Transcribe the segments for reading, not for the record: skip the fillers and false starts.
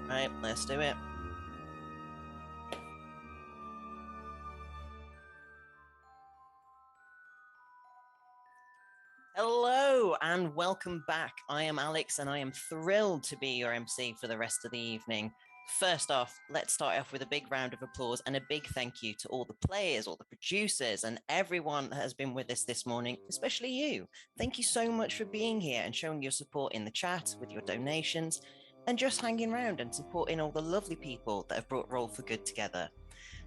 Right, let's do it. Hello and welcome back. I am Alex and I am thrilled to be your MC for the rest of the evening. First off, let's start off with a big round of applause and a big thank you to all the players, all the producers, and everyone that has been with us this morning, especially you. Thank you so much for being here and showing your support in the chat with your donations and just hanging around and supporting all the lovely people that have brought Roll for Good together.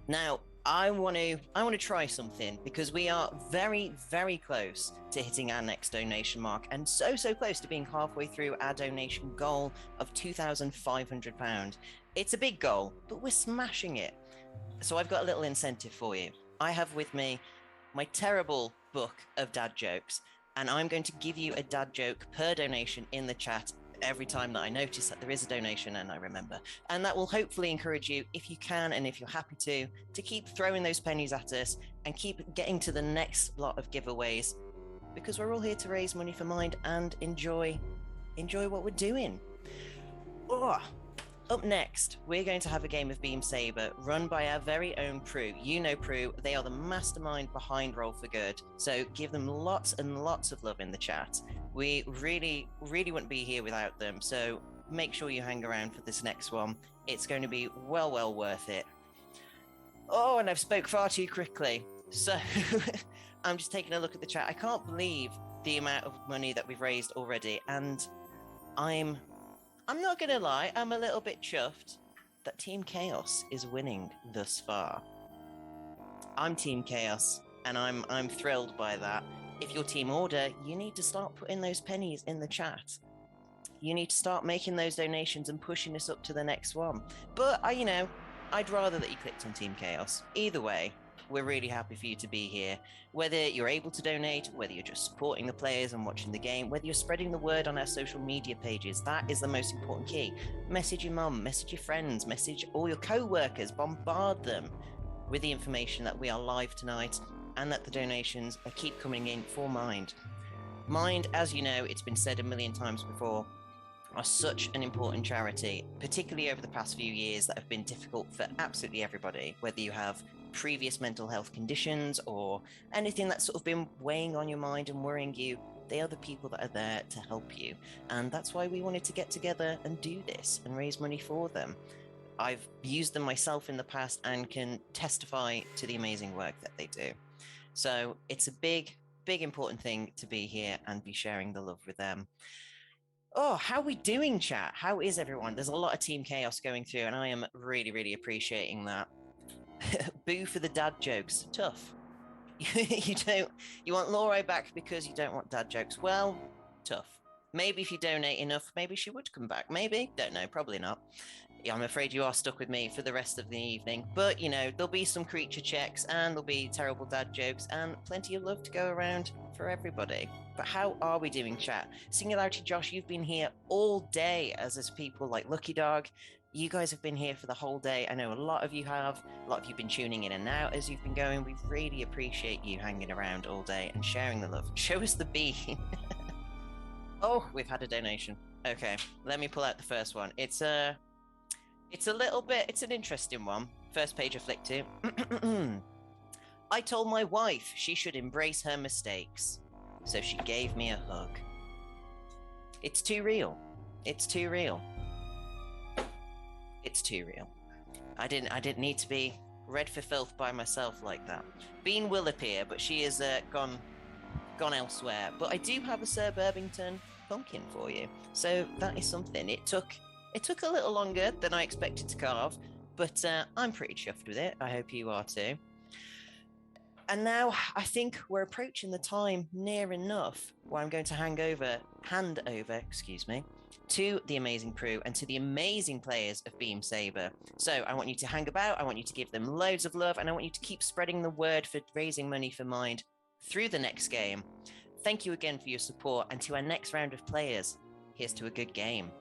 Now, I want to try something because we are very, very close to hitting our next donation mark, and so close to being halfway through our donation goal of £2,500. It's a big goal, but we're smashing it. So I've got a little incentive for you. I have with me my terrible book of dad jokes, and I'm going to give you a dad joke per donation in the chat every time that I notice that there is a donation and I remember. And that will hopefully encourage you, if you can and if you're happy to keep throwing those pennies at us and keep getting to the next lot of giveaways, because we're all here to raise money for Mind and enjoy what we're doing. Oh, up next, we're going to have a game of Beam Saber run by our very own Prue. You know Prue, they are the mastermind behind Roll for Good, so give them lots and lots of love in the chat. We really wouldn't be here without them, so make sure you hang around for this next one. It's going to be well worth it. Oh, and I've spoke far too quickly, so I'm just taking a look at the chat. I can't believe the amount of money that we've raised already, and I'm not gonna lie, I'm a little bit chuffed that Team Chaos is winning thus far. I'm Team Chaos, and I'm thrilled by that. If you're Team Order, you need to start putting those pennies in the chat. You need to start making those donations and pushing us up to the next one. But I'd rather that you clicked on Team Chaos. Either way, we're really happy for you to be here. Whether you're able to donate, whether you're just supporting the players and watching the game, whether you're spreading the word on our social media pages, that is the most important key. Message your mum, message your friends, message all your co-workers, bombard them with the information that we are live tonight and that the donations keep coming in for Mind. Mind, as you know, it's been said a million times before, are such an important charity, particularly over the past few years that have been difficult for absolutely everybody, whether you have previous mental health conditions or anything that's sort of been weighing on your mind and worrying you. They are the people that are there to help you. And that's why we wanted to get together and do this and raise money for them. I've used them myself in the past and can testify to the amazing work that they do. So it's a big important thing to be here and be sharing the love with them. Oh, how are we doing, chat? How is everyone? There's a lot of Team Chaos going through, and I am really appreciating that. Boo for the dad jokes. Tough. You want Laurie back because you don't want dad jokes. Well, tough. Maybe if you donate enough, maybe she would come back. Maybe. Don't know. Probably not. Yeah, I'm afraid you are stuck with me for the rest of the evening. But, there'll be some creature checks and there'll be terrible dad jokes and plenty of love to go around for everybody. But how are we doing, chat? Singularity Josh, you've been here all day, as is people like Lucky Dog. You guys have been here for the whole day. I know a lot of you have. A lot of you have been tuning in and out as you've been going. We really appreciate you hanging around all day and sharing the love. Show us the beam. Oh, we've had a donation. Okay, let me pull out the first one. It's an interesting one. First page of flick to. I told my wife she should embrace her mistakes, so she gave me a hug. It's too real. It's too real. It's too real. I didn't need to be read for filth by myself like that. Bean will appear, but she is gone elsewhere. But I do have a Sir Burbington pumpkin for you, so that is something. It took a little longer than I expected to carve, but I'm pretty chuffed with it. I hope you are too. And now I think we're approaching the time near enough where I'm going to hand over, to the amazing Prue and to the amazing players of Beam Saber. So I want you to hang about, I want you to give them loads of love, and I want you to keep spreading the word for raising money for Mind through the next game. Thank you again for your support, and to our next round of players, here's to a good game.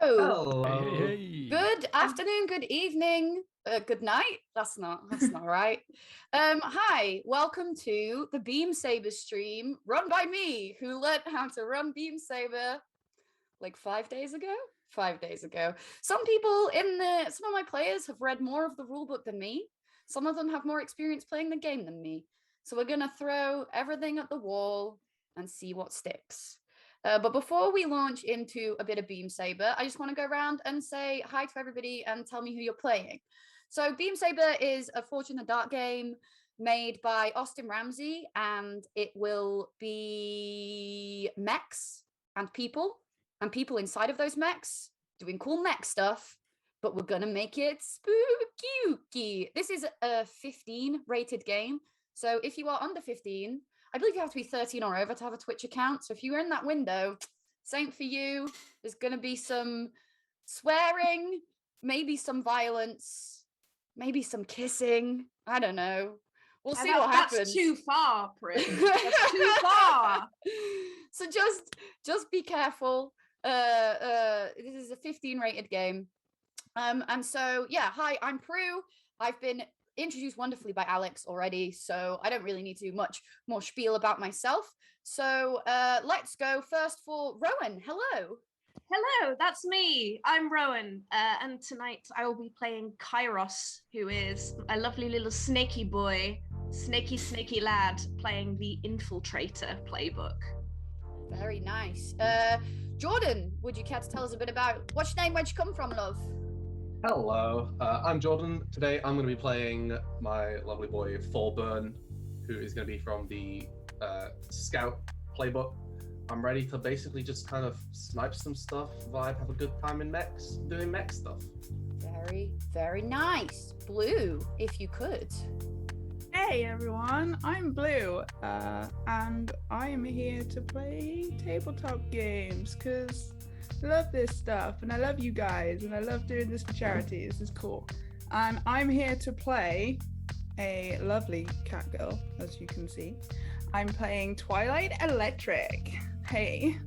Hello. Hey. Good afternoon, good evening, good night. That's not right. Hi, welcome to the Beam Saber stream run by me, who learned how to run Beam Saber like 5 days ago. 5 days ago. Some of my players have read more of the rulebook than me. Some of them have more experience playing the game than me. So we're gonna throw everything at the wall and see what sticks. But before we launch into a bit of Beam Saber, I just want to go around and say hi to everybody and tell me who you're playing. So Beam Saber is a Forge in the Dark game made by Austin Ramsay, and it will be mechs and people inside of those mechs doing cool mech stuff, but we're gonna make it spooky. This is a 15 rated game. So if you are under 15, I believe you have to be 13 or over to have a Twitch account. So if you're in that window, same for you. There's going to be some swearing, maybe some violence, maybe some kissing. I don't know. We'll see what happens. That's too far, Prim. That's too far. So just be careful. This is a 15 rated game. And so, yeah, hi, I'm Prue. I've been introduced wonderfully by Alex already, so I don't really need to do much more spiel about myself. So let's go first for Rowan. Hello. Hello, that's me. I'm Rowan, and tonight I will be playing Kairos, who is a lovely little snaky boy, snaky lad, playing the Infiltrator playbook. Very nice. Jordan, would you care to tell us a bit about what's your name, where'd you come from, love? Hello, I'm Jordan. Today I'm going to be playing my lovely boy Thorburn, who is going to be from the Scout playbook. I'm ready to basically just kind of snipe some stuff, vibe, have a good time in mechs, doing mech stuff. Very, very nice. Blue, if you could. Hey everyone, I'm Blue, and I'm here to play tabletop games, because I love this stuff, and I love you guys, and I love doing this for charity. This is cool. And I'm here to play a lovely cat girl, as you can see. I'm playing Twilight Electric. Hey.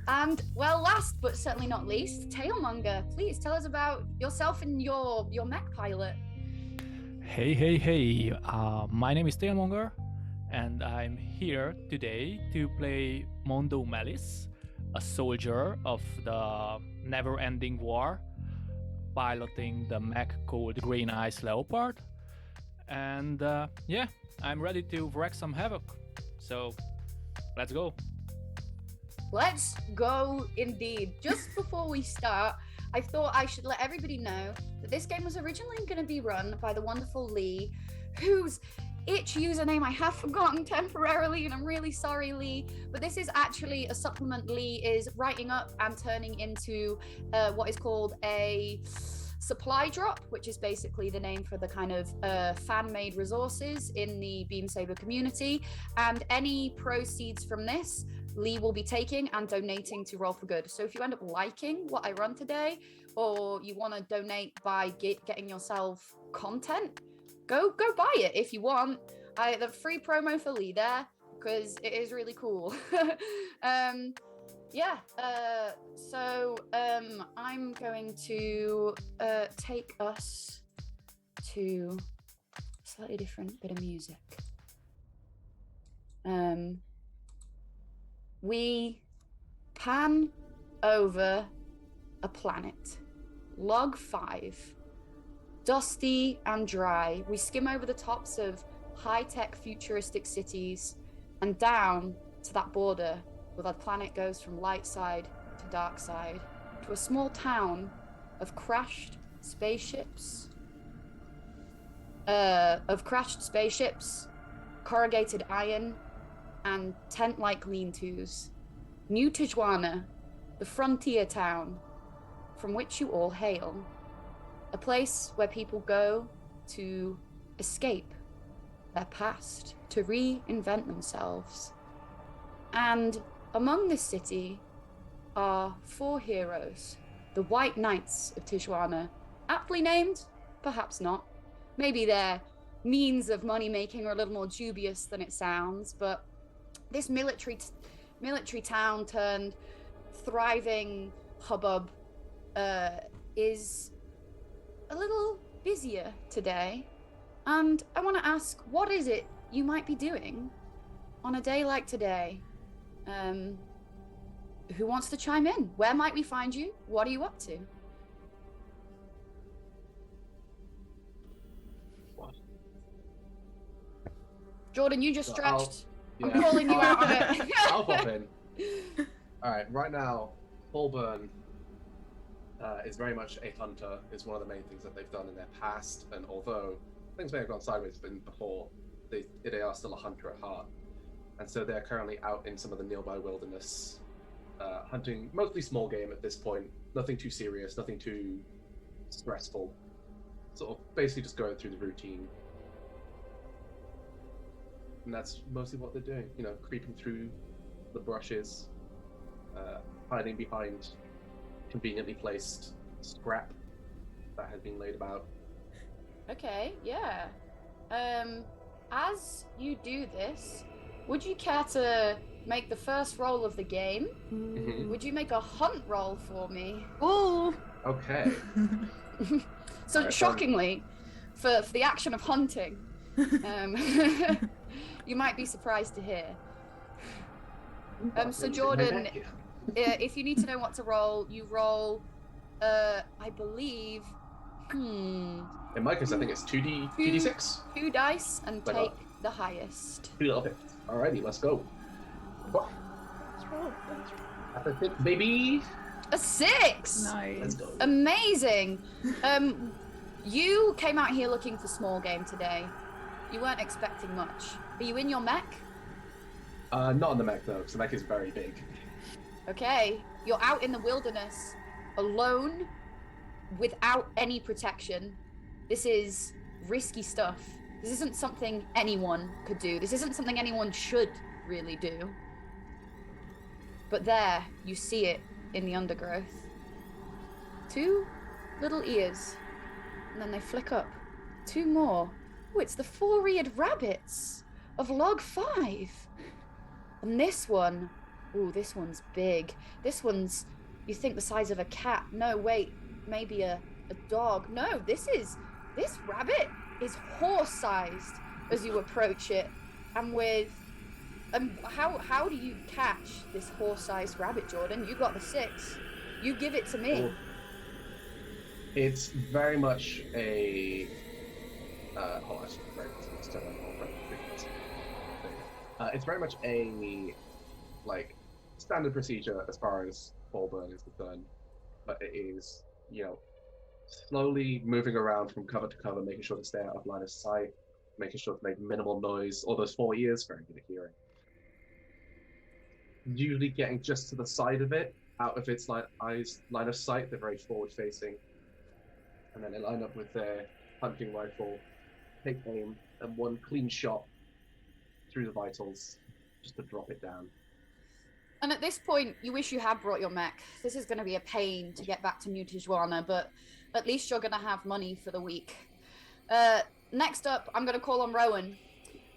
And well, last but certainly not least, Tailmonger, please tell us about yourself and your mech pilot. Hey. My name is Tailmonger, and I'm here today to play Mondo Malice, a soldier of the never-ending war, piloting the mech called Green Ice Leopard. And yeah, I'm ready to wreak some havoc. So, let's go. Let's go indeed. Just before we start, I thought I should let everybody know that this game was originally going to be run by the wonderful Lee, whose itch username I have forgotten temporarily, and I'm really sorry, Lee, but this is actually a supplement Lee is writing up and turning into what is called a supply drop, which is basically the name for the kind of fan-made resources in the Beam Saber community. And any proceeds from this, Lee will be taking and donating to Roll for Good. So if you end up liking what I run today, or you want to donate by getting yourself content, go buy it if you want. The free promo for Lee there, because it is really cool. Yeah, so I'm going to take us to a slightly different bit of music. We pan over a planet, log 5, dusty and dry. We skim over the tops of high-tech futuristic cities and down to that border where the planet goes from light side to dark side, to a small town of crashed spaceships, corrugated iron, and tent-like lean-tos. New Tijuana, the frontier town from which you all hail. A place where people go to escape their past, to reinvent themselves. And among this city are 4 heroes, the White Knights of Tijuana, aptly named, perhaps not. Maybe their means of money-making are a little more dubious than it sounds, but this military town turned thriving hubbub is a little busier today. And I want to ask, what is it you might be doing on a day like today? Who wants to chime in? Where might we find you? What are you up to? What? Jordan, you just So stretched. Yeah. I'm calling you out on it. I'll pop in. All right, right now, Fulburn is very much a hunter. Is one of the main things that they've done in their past. And although things may have gone sideways before, they are still a hunter at heart. And so they're currently out in some of the nearby wilderness, hunting mostly small game at this point. Nothing too serious, nothing too stressful. Sort of basically just going through the routine. And that's mostly what they're doing, you know, creeping through the brushes, hiding behind conveniently placed scrap that has been laid about. Okay, yeah. As you do this, would you care to make the first roll of the game? Mhm. Would you make a hunt roll for me? Ooh. Okay. So Alright, shockingly, for the action of hunting, you might be surprised to hear. So Jordan, if you need to know what to roll, you roll, I believe, In my case, I think it's 2d6. 2 dice and Why take not? the highest. 2 little bits. Alrighty, let's go. That's a 6, baby. A 6! Let's Nice. go. Amazing. You came out here looking for small game today. You weren't expecting much. Are you in your mech? Not on the mech though, because the mech is very big. Okay. You're out in the wilderness, alone, without any protection. This is risky stuff. This isn't something anyone could do. This isn't something anyone should really do. But there, you see it in the undergrowth. 2 little ears. And then they flick up. 2 more. Oh, it's the 4-eared rabbits of log 5. And this one, ooh, this one's big. This one's, you think the size of a cat. No, wait, maybe a dog. No, this rabbit is horse-sized as you approach it. And with, how do you catch this horse-sized rabbit, Jordan? You got the 6. You give it to me. Cool. It's very much a. Hold on, let's turn that on. It's very much a standard procedure as far as ball burn is concerned, but it is, you know, slowly moving around from cover to cover, making sure to stay out of line of sight, making sure to make minimal noise. All those 4 ears, very good at hearing. Usually getting just to the side of it, out of its line of sight. They're very forward facing, and then they line up with their hunting rifle, take aim, and one clean shot through the vitals, just to drop it down. And at this point, you wish you had brought your mech. This is going to be a pain to get back to New Tijuana, but at least you're going to have money for the week. Next up, I'm going to call on Rowan.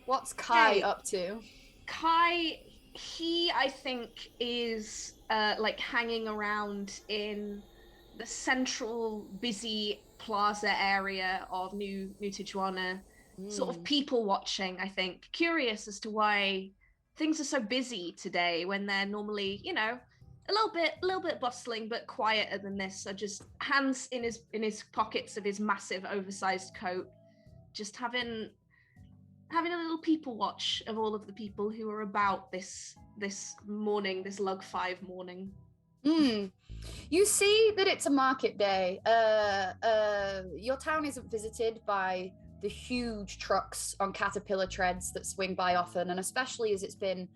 What's Kai Hey. up to? Kai, he, I think, is hanging around in the central busy plaza area of New Tijuana, sort of people watching, I think, curious as to why things are so busy today when they're normally, you know, a little bit bustling but quieter than this. So just hands in his pockets of his massive oversized coat, just having a little people watch of all of the people who are about this morning, this lug 5 morning. You see that it's a market day. Your town isn't visited by the huge trucks on caterpillar treads that swing by often, and especially as it's been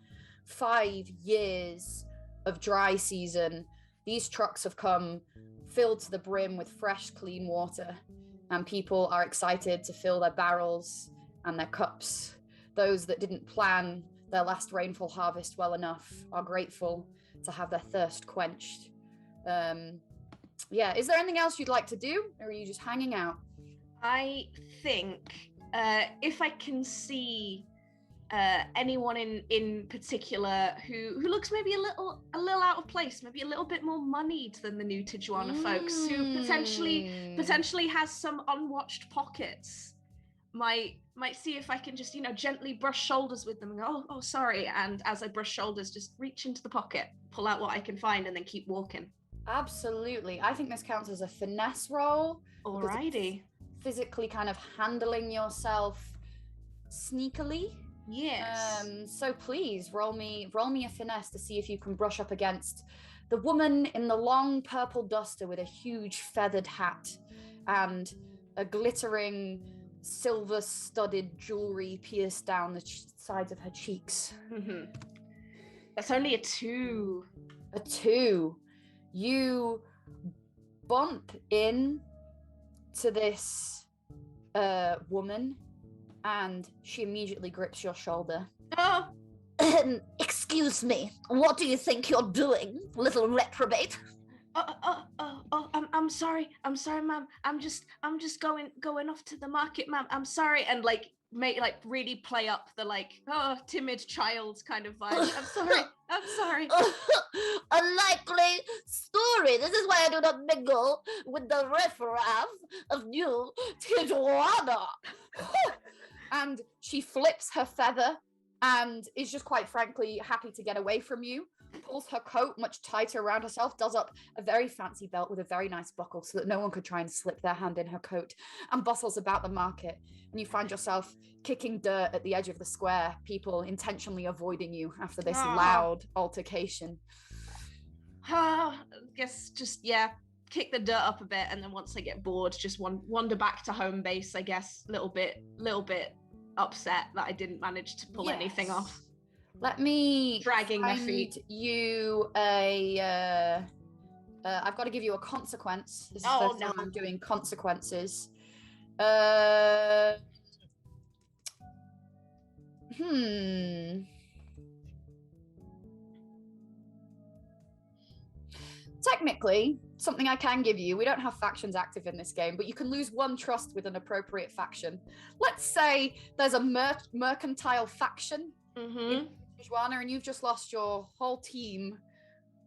5 years of dry season, these trucks have come filled to the brim with fresh, clean water, and people are excited to fill their barrels and their cups. Those that didn't plan their last rainfall harvest well enough are grateful to have their thirst quenched. Is there anything else you'd like to do, or are you just hanging out? I think if I can see anyone in particular who looks maybe a little out of place, maybe a little bit more moneyed than the new Tijuana folks, who potentially has some unwatched pockets, might see if I can just, gently brush shoulders with them and go, oh, sorry. And as I brush shoulders, just reach into the pocket, pull out what I can find, and then keep walking. Absolutely. I think this counts as a finesse roll. Alrighty. Physically kind of handling yourself sneakily. Yes. So please roll me a finesse to see if you can brush up against the woman in the long purple duster with a huge feathered hat and a glittering silver-studded jewelry pierced down the sides of her cheeks. Mm-hmm. That's only a 2. A 2. You bump in to this woman, and she immediately grips your shoulder. Oh. Excuse me, what do you think you're doing, little reprobate? I'm sorry, ma'am. I'm just going off to the market, ma'am. I'm sorry, and really play up the timid child kind of vibe. I'm sorry. A likely story. This is why I do not mingle with the riffraff of New Tijuana. And she flips her feather and is just quite frankly happy to get away from you. Pulls her coat much tighter around herself, does up a very fancy belt with a very nice buckle so that no one could try and slip their hand in her coat, and bustles about the market. And you find yourself kicking dirt at the edge of the square, people intentionally avoiding you after this loud altercation. I guess just, kick the dirt up a bit, and then once I get bored, just wander back to home base, I guess. Little bit upset that I didn't manage to pull anything off. Let me dragging my feet. You a I've got to give you a consequence. This is the first time I'm doing consequences. Technically, something I can give you, we don't have factions active in this game, but you can lose 1 trust with an appropriate faction. Let's say there's a mercantile faction in Tijuana, and you've just lost your whole team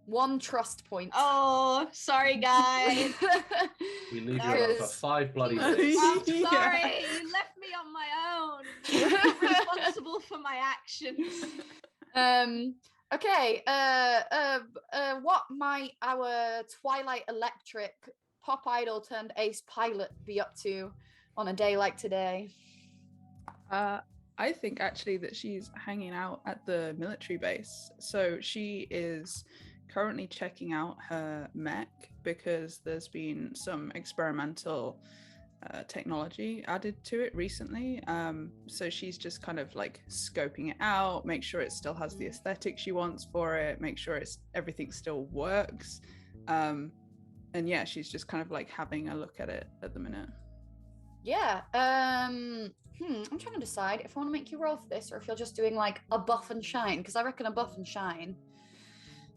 1 trust point. Oh, sorry, guys. We leave you alone for 5 bloody days. I'm sorry, you left me on my own. I'm responsible for my actions. Okay. What might our Twilight Electric pop idol turned ace pilot be up to on a day like today? I think actually that she's hanging out at the military base. So she is currently checking out her mech because there's been some experimental technology added to it recently. So she's just kind of scoping it out, make sure it still has the aesthetic she wants for it, make sure everything still works. And she's just kind of having a look at it at the minute. Yeah. I'm trying to decide if I want to make you roll for this or if you're just doing a buff and shine, because I reckon a buff and shine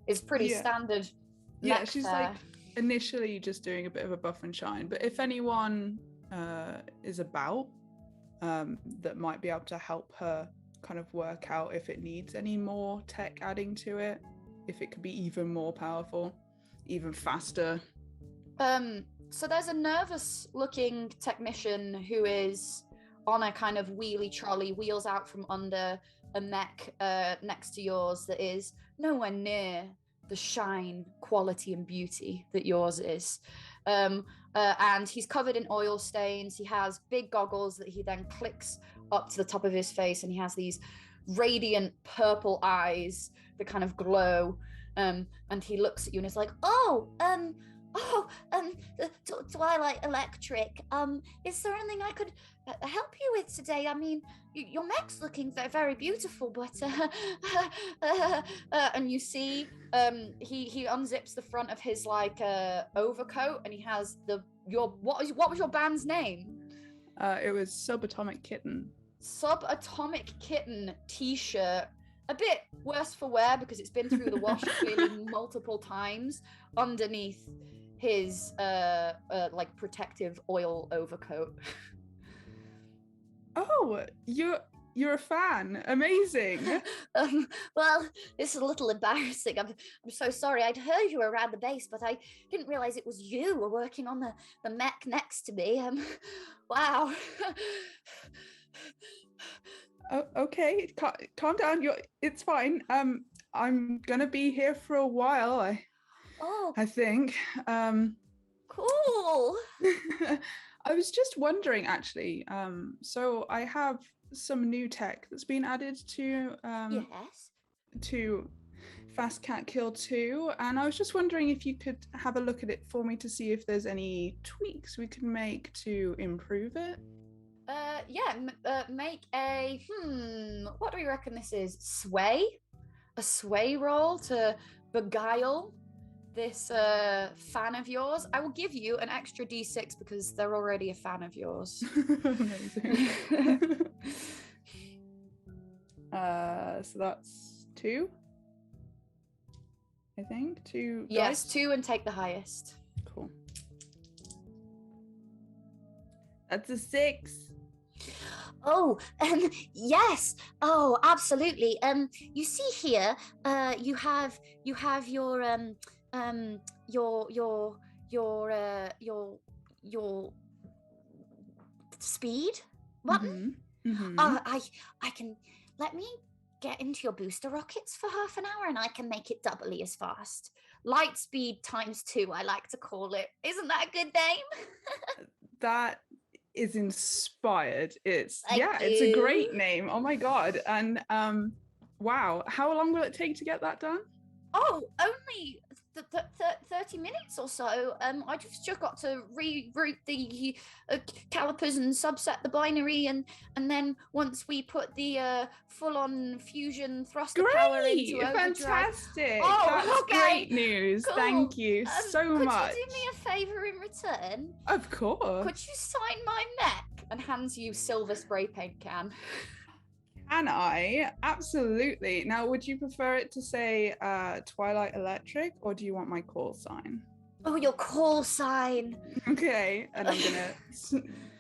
is pretty standard. Yeah, she's initially just doing a bit of a buff and shine, but if anyone is about that might be able to help her kind of work out if it needs any more tech adding to it, if it could be even more powerful, even faster. So there's a nervous looking technician who is on a kind of wheelie trolley, wheels out from under a mech next to yours that is nowhere near the shine, quality and beauty that yours is. And he's covered in oil stains. He has big goggles that he then clicks up to the top of his face, and he has these radiant purple eyes that kind of glow. And he looks at you and is like, Twilight Electric, is there anything I could help you with today? I mean, your mech's looking very beautiful, but and you see he unzips the front of his overcoat, and he has what was your band's name? It was Subatomic Kitten. Subatomic Kitten t-shirt, a bit worse for wear because it's been through the wash clearly multiple times, underneath his protective oil overcoat. Oh, you're a fan. Amazing. Well, this is a little embarrassing. I'm so sorry. I'd heard you were around the base, but I didn't realize it was you who were working on the mech next to me. Wow. Oh, okay, calm down. It's fine. I'm gonna be here for a while. I think. Cool. I was just wondering, actually. So I have some new tech that's been added to Yes. to Fast Cat Kill 2, and I was just wondering if you could have a look at it for me to see if there's any tweaks we can make to improve it. Make a what do we reckon this is? A sway roll to beguile this fan of yours. I will give you an extra d6 because they're already a fan of yours. Amazing. So that's 2, I think. 2. Yes, dice? 2 and take the highest. Cool. That's a 6. Oh, yes. Oh, absolutely. You see here, you have your speed button. Mm-hmm. I can let me get into your booster rockets for half an hour, and I can make it doubly as fast. Light speed times 2, I like to call it. Isn't that a good name? That is inspired. It's Thank it's a great you. name. Oh my god. And wow, how long will it take to get that done? Oh, only 30 minutes or so. I just got to reroute the calipers and subset the binary, and then once we put the full-on fusion thruster power into overdrive. Fantastic. Oh, that's okay. great news. Cool. Thank you so much. Could you do me a favor in return? Of course. Could you sign my mech? And hands you silver spray paint can. Can I? Absolutely. Now, would you prefer it to say Twilight Electric, or do you want my call sign? Oh, your call sign. Okay. And I'm gonna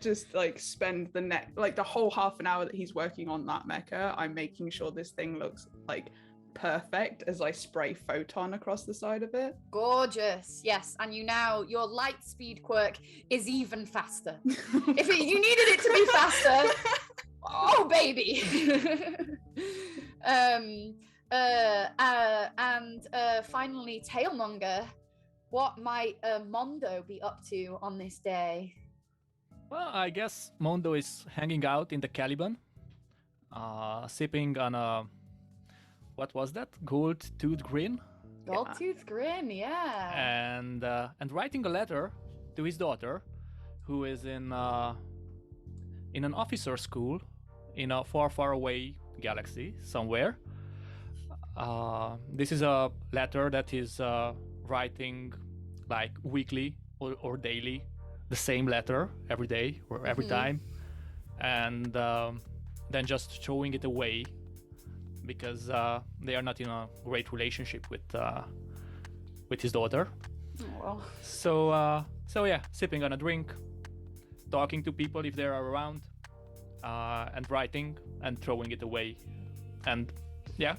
just like spend the whole half an hour that he's working on that mecha. I'm making sure this thing looks like perfect as I spray photon across the side of it. Gorgeous. Yes. And your light speed quirk is even faster. If you needed it to be faster. Oh, baby. Finally, Tailmonger, what might Mondo be up to on this day? Well, I guess Mondo is hanging out in the Caliban, sipping on a, what was that? Gold Tooth Grin? Gold Tooth Grin, yeah. And writing a letter to his daughter, who is in an officer school in a far, far away galaxy somewhere. This is a letter that he's writing like weekly or daily, the same letter every day or every time, and then just throwing it away because they are not in a great relationship with his daughter. Oh. So yeah, sipping on a drink, talking to people if they are around, and writing and throwing it away, and yeah,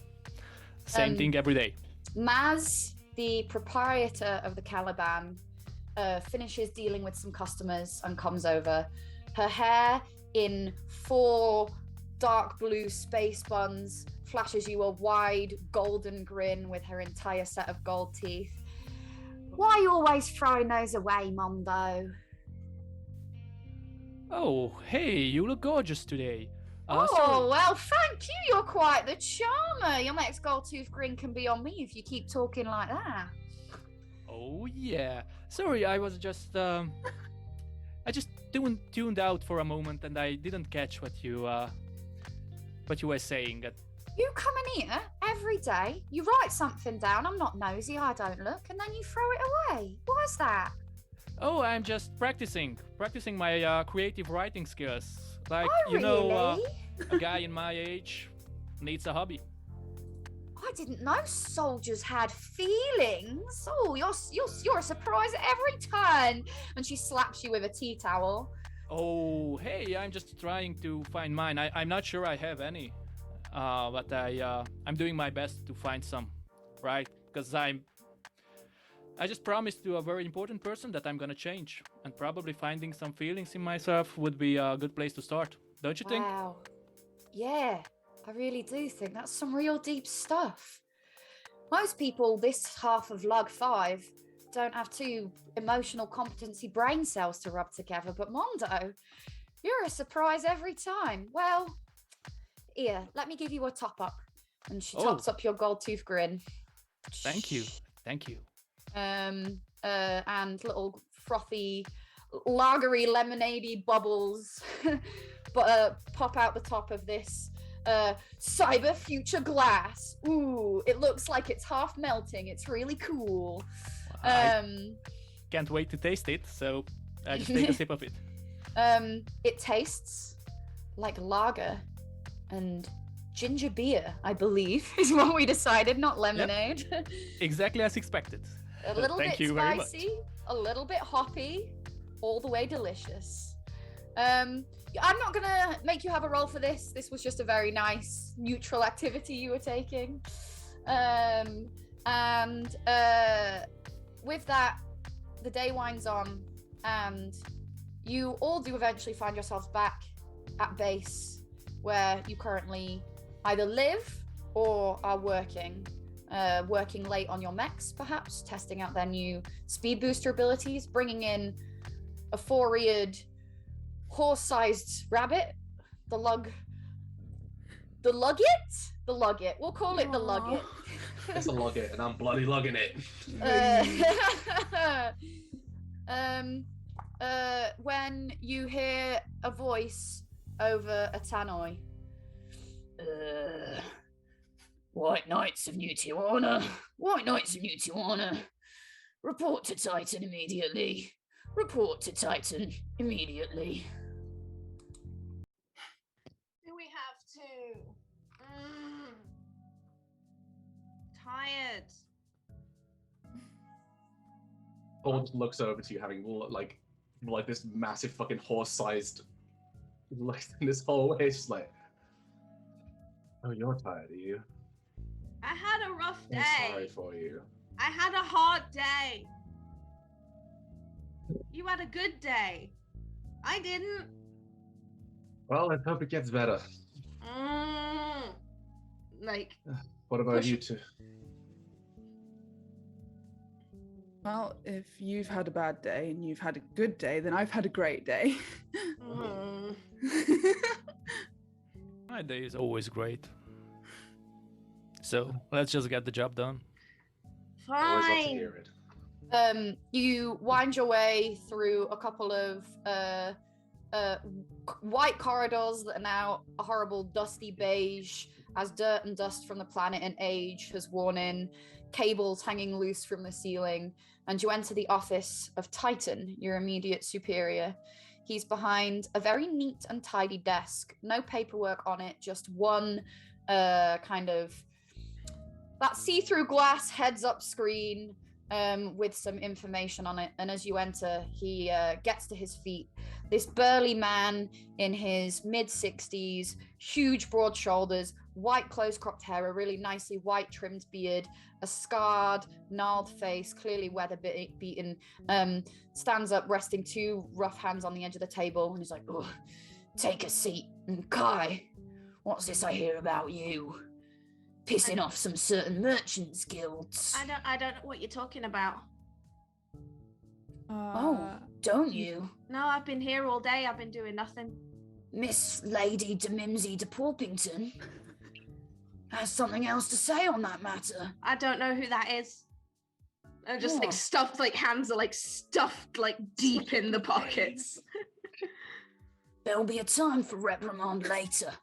same thing every day. Maz, the proprietor of the Caliban, finishes dealing with some customers and comes over. Her hair in 4 dark blue space buns flashes you a wide golden grin with her entire set of gold teeth. Why are you always throwing those away, Mondo? Oh, hey, you look gorgeous today. Well, thank you. You're quite the charmer. Your next gold tooth grin can be on me if you keep talking like that. Oh yeah. Sorry, I was just I just tuned out for a moment and I didn't catch what you were saying. You come in here every day, you write something down, I'm not nosy, I don't look, and then you throw it away. Why's that? Oh, I'm just practicing my creative writing skills. Like, Oh, you know, really? a guy in my age needs a hobby. I didn't know soldiers had feelings. Oh, you're a surprise at every turn. And she slaps you with a tea towel. Oh, hey, I'm just trying to find mine. I'm not sure I have any, but I'm doing my best to find some, right? Because I just promised to a very important person that I'm gonna change, and probably finding some feelings in myself would be a good place to start. Don't you think? Wow. Yeah, I really do think that's some real deep stuff. Most people this half of log 5 don't have two emotional competency brain cells to rub together, but Mondo, you're a surprise every time. Well, here, let me give you a top up. And she tops up your gold tooth grin. Thank you. Thank you. And little frothy, lagery, lemonade-y bubbles but pop out the top of this cyber future glass. Ooh, it looks like it's half melting. It's really cool. Can't wait to taste it, so I just take a sip of it. It tastes like lager and ginger beer, I believe, is what we decided, not lemonade. Yep. Exactly as expected. A little Thank bit you very spicy, much. a little bit hoppy, all the way delicious. I'm not gonna make you have a roll for this. This was just a very nice neutral activity you were taking. With that, the day winds on, and you all do eventually find yourselves back at base, where you currently either live or are working. Working late on your mechs, perhaps, testing out their new speed booster abilities, bringing in a 4-eared, horse-sized rabbit, the Lugget? We'll call it the Lugget. It's a lugget, and I'm bloody lugging it. When you hear a voice over a tannoy. White Knights of New Tijuana. White Knights of New Tijuana. Report to Titan immediately. Report to Titan immediately. Do we have to? Tired. Paul just looks over to you, having like this massive fucking horse-sized, like in this hallway. It's just like, oh, you're tired, are you? I had a rough day. I'm sorry for you. I had a hard day. You had a good day. I didn't. Well, I hope it gets better. Like. What about you two? Well, if you've had a bad day and you've had a good day, then I've had a great day. My day is always great. So let's just get the job done. Always love to Fine. hear it. You wind your way through a couple of white corridors that are now a horrible dusty beige, as dirt and dust from the planet and age has worn in, cables hanging loose from the ceiling, and you enter the office of Titan, your immediate superior. He's behind a very neat and tidy desk, no paperwork on it, just one kind of that see-through glass heads-up screen with some information on it. And as you enter, he gets to his feet. This burly man in his mid-60s, huge broad shoulders, white close-cropped hair, a really nicely white trimmed beard, a scarred, gnarled face, clearly weather-beaten, stands up, resting two rough hands on the edge of the table, and he's like, "Oh, take a seat. And Kai, what's this I hear about you? Pissing off some certain merchants' guilds." I don't know what you're talking about. Oh, don't you? No, I've been here all day. I've been doing nothing. Miss Lady de Mimsy de Proopypants has something else to say on that matter. I don't know who that is. I'm just Oh. like stuffed, like hands are like stuffed like deep in the pockets. There'll be a time for reprimand later.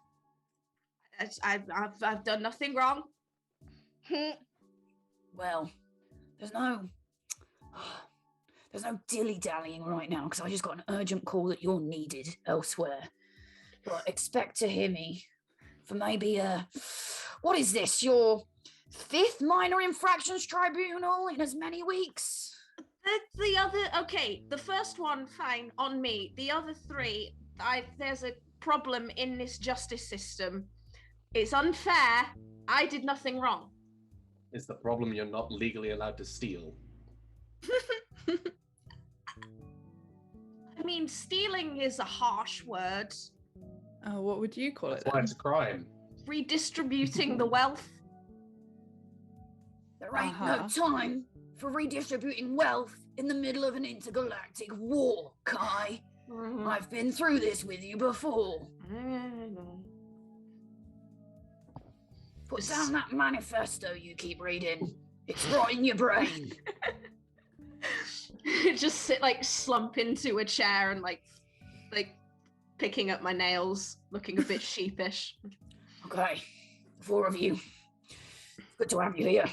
I've done nothing wrong. Well, there's no dilly-dallying right now because I just got an urgent call that you're needed elsewhere. But expect to hear me for maybe what is this? Your 5th minor infractions tribunal in as many weeks? The other, okay, the first one, fine, on me. The other three, there's a problem in this justice system. It's unfair. I did nothing wrong. It's the problem you're not legally allowed to steal. I mean, stealing is a harsh word. What would you call That's it? why it's a crime. Redistributing the wealth. There ain't no time for redistributing wealth in the middle of an intergalactic war, Kai. I've been through this with you before. Put down that manifesto you keep reading. It's right in your brain. Just slump into a chair and like picking up my nails, looking a bit sheepish. Okay, the four of you. Good to have you here.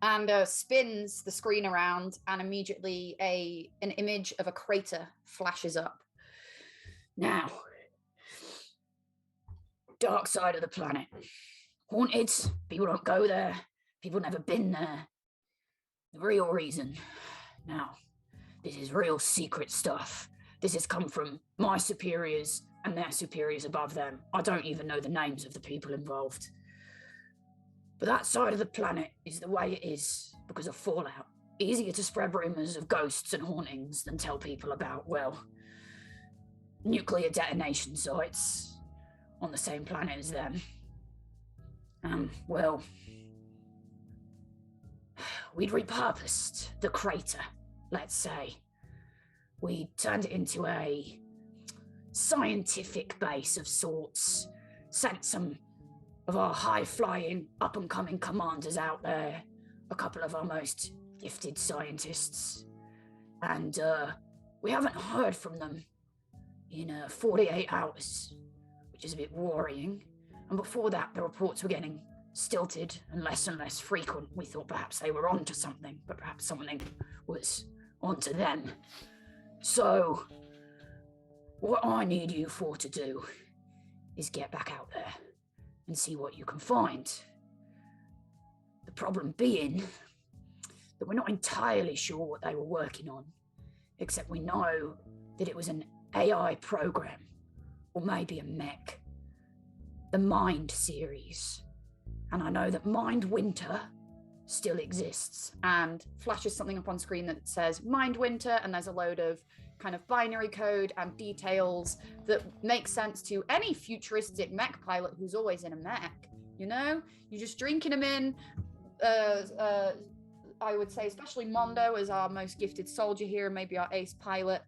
And spins the screen around, and immediately an image of a crater flashes up. Now, dark side of the planet. Haunted, people don't go there. People never been there. The real reason. Now, this is real secret stuff. This has come from my superiors and their superiors above them. I don't even know the names of the people involved. But that side of the planet is the way it is because of fallout. Easier to spread rumors of ghosts and hauntings than tell people about, well, nuclear detonation sites on the same planet as them. Well, we'd repurposed the crater, let's say. We turned it into a scientific base of sorts, sent some of our high-flying, up-and-coming commanders out there, a couple of our most gifted scientists, and we haven't heard from them in 48 hours, which is a bit worrying. And before that, the reports were getting stilted and less frequent. We thought perhaps they were onto something, but perhaps something was onto them. So, what I need you for to do is get back out there and see what you can find. The problem being that we're not entirely sure what they were working on, except we know that it was an AI program, or maybe a mech. The Mind series. And I know that Mind Winter still exists. And flashes something up on screen that says Mind Winter, and there's a load of kind of binary code and details that make sense to any futuristic mech pilot who's always in a mech. You know, you're just drinking them in. I would say, especially Mondo as our most gifted soldier here, maybe our ace pilot.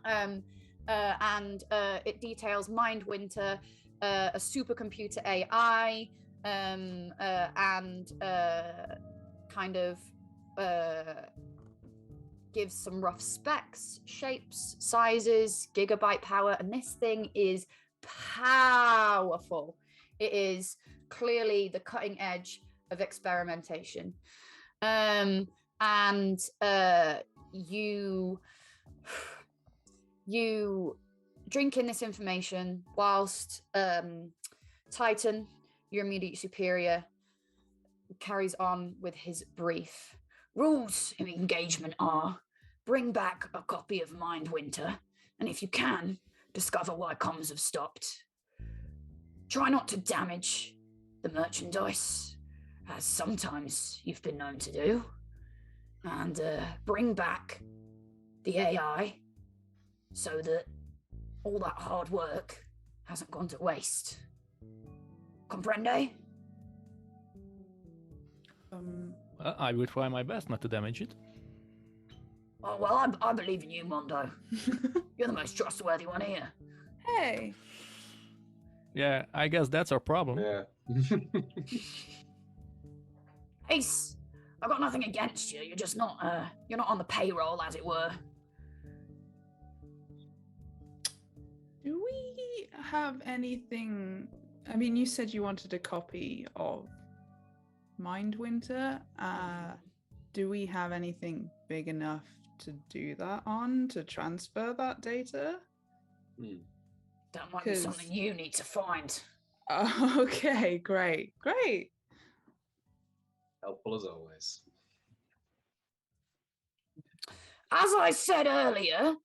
And it details Mind Winter, a supercomputer AI, and kind of gives some rough specs, shapes, sizes, gigabyte power, and this thing is powerful. It is clearly the cutting edge of experimentation. You drink in this information whilst Titan, your immediate superior, carries on with his brief. Rules of engagement are: bring back a copy of Mind Winter, and if you can, discover why comms have stopped. Try not to damage the merchandise, as sometimes you've been known to do, and bring back the AI so that all that hard work hasn't gone to waste. Comprende? I will try my best not to damage it. Oh, well, I believe in you, Mondo. You're the most trustworthy one here. Hey. Yeah, I guess that's our problem. Yeah. Ace, I've got nothing against you. You're just not, you're not on the payroll, as it were. Do we have anything? I mean, you said you wanted a copy of Mind Winter. Do we have anything big enough to do that on, to transfer that data? That might be something you need to find. Okay, great. Helpful as always. As I said earlier,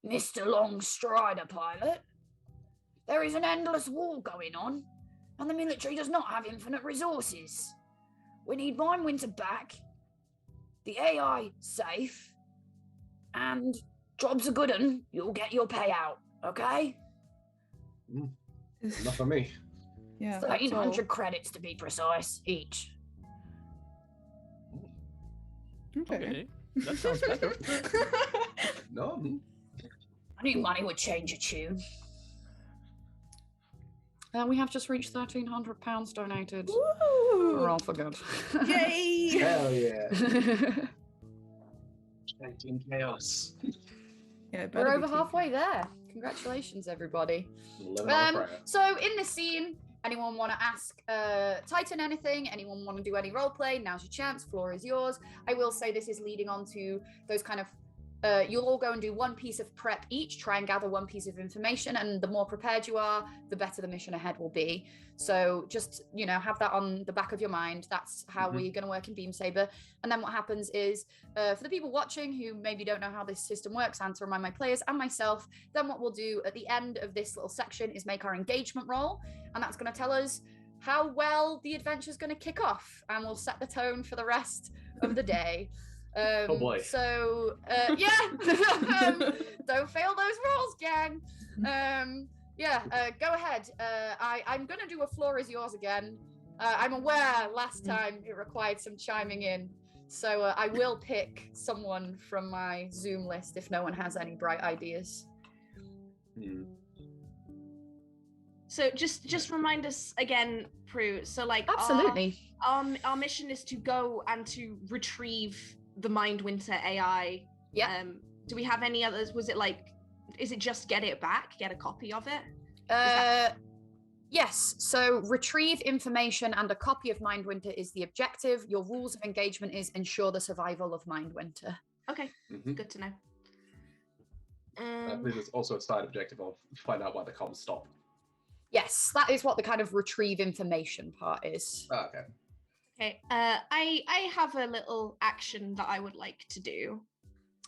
Mr. Longstrider pilot, there is an endless war going on, and the military does not have infinite resources. We need Mindwinter back, the AI safe, and job's a good un. You'll get your payout, okay? Enough for me. Yeah. 1,300 credits to be precise, each. Okay. That sounds better. No. I knew money would change a tune. We have just reached £1,300 donated. Woo! We're all for good. Yay! Hell yeah. Chanting chaos. Yeah, it We're better be over TP. halfway there. Congratulations, everybody. Living on a prayer. So in this scene, anyone want to ask Titan anything? Anyone want to do any roleplay? Now's your chance. Floor is yours. I will say this is leading on to those kind of you'll all go and do one piece of prep each, try and gather one piece of information, and the more prepared you are, the better the mission ahead will be. So just, have that on the back of your mind. That's how we're going to work in Beam Saber. And then what happens is, for the people watching who maybe don't know how this system works, and to remind my players and myself, then what we'll do at the end of this little section is make our engagement roll, and that's going to tell us how well the adventure is going to kick off, and we'll set the tone for the rest of the day. Oh boy. So yeah, don't fail those rolls, gang. Go ahead. I'm gonna do a floor is yours again. I'm aware last time it required some chiming in, so I will pick someone from my Zoom list if no one has any bright ideas. So just remind us again, Prue. So like Absolutely. our mission is to go and to retrieve the Mindwinter AI. Yeah. Do we have any others? Was it like, is it just get it back, get a copy of it? Yes. So retrieve information and a copy of Mindwinter is the objective. Your rules of engagement is ensure the survival of Mindwinter. Okay, good to know. I believe there's also a side objective of find out why the comms stop. Yes, that is what the kind of retrieve information part is. Oh, okay. Okay, I have a little action that I would like to do.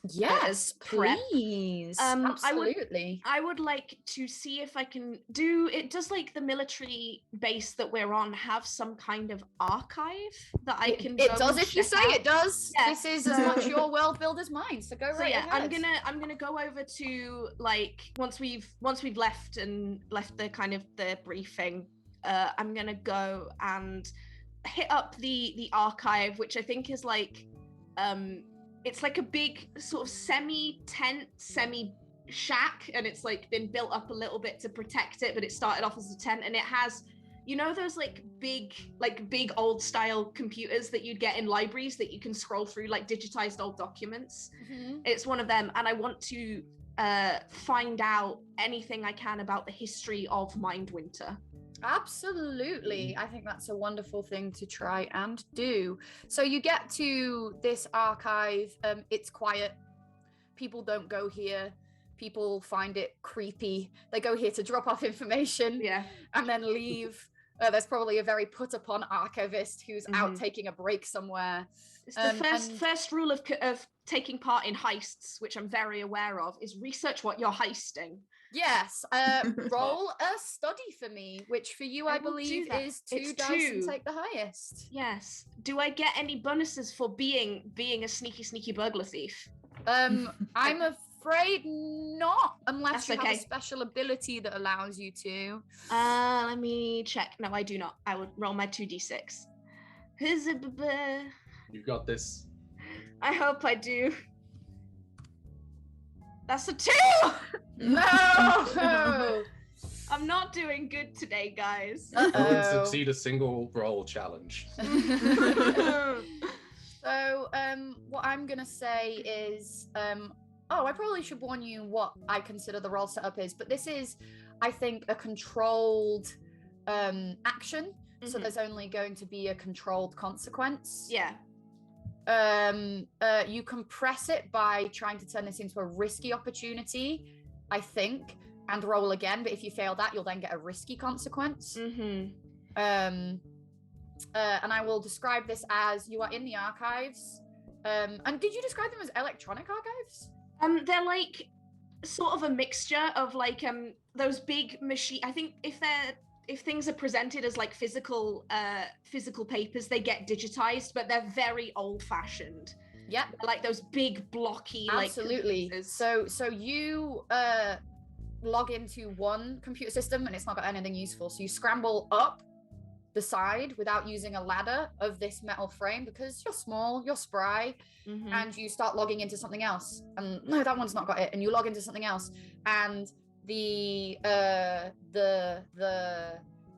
Yes, prep. please. Absolutely. I would like to see if I can do it. Does like the military base that we're on have some kind of archive that I can? It go does and if you check say out? it does. Yeah. This is as much your world builder's mind. So go right ahead. I'm gonna go over to like once we've left the kind of the briefing. I'm gonna go and hit up the archive, which I think is like it's like a big sort of semi-tent, semi-shack, and it's like been built up a little bit to protect it, but it started off as a tent, and it has, those like big old style computers that you'd get in libraries that you can scroll through, like digitized old documents. It's one of them, and I want to find out anything I can about the history of Mindwinter. Absolutely. I think that's a wonderful thing to try and do. So you get to this archive. It's quiet. People don't go here. People find it creepy. They go here to drop off information and then leave. There's probably a very put upon archivist who's out taking a break somewhere. It's the first rule of taking part in heists, which I'm very aware of, is research what you're heisting. Yes. Roll a study for me, which for you I believe is 2 dice and take the highest. Yes. Do I get any bonuses for being a sneaky burglar thief? I'm afraid not, unless That's you have a special ability that allows you to. Let me check. No, I do not. I would roll my 2d6. You got this. I hope I do. That's a 2! No! I'm not doing good today, guys. You can succeed a single roll challenge. So, what I'm gonna say is, I probably should warn you what I consider the role setup is, but this is, I think, a controlled action. So there's only going to be a controlled consequence. Yeah. You compress it by trying to turn this into a risky opportunity, I think, and roll again. But if you fail that, you'll then get a risky consequence. And I will describe this as you are in the archives. And did you describe them as electronic archives? They're like sort of a mixture of like those big machine. I think if things are presented as like physical papers, they get digitized, but they're very old-fashioned. Yeah, Like those big blocky absolutely. Like So you log into one computer system and it's not got anything useful. So you scramble up the side without using a ladder of this metal frame because you're small, you're spry, and you start logging into something else. And no, that one's not got it. And you log into something else, and the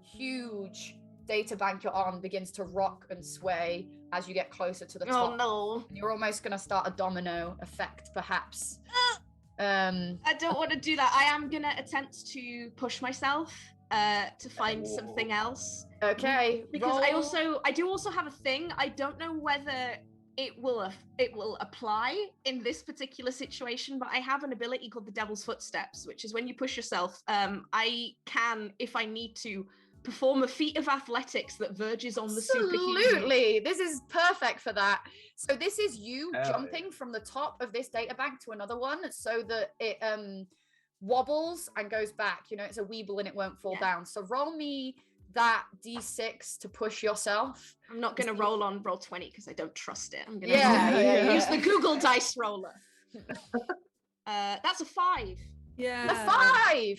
huge data bank you're on begins to rock and sway as you get closer to the top. Oh no! And you're almost gonna start a domino effect, perhaps. I don't want to do that. I am gonna attempt to push myself to find something else. Okay. Because I do also have a thing. I don't know whether it will apply in this particular situation, but I have an ability called the Devil's Footsteps, which is when you push yourself, I can, if I need to, perform a feat of athletics that verges on the superhuman. Absolutely. This is perfect for that. So this is you jumping from the top of this data bank to another one so that it wobbles and goes back. You know, it's a weeble and it won't fall down. So roll me that d6 to push yourself. I'm not going to roll on roll 20 because I don't trust it. I'm going to use the Google Dice roller. That's a 5. Yeah. A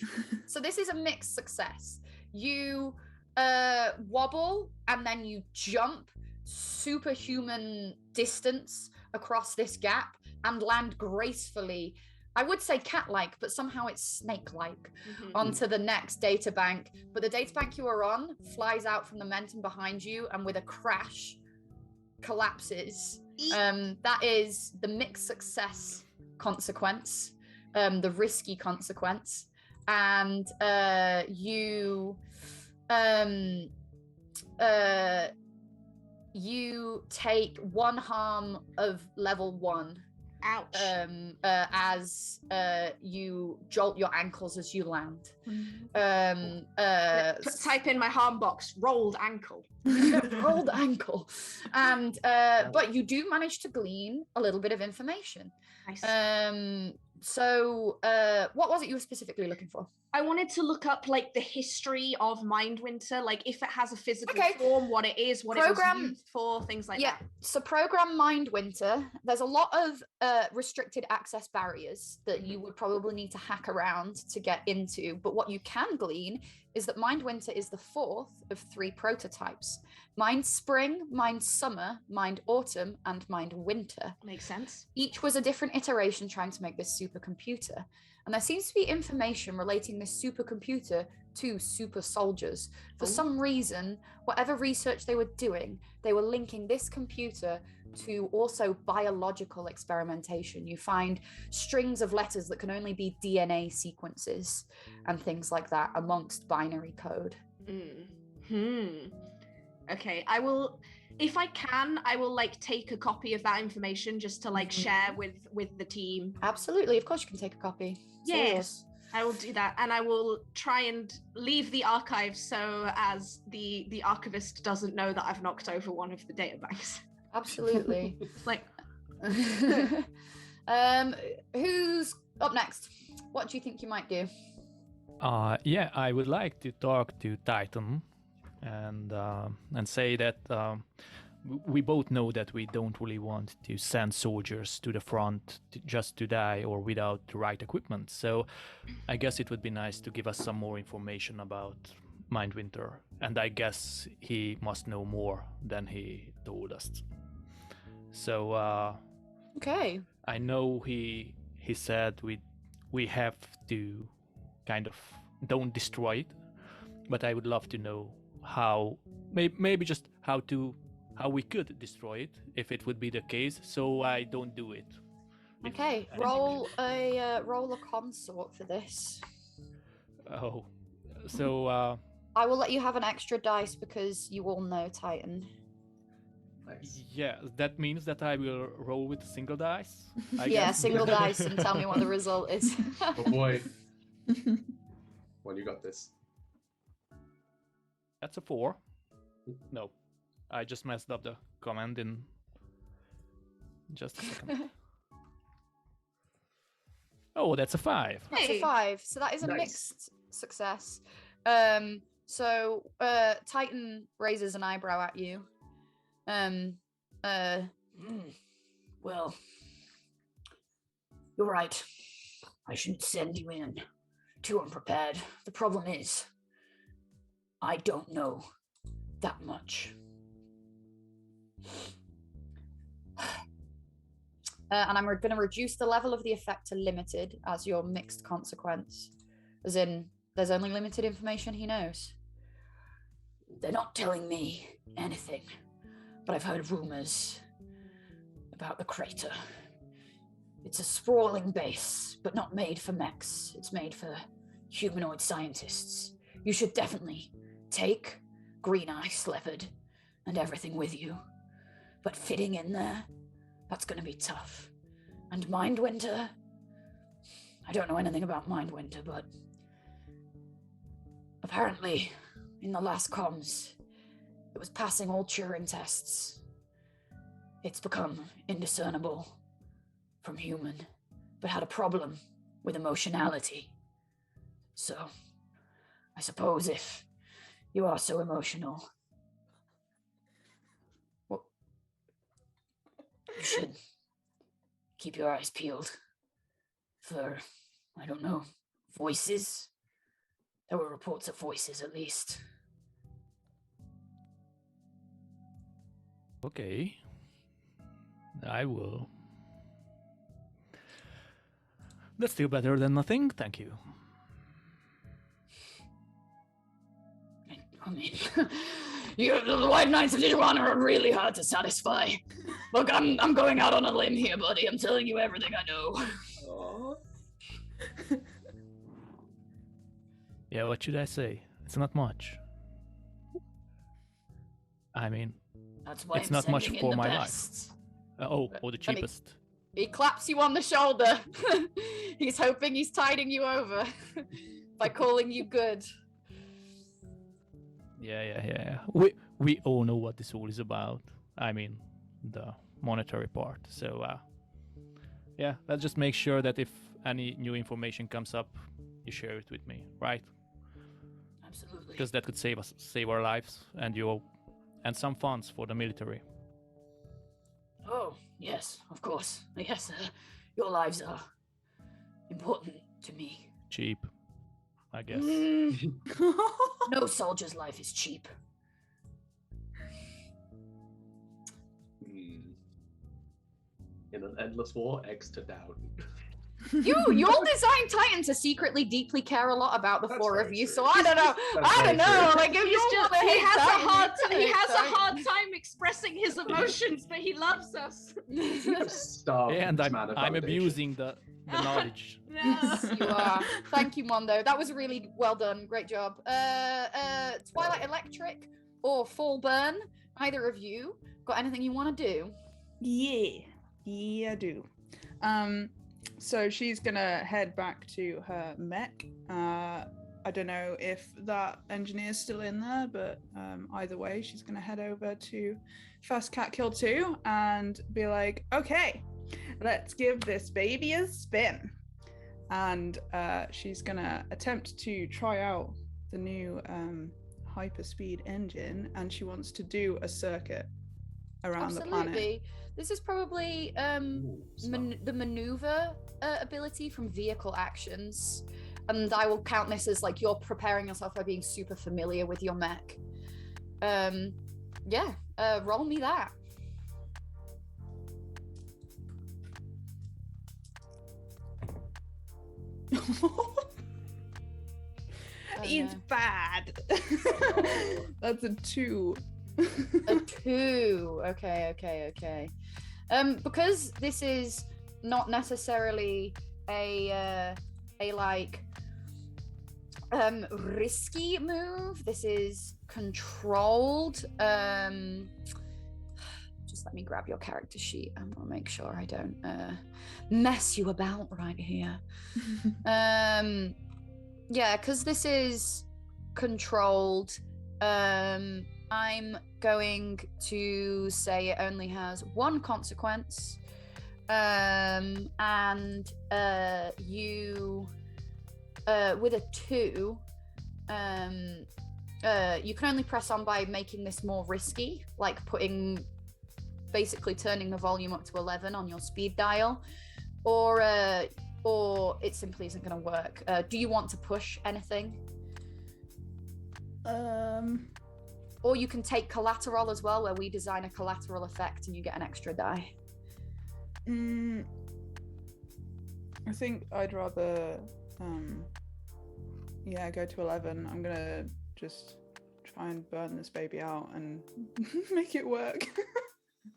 5. So this is a mixed success. You wobble and then you jump superhuman distance across this gap and land gracefully. I would say cat-like, but somehow it's snake-like onto the next data bank. But the data bank you are on flies out from the momentum behind you and with a crash collapses. That is the mixed success consequence, the risky consequence. And you take 1 harm of level 1. Ouch. As you jolt your ankles as you land. Type in my harm box, rolled ankle. Rolled ankle. And but you do manage to glean a little bit of information. Nice. So what was it you were specifically looking for? I wanted to look up like the history of Mindwinter, like if it has a physical form, what it is, what it was used for, things like that. So program Mindwinter, there's a lot of restricted access barriers that you would probably need to hack around to get into. But what you can glean is that Mindwinter is the 4th of 3 prototypes. Mind Spring, Mind Summer, Mind Autumn, and Mind Winter. Makes sense. Each was a different iteration trying to make this supercomputer. And there seems to be information relating this supercomputer to super soldiers. For some reason, whatever research they were doing, they were linking this computer to also biological experimentation. You find strings of letters that can only be DNA sequences and things like that amongst binary code. Okay, I will, if I can, I will like take a copy of that information just to like share with the team. Absolutely, of course you can take a copy. Yes, I will do that, and I will try and leave the archive so as the archivist doesn't know that I've knocked over one of the databanks. Absolutely. Like, who's up next? What do you think you might do? Yeah, I would like to talk to Titan and say that we both know that we don't really want to send soldiers to the front just to die or without the right equipment. So I guess it would be nice to give us some more information about Mindwinter. And I guess he must know more than he told us. So okay. I know he said we have to kind of don't destroy it, but I would love to know how, maybe just how we could destroy it if it would be the case, so I don't do it. Okay, roll a consort for this. Oh, so I will let you have an extra dice because you all know Titan. Nice. Yeah, that means that I will roll with a single dice. I Yeah, guess. single dice, and tell me what the result is. Oh boy. Well, you got this. That's a 4. No, I just messed up the command in. Just a second. Oh, that's a 5. That's a Hey. 5. So that is a Nice. mixed success. So Titan raises an eyebrow at you. Well, you're right. I shouldn't send you in too unprepared. The problem is, I don't know that much. And I'm going to reduce the level of the effect to limited as your mixed consequence. As in, there's only limited information he knows. They're not telling me anything, but I've heard rumors about the crater. It's a sprawling base, but not made for mechs. It's made for humanoid scientists. You should definitely take Green Ice Leopard and everything with you. But fitting in there, that's going to be tough. And Mindwinter, I don't know anything about Mindwinter, but apparently in the last comms, it was passing all Turing tests. It's become indiscernible from human, but had a problem with emotionality. So, I suppose if you are so emotional, well, you should keep your eyes peeled for, I don't know, voices. There were reports of voices, at least. Okay. I will. That's still better than nothing, thank you. I mean, the White Knights of Tijuana are really hard to satisfy. Look, I'm going out on a limb here, buddy. I'm telling you everything I know. Oh. Yeah, what should I say? It's not much. I mean, That's why it's I'm not much sending in for the my best. life. Oh, the cheapest. He claps you on the shoulder. He's hoping he's tiding you over by calling you good. Yeah. We all know what this all is about. I mean, the monetary part. So, yeah, let's just make sure that if any new information comes up, you share it with me, right? Absolutely. Because that could save our lives, and some funds for the military. Oh, yes, of course. Yes, your lives are important to me. Cheap, I guess. No soldier's life is cheap. In an endless war, eggs to down. You'll design Titan to secretly deeply care a lot about the That's four very of you, true. so I don't know. That's I don't very know. true. Like if you He's want just, to he hate has Titan, a hard you he hate has a Titan. hard time expressing his emotions, but he loves us. Starved And this man of I'm validation. abusing the knowledge. Yes. You are. Thank you, Mondo. That was really well done. Great job. Twilight Electric or Full Burn, either of you got anything you want to do? Yeah, I do. So she's gonna head back to her mech. I don't know if that engineer's still in there, but either way, she's gonna head over to Fast Cat Kill 2 and be like, okay, let's give this baby a spin. And she's gonna attempt to try out the new hyperspeed engine, and she wants to do a circuit around the planet. Absolutely. This is probably the maneuver ability from vehicle actions. And I will count this as like you're preparing yourself by being super familiar with your mech. Roll me that. It's bad. That's a 2. A 2. Okay. Because this is not necessarily a risky move. This is controlled. Just let me grab your character sheet. I want to make sure I don't mess you about right here. Because this is controlled. I'm going to say it only has one consequence. And you, with a 2, you can only press on by making this more risky, like basically turning the volume up to 11 on your speed dial, or it simply isn't going to work. Do you want to push anything? Or you can take collateral as well, where we design a collateral effect and you get an extra die. I think I'd rather, go to 11. I'm gonna just try and burn this baby out and make it work.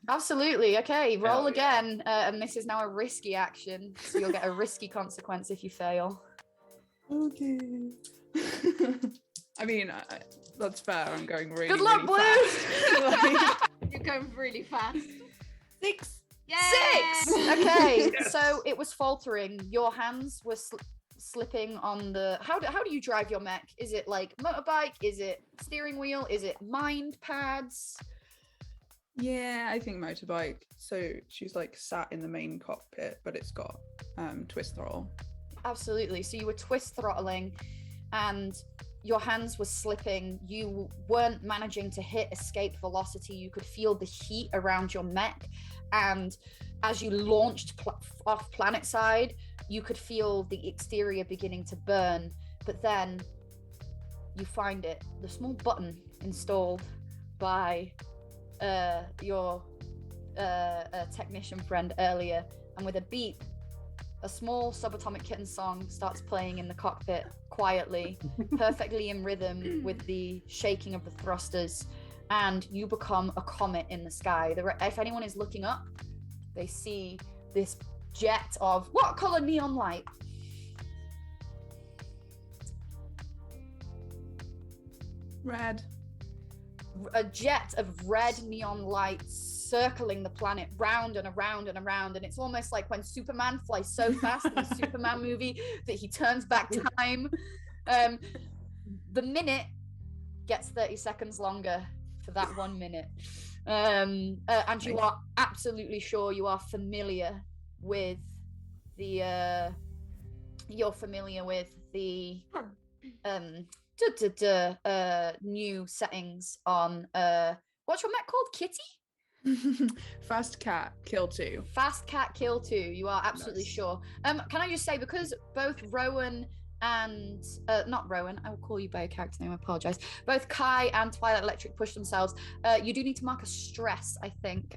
Absolutely. Okay, roll again. And this is now a risky action, so you'll get a risky consequence if you fail. Okay. I mean, that's fair. I'm going really, Good luck, really fast. You're going really fast. 6. Yay! 6! Okay, Yes. so it was faltering. Your hands were slipping on the... How do you drive your mech? Is it like motorbike? Is it steering wheel? Is it mind pads? Yeah, I think motorbike. So she's like sat in the main cockpit, but it's got twist throttle. Absolutely. So you were twist throttling and your hands were slipping. You weren't managing to hit escape velocity. You could feel the heat around your mech. And as you launched off planet side, you could feel the exterior beginning to burn. But then you find the small button installed by your technician friend earlier. And with a beep, a small subatomic kitten song starts playing in the cockpit quietly, perfectly in rhythm with the shaking of the thrusters, and you become a comet in the sky. If anyone is looking up, they see this jet of what color neon light? Red. A jet of red neon lights circling the planet round and around and around, and it's almost like when Superman flies so fast in the Superman movie that he turns back time. The minute gets 30 seconds longer for that 1 minute. And you are absolutely sure you are familiar with the new settings on what's your mech called? Kitty? Fast cat, kill 2. Fast cat, kill 2. You are absolutely sure. Can I just say, because both Rowan and not Rowan, I will call you by a character name, I apologize. Both Kai and Twilight Electric push themselves. You do need to mark a stress, I think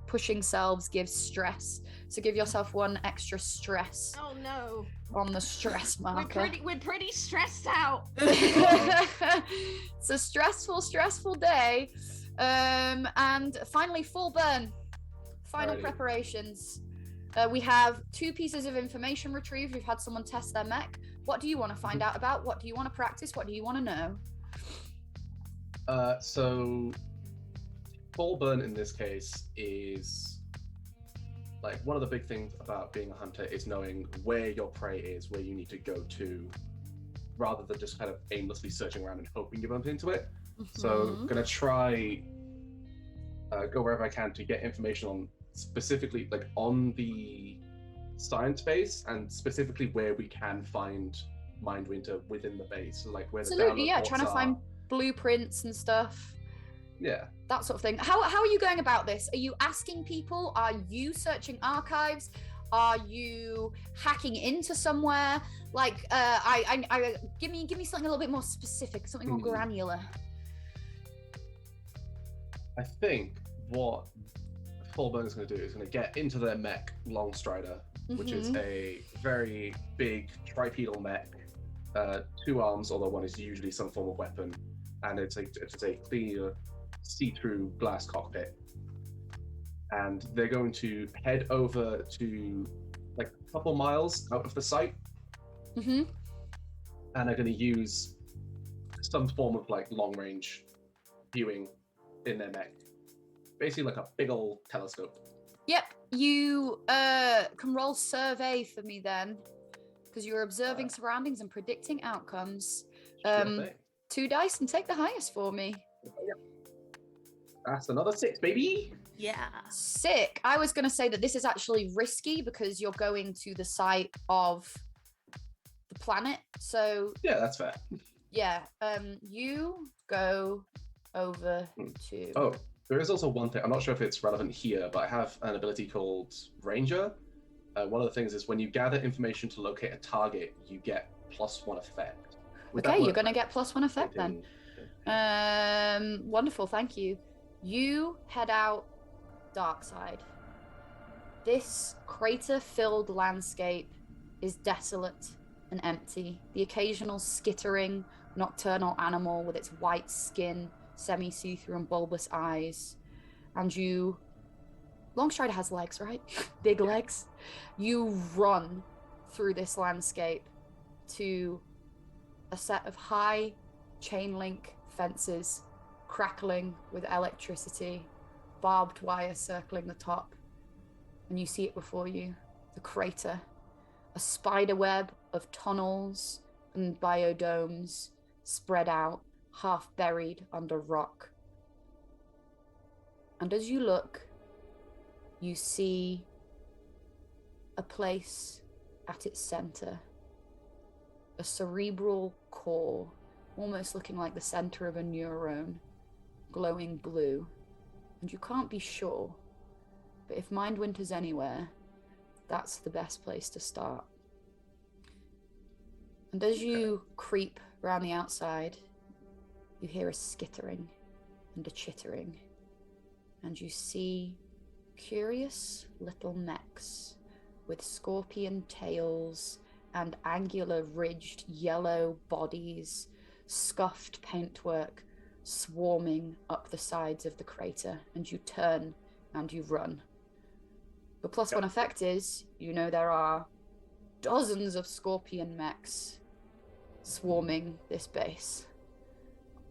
pushing selves gives stress. So give yourself 1 extra stress. Oh no. On the stress marker. We're pretty stressed out. It's a stressful day. And finally, full burn. Final Alrighty. preparations. We have 2 pieces of information retrieved. We've had someone test their mech. What do you want to find out about? What do you want to practice? What do you want to know? So full burn in this case is like one of the big things about being a hunter is knowing where your prey is, where you need to go to, rather than just kind of aimlessly searching around and hoping you bump into it. So gonna try go wherever I can to get information on specifically like on the science base and specifically where we can find Mind Winter within the base. So like where Absolutely, the yeah, download trying to ports find are. blueprints and stuff. Yeah. That sort of thing. How are you going about this? Are you asking people? Are you searching archives? Are you hacking into somewhere? Like, give me something a little bit more specific, something more granular. I think what Full Burn is going to do is going to get into their mech Longstrider, which is a very big tripedal mech, 2 arms, although one is usually some form of weapon, and it's a clear, see-through glass cockpit. And they're going to head over to like a couple miles out of the site, and are going to use some form of like long-range viewing in their mech, basically like a big old telescope. Yep, you can roll survey for me then, because you're observing surroundings and predicting outcomes. Sure thing. 2 dice and take the highest for me. That's another 6, baby. Yeah. Sick. I was going to say that this is actually risky because you're going to the site of the planet. So Yeah, that's fair. yeah, you go over to. Oh, there is also one thing. I'm not sure if it's relevant here, but I have an ability called Ranger. One of the things is when you gather information to locate a target, you get +1 effect. Okay, you're going to get +1 effect then. Wonderful, thank you. You head out dark side. This crater-filled landscape is desolate and empty. The occasional skittering nocturnal animal with its white skin, semi-see-through and bulbous eyes. And you... Longstrider has legs, right? Big legs. You run through this landscape to a set of high chain link fences crackling with electricity, barbed wire circling the top, and you see it before you, the crater, a spider web of tunnels and biodomes spread out, half buried under rock. And as you look, you see a place at its center, a cerebral core, almost looking like the center of a neuron, glowing blue. And you can't be sure, but if Mindwinter's anywhere, that's the best place to start. And as you creep around the outside, you hear a skittering and a chittering, and you see curious little mechs with scorpion tails and angular ridged yellow bodies, scuffed paintwork swarming up the sides of the crater, and you turn and you run. The +1 effect is, you know, there are dozens of scorpion mechs swarming this base.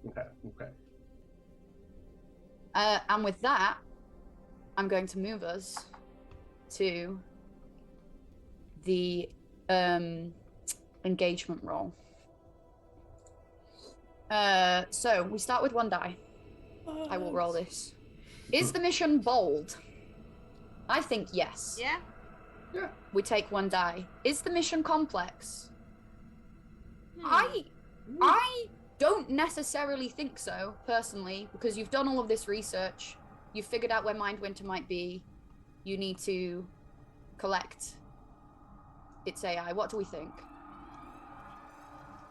Okay. And with that, I'm going to move us to the engagement roll. So we start with 1 die. I will roll this. Is the mission bold? I think yes. Yeah. Yeah. We take 1 die. Is the mission complex? I don't necessarily think so, personally, because you've done all of this research. You've figured out where Mindwinter might be. You need to collect its AI. What do we think?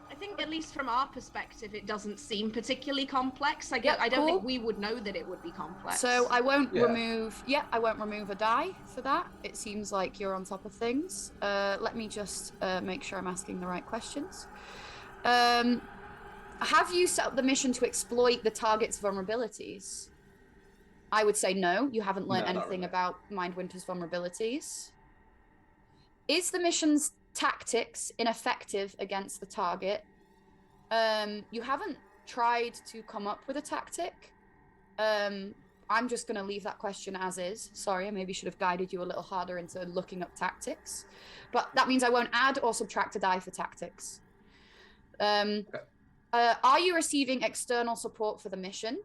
I think, at least from our perspective, it doesn't seem particularly complex. I Yep, don't think cool. we would know that it would be complex. So I won't remove a die for that. It seems like you're on top of things. Let me just make sure I'm asking the right questions. Have you set up the mission to exploit the target's vulnerabilities? I would say no. You haven't learned anything about Mindwinter's vulnerabilities. Is the mission's tactics ineffective against the target? You haven't tried to come up with a tactic. I'm just going to leave that question as is. Sorry, I maybe should have guided you a little harder into looking up tactics. But that means I won't add or subtract a die for tactics. Are you receiving external support for the mission?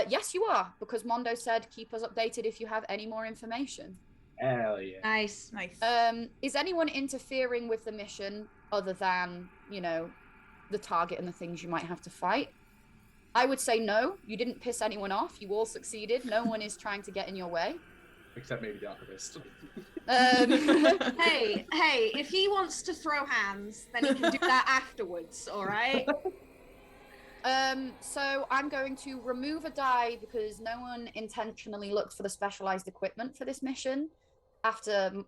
Yes, you are, because Mondo said keep us updated if you have any more information. Hell yeah. Nice. Is anyone interfering with the mission other than, you know, the target and the things you might have to fight? I would say no. You didn't piss anyone off. You all succeeded. No one is trying to get in your way. Except maybe the archivist. Hey, if he wants to throw hands, then he can do that afterwards, all right? So I'm going to remove a die because no one intentionally looked for the specialized equipment for this mission after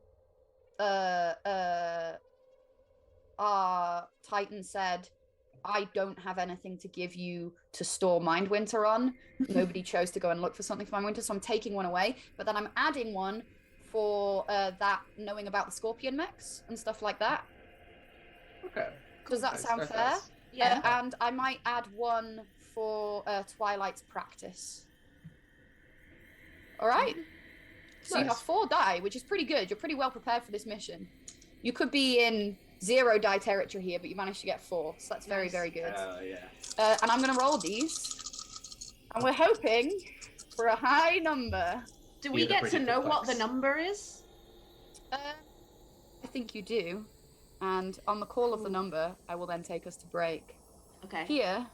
our Titan said, I don't have anything to give you to store Mindwinter on. Nobody chose to go and look for something for Mindwinter, so I'm taking one away, but then I'm adding one for that knowing about the Scorpion mechs and stuff like that. Okay. Does that sound fair? Yeah. And I might add one for Twilight's practice. All right. So you have 4 die, which is pretty good. You're pretty well prepared for this mission. You could be in 0 die territory here, but you managed to get 4, so that's very, very good. Yeah. And I'm going to roll these. And we're hoping for a high number. Do we Either get to pretty know what the complex. number is? I think you do. And on the call of the number, I will then take us to break. Okay. Here,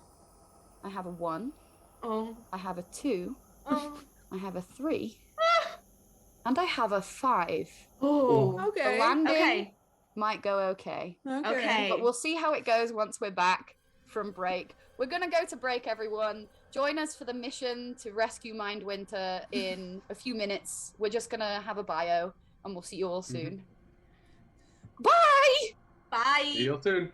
I have a 1, Oh. I have a 2, Oh. I have a 3, and I have a 5. Oh. Okay. The landing Okay. might go okay. Okay. But we'll see how it goes once we're back from break. We're going to go to break, everyone. Join us for the mission to rescue Mindwinter in a few minutes. We're just going to have a bio, and we'll see you all soon. Bye! Bye. See you soon.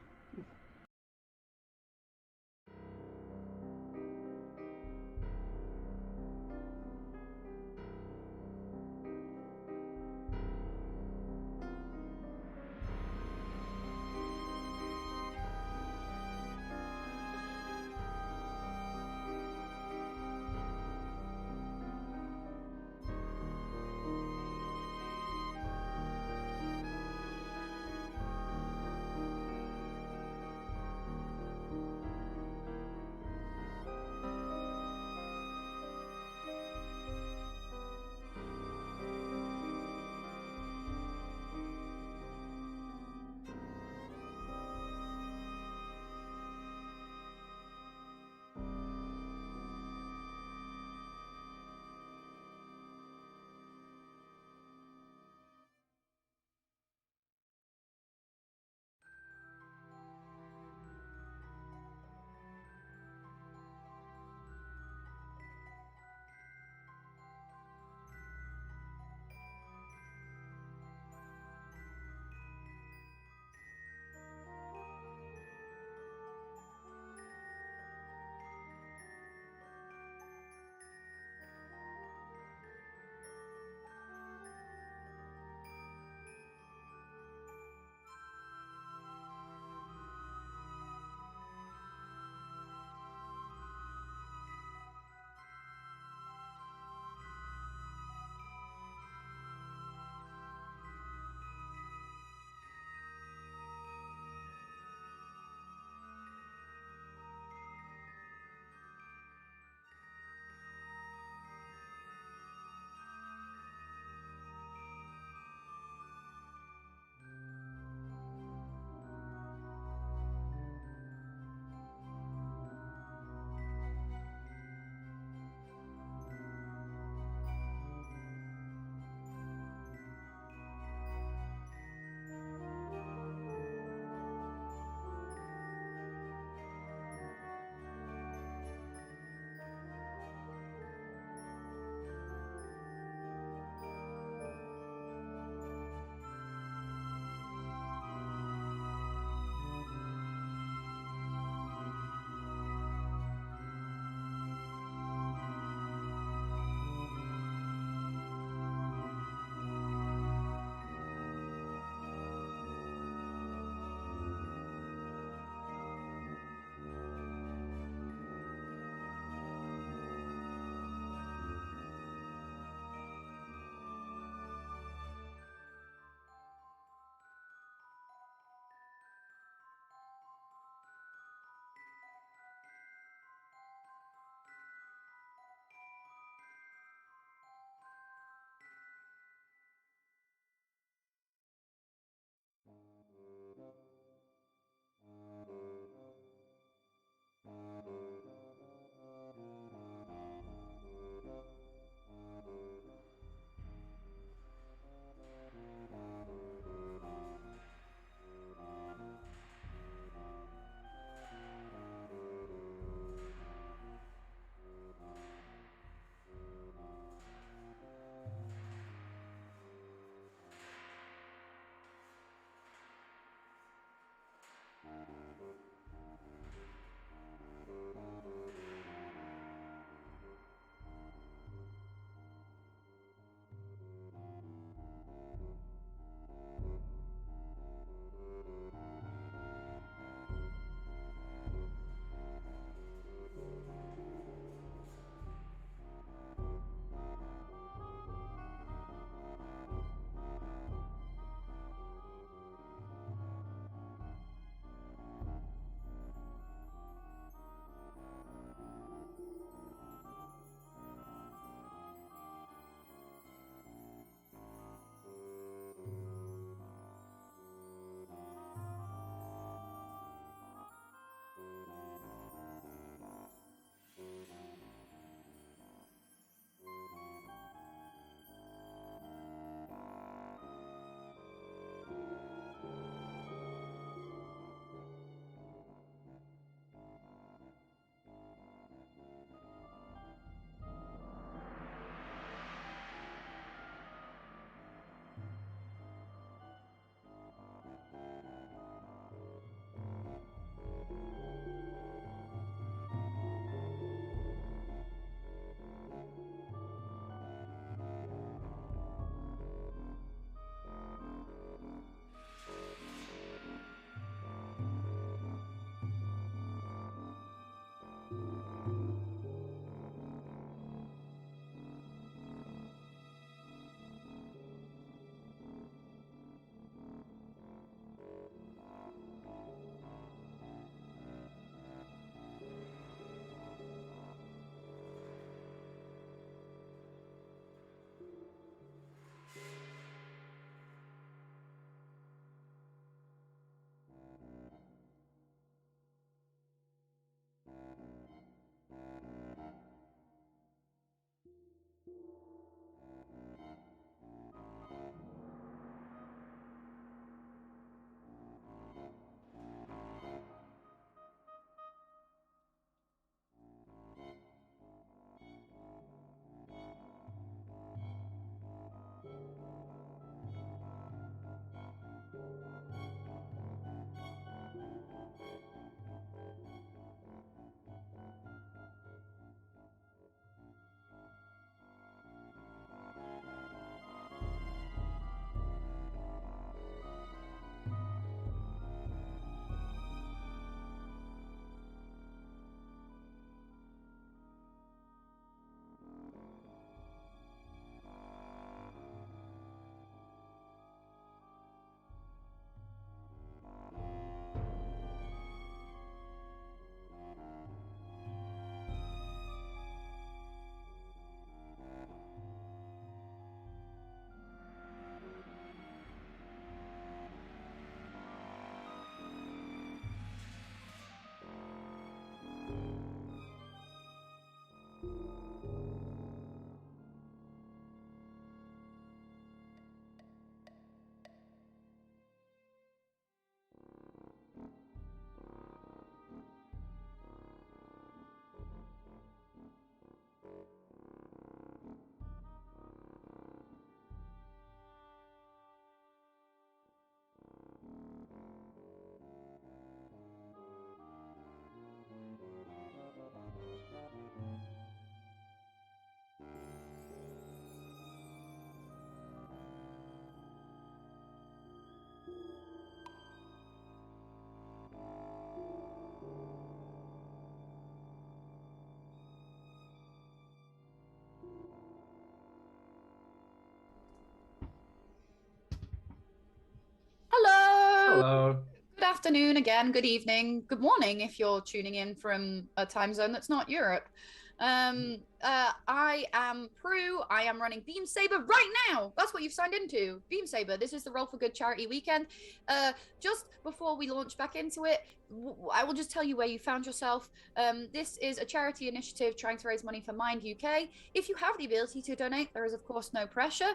afternoon again, good evening, good morning if you're tuning in from a time zone that's not Europe. I am Prue. I am running Beam Saber right now. That's what you've signed into. Beam Saber. This is the Roll for Good charity weekend. Just before we launch back into it, I will just tell you where you found yourself. This is a charity initiative trying to raise money for Mind UK. If you have the ability to donate, there is of course no pressure.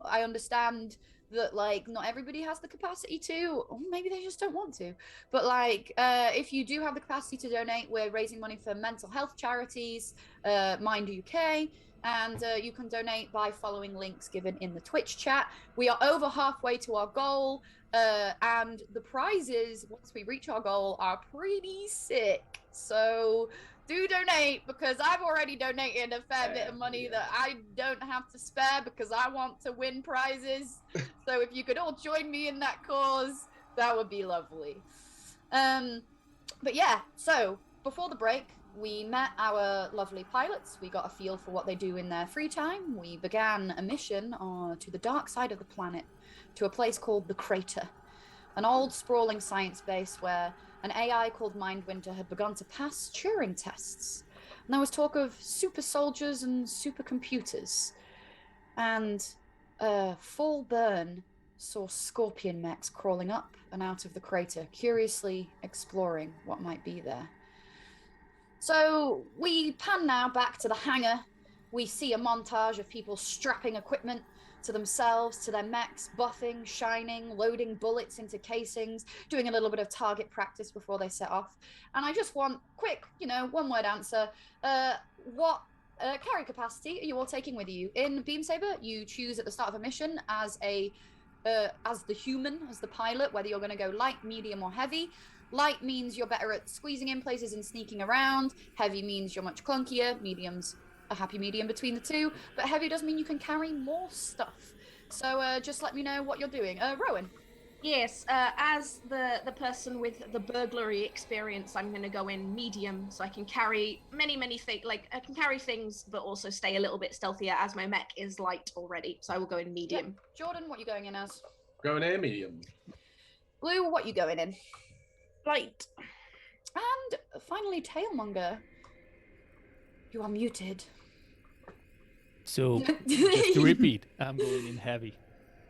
I understand that like not everybody has the capacity to, or maybe they just don't want to, but like if you do have the capacity to donate, we're raising money for mental health charities, Mind UK, and you can donate by following links given in the Twitch chat. We are over halfway to our goal, and the prizes once we reach our goal are pretty sick, so do donate, because I've already donated a fair bit of money that I don't have to spare because I want to win prizes. So if you could all join me in that cause, that would be lovely. But yeah, so before the break, we met our lovely pilots. We got a feel for what they do in their free time. We began a mission to the dark side of the planet, to a place called the Crater, an old sprawling science base where an AI called Mindwinter had begun to pass Turing tests. And there was talk of super soldiers and supercomputers. And Full Burn saw scorpion mechs crawling up and out of the crater, curiously exploring what might be there. So we pan now back to the hangar. We see a montage of people strapping equipment to themselves, to their mechs, buffing, shining, loading bullets into casings, doing a little bit of target practice before they set off. And I just want quick, one-word answer. What carry capacity are you all taking with you? In Beam Saber, you choose at the start of a mission as the human, as the pilot, whether you're going to go light, medium, or heavy. Light means you're better at squeezing in places and sneaking around. Heavy means you're much clunkier. Medium's a happy medium between the two, but heavy does mean you can carry more stuff. So just let me know what you're doing. Rowan. Yes, as the person with the burglary experience, I'm going to go in medium, so I can carry many things. Like I can carry things, but also stay a little bit stealthier, as my mech is light already. So I will go in medium. Yep. Jordan, what you going in as? Going in medium. Blue, what you going in? Light. And finally, Tailmonger. You are muted. So, just to repeat, I'm going in heavy.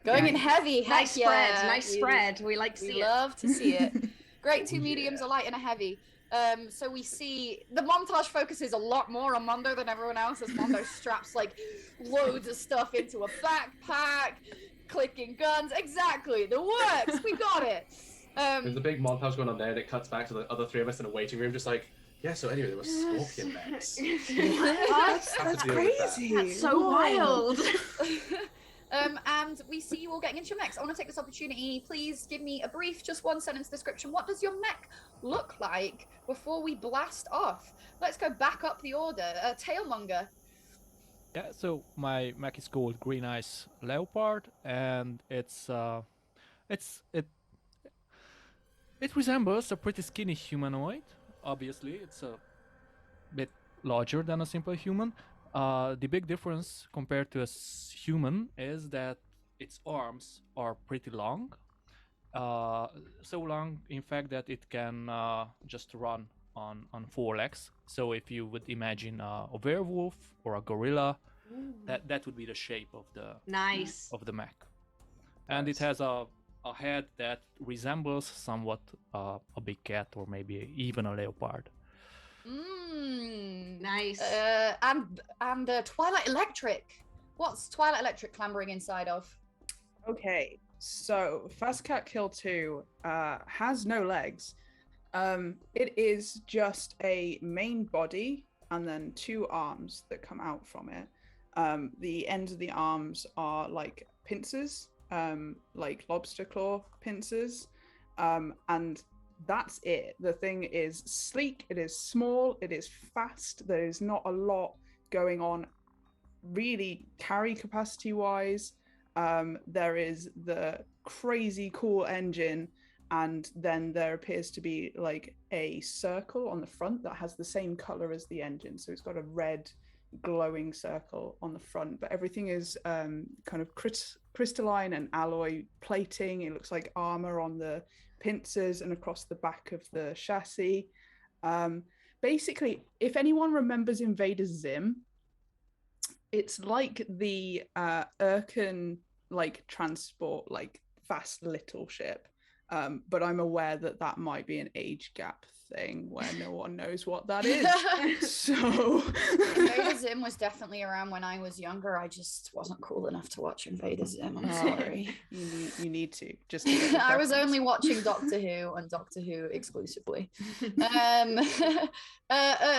Going in heavy. Nice spread. Yeah. Nice spread. We like to see it. We love to see it. Great, two mediums, a light and a heavy. So we see the montage focuses a lot more on Mondo than everyone else, as Mondo straps like loads of stuff into a backpack, clicking guns. Exactly, the works. We got it. There's a big montage going on there, and it cuts back to the other three of us in a waiting room, just like, yeah. So anyway, there were scorpion mechs. That's crazy. That's so wild. And we see you all getting into your mechs. I want to take this opportunity. Please give me a brief, just one sentence description. What does your mech look like before we blast off? Let's go back up the order. Tailmonger. Yeah, so my mech is called Green Ice Leopard, and it resembles a pretty skinny humanoid. Obviously, it's a bit larger than a simple human. The big difference compared to a human is that its arms are pretty long. So long, in fact, that it can just run on four legs. So if you would imagine a werewolf or a gorilla, that would be the shape of the mech. And it has a head that resembles somewhat a big cat or maybe even a leopard. Nice. And Twilight Electric. What's Twilight Electric clambering inside of? Okay, so Fast Cat Kill 2 has no legs. It is just a main body and then two arms that come out from it. The ends of the arms are like pincers, like lobster claw pincers, and that's it. The thing is sleek, it is small, it is fast. There is not a lot going on really carry capacity wise. There is the crazy cool engine, and then there appears to be like a circle on the front that has the same color as the engine. So it's got a red, glowing circle on the front, but everything is kind of crystalline and alloy plating. It looks like armor on the pincers and across the back of the chassis. Basically, if anyone remembers Invader Zim, it's like the Urken transport, fast little ship. But I'm aware that might be an age gap thing where no one knows what that is. So Invader Zim was definitely around when I was younger. I just wasn't cool enough to watch Invader Zim. I'm sorry. You need to just. I was only watching Doctor Who and Doctor Who exclusively.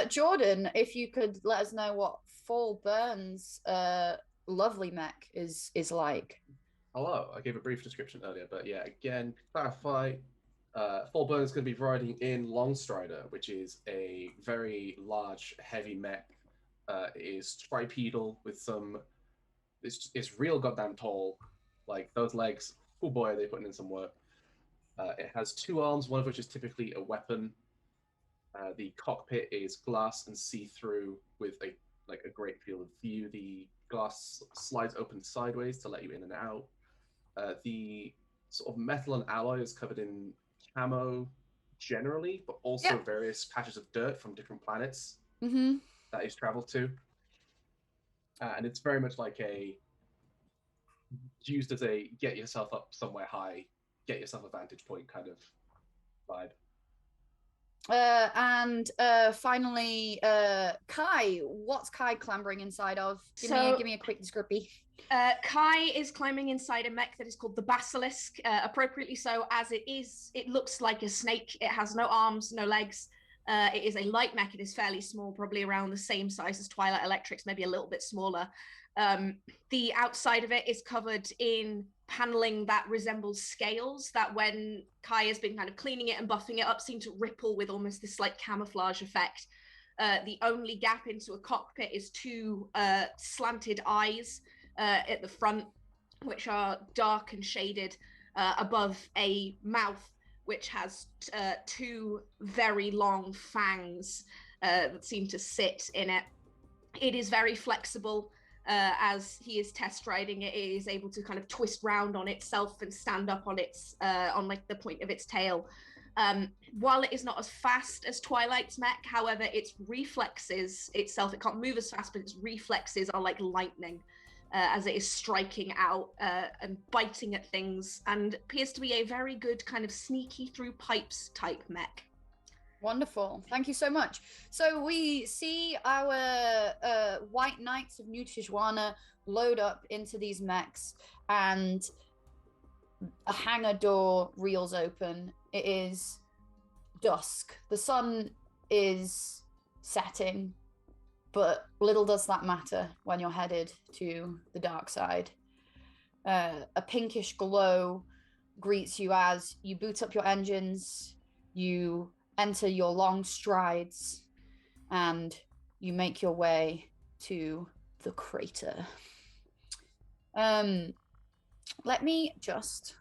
Jordan, if you could let us know what Fall Burns' lovely mech is like. Hello, I gave a brief description earlier, but yeah, again, clarify. Fall Burn is going to be riding in Longstrider, which is a very large, heavy mech. It is tripedal with some. It's real goddamn tall. Like those legs. Oh boy, are they putting in some work. It has 2 arms, one of which is typically a weapon. The cockpit is glass and see-through with a great field of view. The glass slides open sideways to let you in and out. The sort of metal and alloy is covered in camo generally, but also various patches of dirt from different planets that is traveled to. And it's very much like used as a get yourself up somewhere high, get yourself a vantage point kind of vibe. And finally, Kai, what's Kai clambering inside of? Give me a quick description. Kai is climbing inside a mech that is called the Basilisk, appropriately so, as it looks like a snake. It has no arms, no legs. It is a light mech. It is fairly small, probably around the same size as Twilight Electric's, maybe a little bit smaller. The outside of it is covered in paneling that resembles scales that, when Kai has been kind of cleaning it and buffing it up, seem to ripple with almost this like camouflage effect. The only gap into a cockpit is 2 slanted eyes at the front, which are dark and shaded above a mouth which has 2 very long fangs that seem to sit in it. It is very flexible. As he is test riding it, it is able to kind of twist round on itself and stand up on its on like the point of its tail. While it is not as fast as Twilight's mech, however, its reflexes itself, it can't move as fast, but its reflexes are like lightning as it is striking out and biting at things, and appears to be a very good kind of sneaky through pipes type mech. Wonderful. Thank you so much. So we see our white knights of New Tijuana load up into these mechs, and a hangar door reels open. It is dusk. The sun is setting, but little does that matter when you're headed to the dark side. A pinkish glow greets you as you boot up your engines, you enter your long strides, and you make your way to the crater. Let me just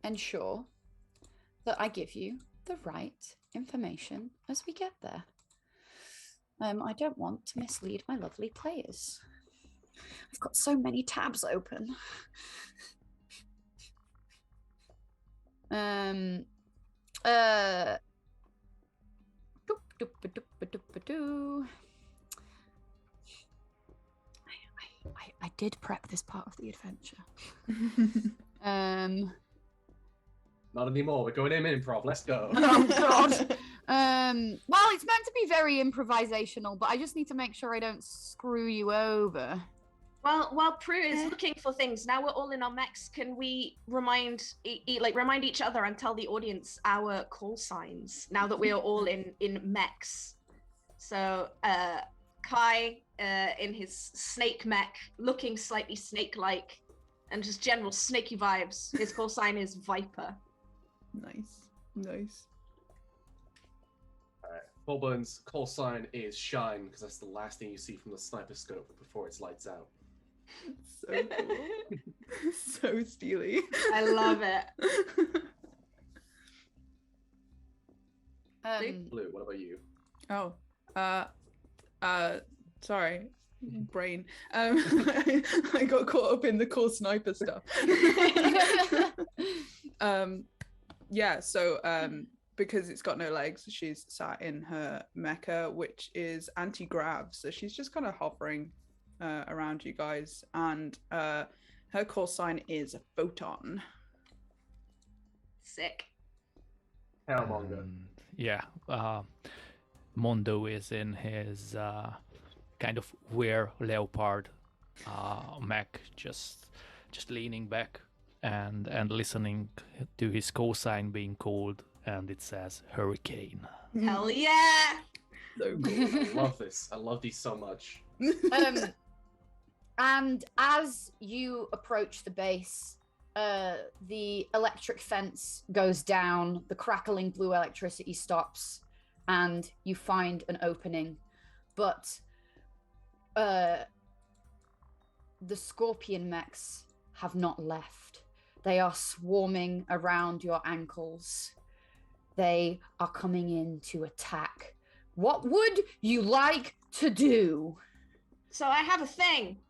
ensure that I give you the right information as we get there. I don't want to mislead my lovely players. I've got so many tabs open. I did prep this part of the adventure. Not anymore. We're going in improv. Let's go. Oh God. Well, it's meant to be very improvisational, but I just need to make sure I don't screw you over. Well, while Prue is looking for things, now we're all in our mechs. Can we remind each other and tell the audience our call signs now that we are all in mechs? So, Kai in his snake mech, looking slightly snake-like, and just general snaky vibes. His call sign is Viper. Nice. Alright, Fulburn's call sign is Shine, because that's the last thing you see from the sniper scope before it's lights out. So cool. So steely. I love it. Blue, what about you? Oh, sorry. brain. I got caught up in the cool sniper stuff. Yeah, so because it's got no legs, she's sat in her mecha, which is anti-grav. So she's just kind of hovering around you guys, and her call sign is photon. Sick. Hellmonger. Yeah, Mondo is in his kind of wear leopard mech, just leaning back and listening to his call sign being called, and it says hurricane. Hell yeah! So cool. I love this. I love these so much. And as you approach the base, the electric fence goes down, the crackling blue electricity stops, and you find an opening. But the scorpion mechs have not left. They are swarming around your ankles. They are coming in to attack. What would you like to do? So I have a thing.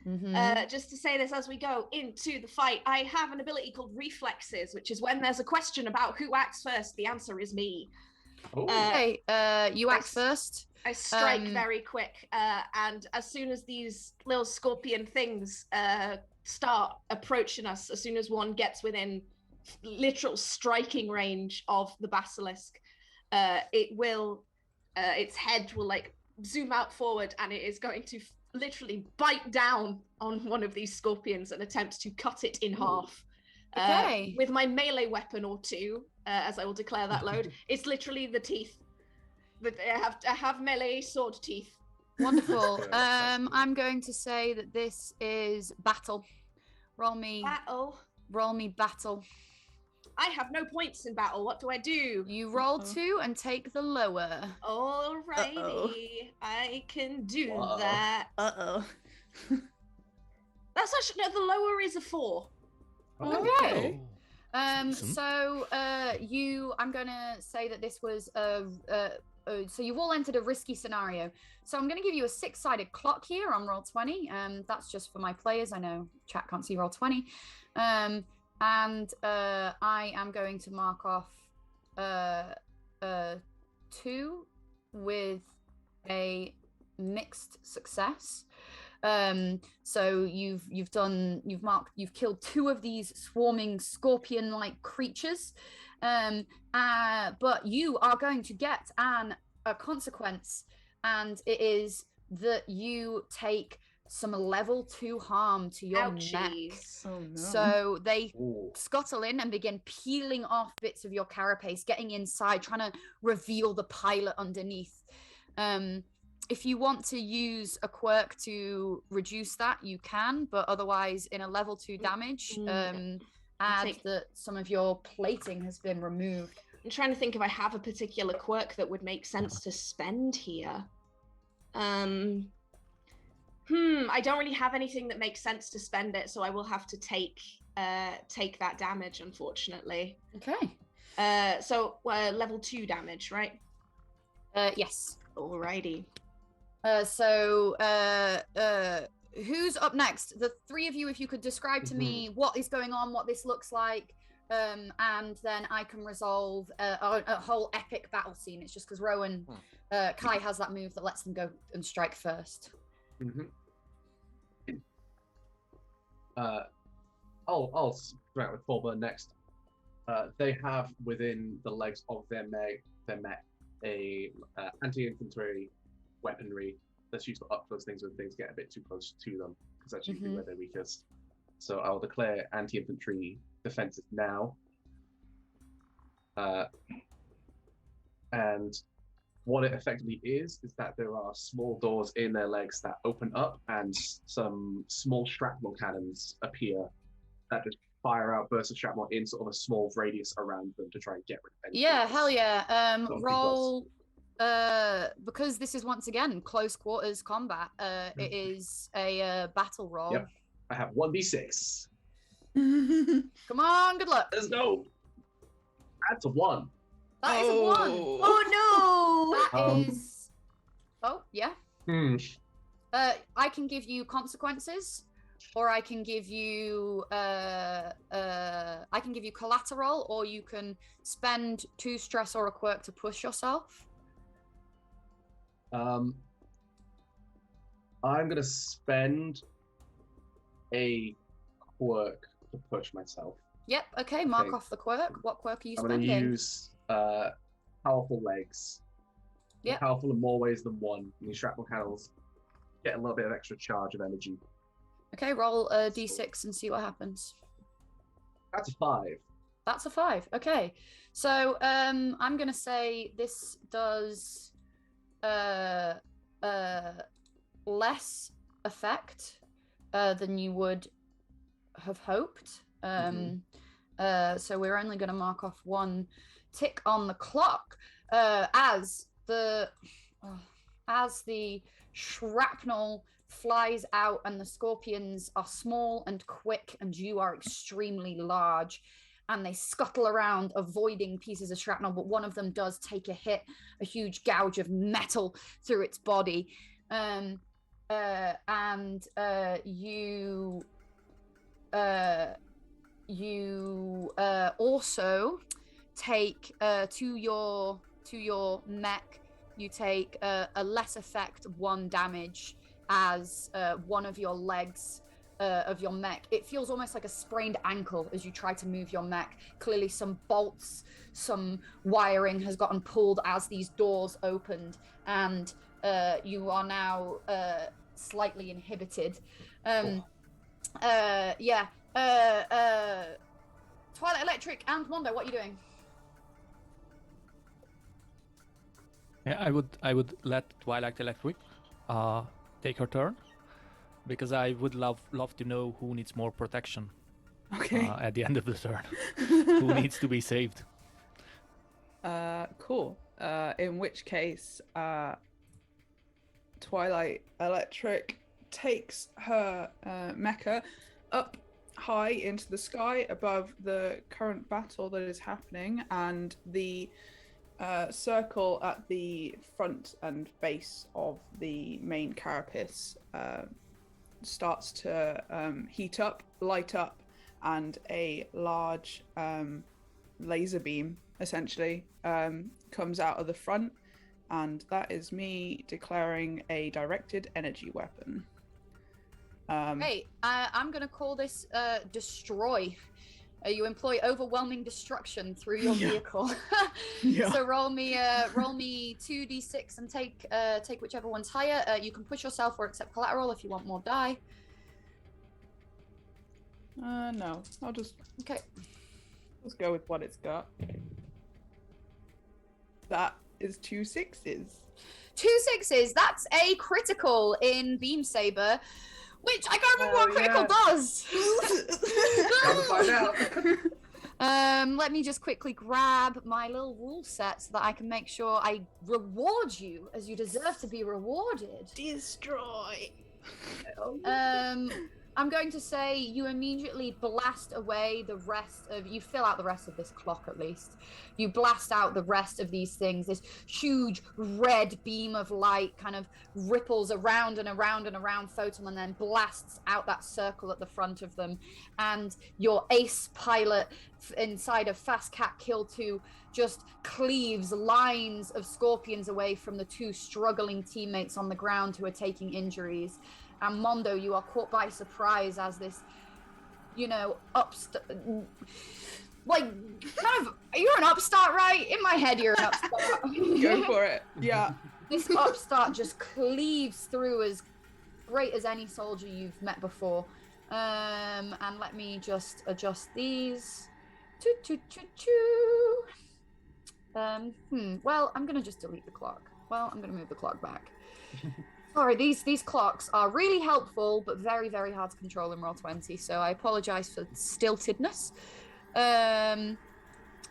Mhm. Just to say this as we go into the fight, I have an ability called Reflexes, which is when there's a question about who acts first, the answer is me. Oh. Okay, you act first. I strike very quick, and as soon as these little scorpion things start approaching us, as soon as one gets within literal striking range of the basilisk, its head will like zoom out forward, and it is going to literally bite down on one of these scorpions and attempt to cut it in half. Okay. With my melee weapon or two, as I will declare that load. It's literally the teeth. But I have melee sword teeth. Wonderful. I'm going to say that this is battle. Roll me battle. I have no points in battle. What do I do? You roll 2 and take the lower. Alrighty. I can do Wow. that. Uh-oh. That's actually, no, the lower is a 4. Okay. Decent. So I'm gonna say that this was so you've all entered a risky scenario. So I'm gonna give you a 6-sided clock here on roll 20. That's just for my players. I know chat can't see roll 20. And I am going to mark off 2 with a mixed success. So you've killed 2 of these swarming scorpion-like creatures, but you are going to get a consequence, and it is that you take some level 2 harm to your neck. Ouchies. Oh no. So they Ooh. scuttle in and begin peeling off bits of your carapace, getting inside, trying to reveal the pilot underneath. If you want to use a quirk to reduce that, you can, but otherwise in a level 2 damage, add that some of your plating has been removed. I'm trying to think if I have a particular quirk that would make sense to spend here. I don't really have anything that makes sense to spend it, so I will have to take that damage, unfortunately. Okay. So level 2 damage, right? Yes. Alrighty. Who's up next? The 3 of you, if you could describe to me what is going on, what this looks like, and then I can resolve a whole epic battle scene. It's just because Rowan, Kai has that move that lets them go and strike first. I'll start with Thorburn next. They have within the legs of their mech a anti-infantry weaponry that's used to up close things when things get a bit too close to them, because that's usually where they're weakest. So I'll declare anti-infantry defenses now. And what it effectively is that there are small doors in their legs that open up, and some small shrapnel cannons appear that just fire out bursts of shrapnel in sort of a small radius around them to try and get rid of anything. Yeah, hell yeah. Don't be Roll, because this is once again close quarters combat. It is a battle roll. Yep. I have 1d6. Come on, good luck. Let's go. That's a 1. That is a 1. Oh no! That is. Oh, yeah. I can give you consequences, or I can give you collateral, or you can spend 2 stress or a quirk to push yourself. I'm gonna spend a quirk to push myself. Yep. Okay. Mark off the quirk. What quirk are you I'm spending? gonna use powerful legs. Yep. Powerful in more ways than one. And these shrapnel cannons get a little bit of extra charge of energy. Okay. Roll a d6 and see what happens. That's a 5. That's a 5. Okay. So I'm gonna say this does less effect than you would have hoped. So we're only going to mark off 1 tick on the clock as the shrapnel flies out and the scorpions are small and quick and you are extremely large, and they scuttle around avoiding pieces of shrapnel, but one of them does take a hit, a huge gouge of metal through its body. You also take to your mech, you take a less effect 1 damage as one of your legs of your mech. It feels almost like a sprained ankle as you try to move your mech. Clearly some bolts, some wiring has gotten pulled as these doors opened, and you are now slightly inhibited. Twilight Electric and Mondo, what are you doing? Yeah, I would let Twilight Electric take her turn, because I would love to know who needs more protection. Okay. At the end of the turn, who needs to be saved. Cool. In which case, Twilight Electric takes her mecha up high into the sky above the current battle that is happening, and the circle at the front and base of the main carapace starts to heat up, light up, and a large laser beam essentially comes out of the front, and that is me declaring a directed energy weapon. Hey, I'm gonna call this destroy. You employ overwhelming destruction through your vehicle. So roll me 2d6 and take whichever one's higher. You can push yourself or accept collateral if you want more die. No, I'll just go with what it's got. That is 2 6s. 2 6s. That's a critical in Beam Saber, which I can't remember what critical does. Time to find out. Let me just quickly grab my little rule set so that I can make sure I reward you as you deserve to be rewarded. Destroy. I'm going to say you immediately blast away the rest of, you fill out the rest of this clock at least. You blast out the rest of these things. This huge red beam of light kind of ripples around and around and around Photon and then blasts out that circle at the front of them. And your ace pilot inside of Fast Cat Kill 2 just cleaves lines of scorpions away from the 2 struggling teammates on the ground who are taking injuries. And Mondo, you are caught by surprise as this, you're an upstart, right? In my head, you're an upstart. Go for it. Yeah. This upstart just cleaves through as great as any soldier you've met before. And let me just adjust these. Well, I'm gonna just delete the clock. Well, I'm gonna move the clock back. Sorry, these clocks are really helpful, but very, very hard to control in Roll20, so I apologize for stiltedness. And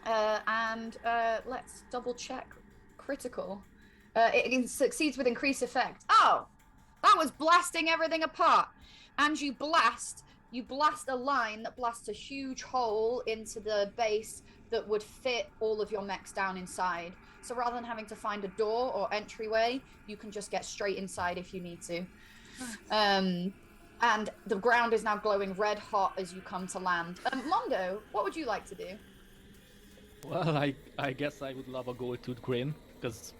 let's double check critical. It succeeds with increased effect. Oh, that was blasting everything apart. And you blast a line that blasts a huge hole into the base that would fit all of your mechs down inside. So rather than having to find a door or entryway, you can just get straight inside if you need to. And the ground is now glowing red hot as you come to land. Mondo, what would you like to do? Well, I guess I would love a gold-tooth grin, because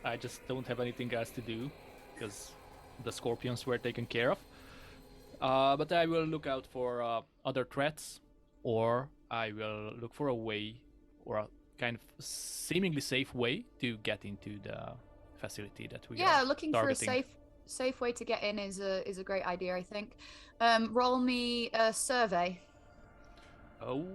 I just don't have anything else to do, because the scorpions were taken care of. But I will look out for other threats, or I will look for a way, or a kind of seemingly safe way to get into the facility that we are Looking targeting. for a safe way to get in is a great idea, I think. Roll me a survey. Oh,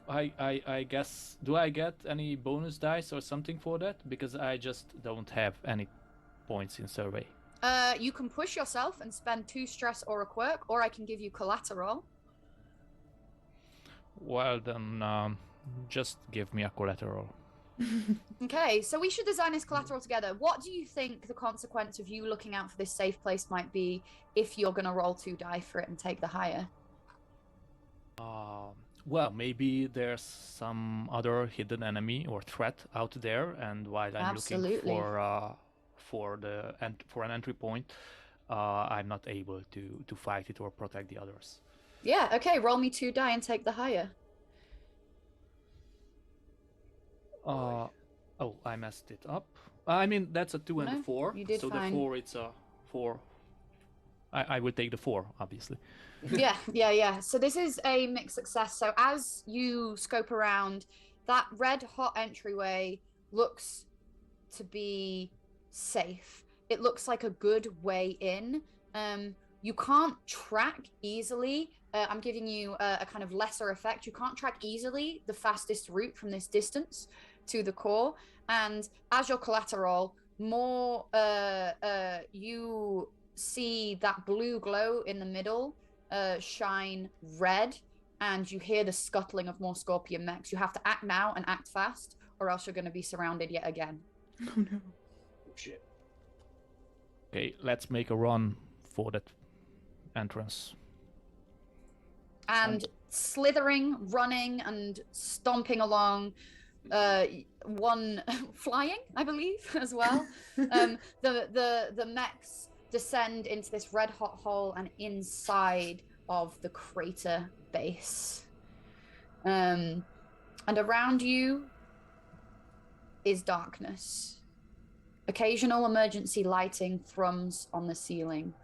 I guess, do I get any bonus dice or something for that? Because I just don't have any points in survey. You can push yourself and spend 2 stress or a quirk, or I can give you collateral. Well, then just give me a collateral. Okay, so we should design this collateral together. What do you think the consequence of you looking out for this safe place might be if you're going to roll 2 die for it and take the higher? Well, maybe there's some other hidden enemy or threat out there, and while I'm looking for an entry point, I'm not able to fight it or protect the others. Yeah, okay, roll me 2 die and take the higher. Oh, I messed it up. I mean, that's a 2 and a 4. You did so fine. The 4, it's a 4. I will take the 4, obviously. Yeah. So this is a mixed success. So as you scope around, that red hot entryway looks to be safe. It looks like a good way in. You can't track easily. I'm giving you a kind of lesser effect. You can't track easily the fastest route from this distance to the core. And as your collateral, more you see that blue glow in the middle shine red, and you hear the scuttling of more scorpion mechs. You have to act now and act fast, or else you're going to be surrounded yet again. Oh no. Oh, shit. Okay, let's make a run for that entrance. And slithering, running, and stomping along, one flying, I believe, as well. The mechs descend into this red hot hole and inside of the crater base. And around you is darkness. Occasional emergency lighting thrums on the ceiling.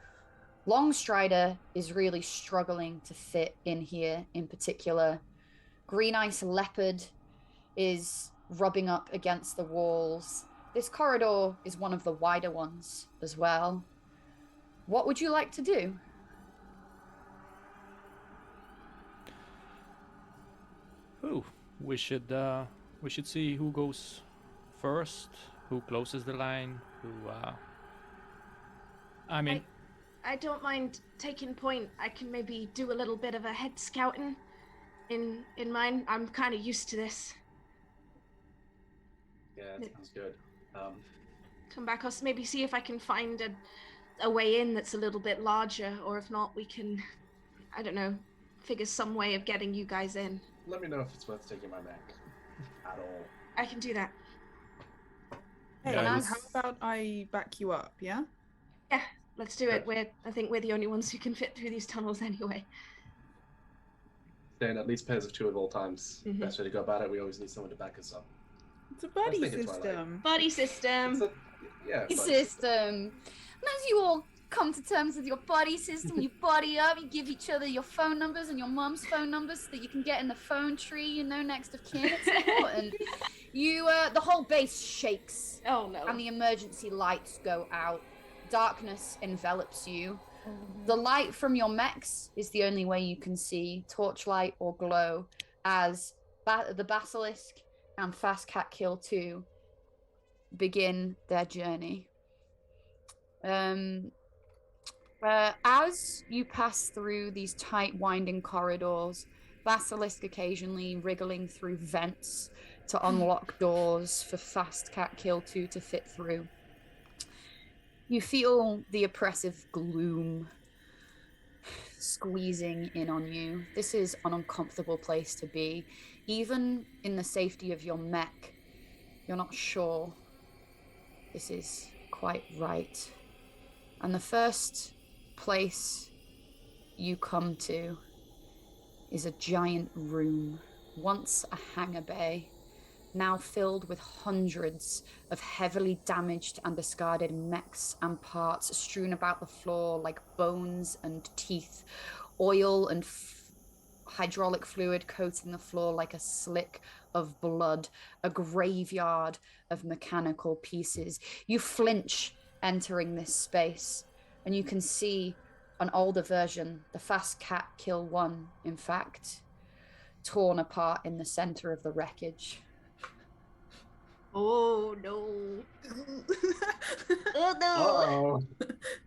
Longstrider is really struggling to fit in here in particular. Green Ice Leopard is rubbing up against the walls. This corridor is one of the wider ones as well. What would you like to do? Oh, we should see who goes first, who closes the line, who I don't mind taking point. I can maybe do a little bit of a head scouting in mine. I'm kind of used to this. Yeah, that sounds good. Come back, I'll maybe see if I can find a way in that's a little bit larger, or if not, we can, I don't know, figure some way of getting you guys in. Let me know if it's worth taking my mech at all. I can do that. Hey, Yeah, how about I back you up, yeah? Yeah, let's do it. I think we're the only ones who can fit through these tunnels anyway. Staying at least pairs of 2 at all times. Mhm. Best way to go about it. We always need someone to back us up. It's a buddy thinking Twilight. system. Buddy system. Buddy. System. And as you all come to terms with your buddy system, you buddy up, you give each other your phone numbers and your mum's phone numbers so that you can get in the phone tree, next of kin. It's important. The whole base shakes. Oh no. And the emergency lights go out. Darkness envelops you. The light from your mechs is the only way you can see torchlight or glow as the Basilisk and Fast Cat Kill 2 begin their journey. As you pass through these tight, winding corridors, Basilisk occasionally wriggling through vents to unlock doors for Fast Cat Kill 2 to fit through. You feel the oppressive gloom squeezing in on you. This is an uncomfortable place to be. Even in the safety of your mech, you're not sure this is quite right. And the first place you come to is a giant room, once a hangar bay, now filled with hundreds of heavily damaged and discarded mechs and parts strewn about the floor like bones and teeth, oil and hydraulic fluid coating the floor like a slick of blood, a graveyard of mechanical pieces. You flinch entering this space, and you can see an older version, the Fast Cat Kill 1, in fact, torn apart in the center of the wreckage. Oh no. Oh no.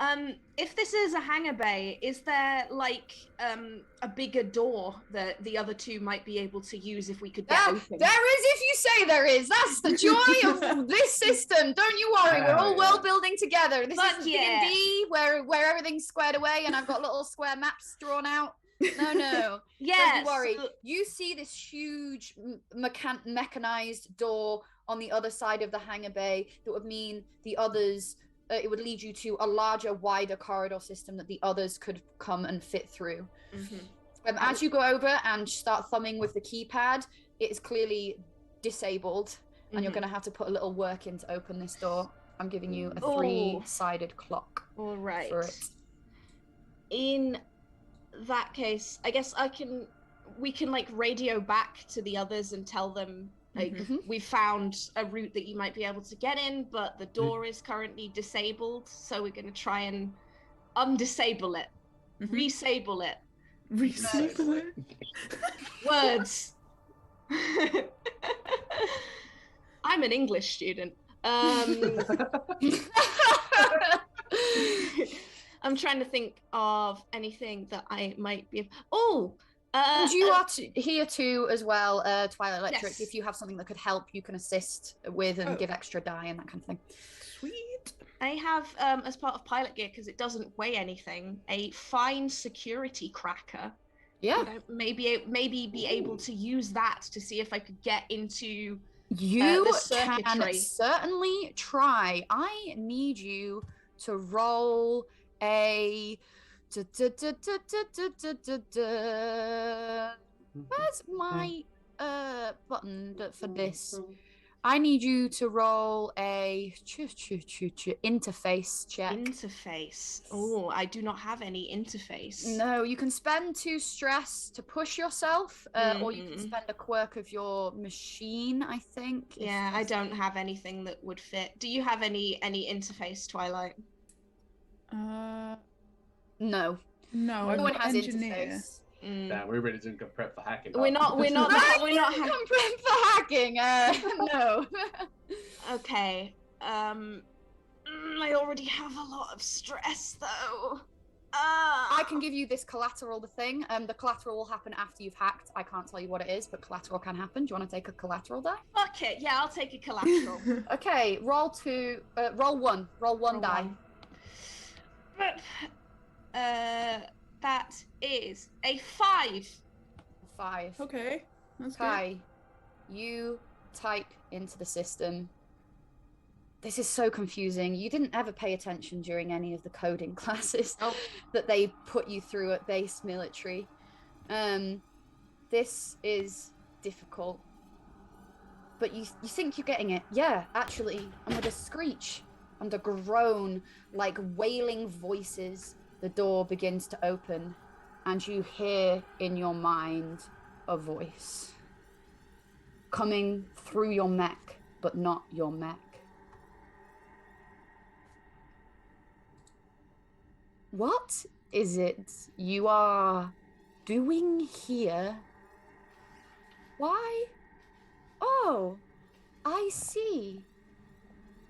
Uh-oh. If this is a hangar bay, is there like a bigger door that the other two might be able to use if we could get open? There is, if you say there is. That's the joy of this system. Don't you worry, we're all world building together. This Fuck is yeah. D&D where everything's squared away and I've got little square maps drawn out. No. Yes. Don't you worry. You see this huge mechanized door on the other side of the hangar bay that would mean the others, it would lead you to a larger, wider corridor system that the others could come and fit through. Mm-hmm. As you go over and start thumbing with the keypad, it is clearly disabled, and you're going to have to put a little work in to open this door. I'm giving you a 3-sided clock. All right. For it. In that case, I guess we can like radio back to the others and tell them like we found a route that you might be able to get in, but the door is currently disabled, so we're going to try and undisable it, resable it. Resable it. Words. I'm an English student. I'm trying to think of anything that I might be. And you are here too as well, Twilight Electric. Yes. If you have something that could help, you can assist with and give extra die and that kind of thing. Sweet. I have, as part of pilot gear, because it doesn't weigh anything, a fine security cracker. Yeah. Would I maybe be able to use that to see if I could get into You the can circuitry. certainly try. I need you to roll a. Where's my button for this? I need you to roll a interface check. Interface. Oh, I do not have any interface. No, you can spend 2 stress to push yourself, or you can spend a quirk of your machine, I think. Yeah, I don't have anything that would fit. Do you have any interface, Twilight? No. No, No I'm one an has engineer. interface. Damn, we're really doing good prep for hacking. We're not Come for hacking. No. Okay. I already have a lot of stress though. I can give you this collateral thing. The collateral will happen after you've hacked. I can't tell you what it is, but collateral can happen. Do you want to take a collateral die? Fuck it. Yeah, I'll take a collateral. Okay, roll 1. Roll one die. That is a 5. 5. Okay, that's good. Kai, you type into the system. This is so confusing. You didn't ever pay attention during any of the coding classes that they put you through at base military. This is difficult. But you think you're getting it. Yeah, actually. And with a screech and a groan, like wailing voices, the door begins to open, and you hear in your mind a voice coming through your mech, but not your mech. What is it you are doing here? Why? Oh, I see.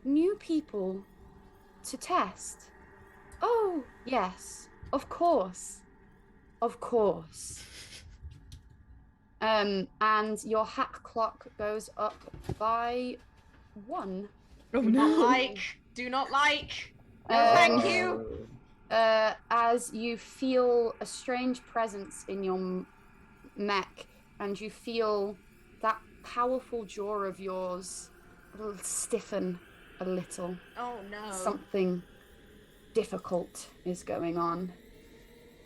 New people to test. Oh, yes, of course. Of course. And your hack clock goes up by 1. Oh Do no. not like. No, thank you. As you feel a strange presence in your mech, and you feel that powerful jaw of yours stiffen a little. Oh no. Something difficult is going on.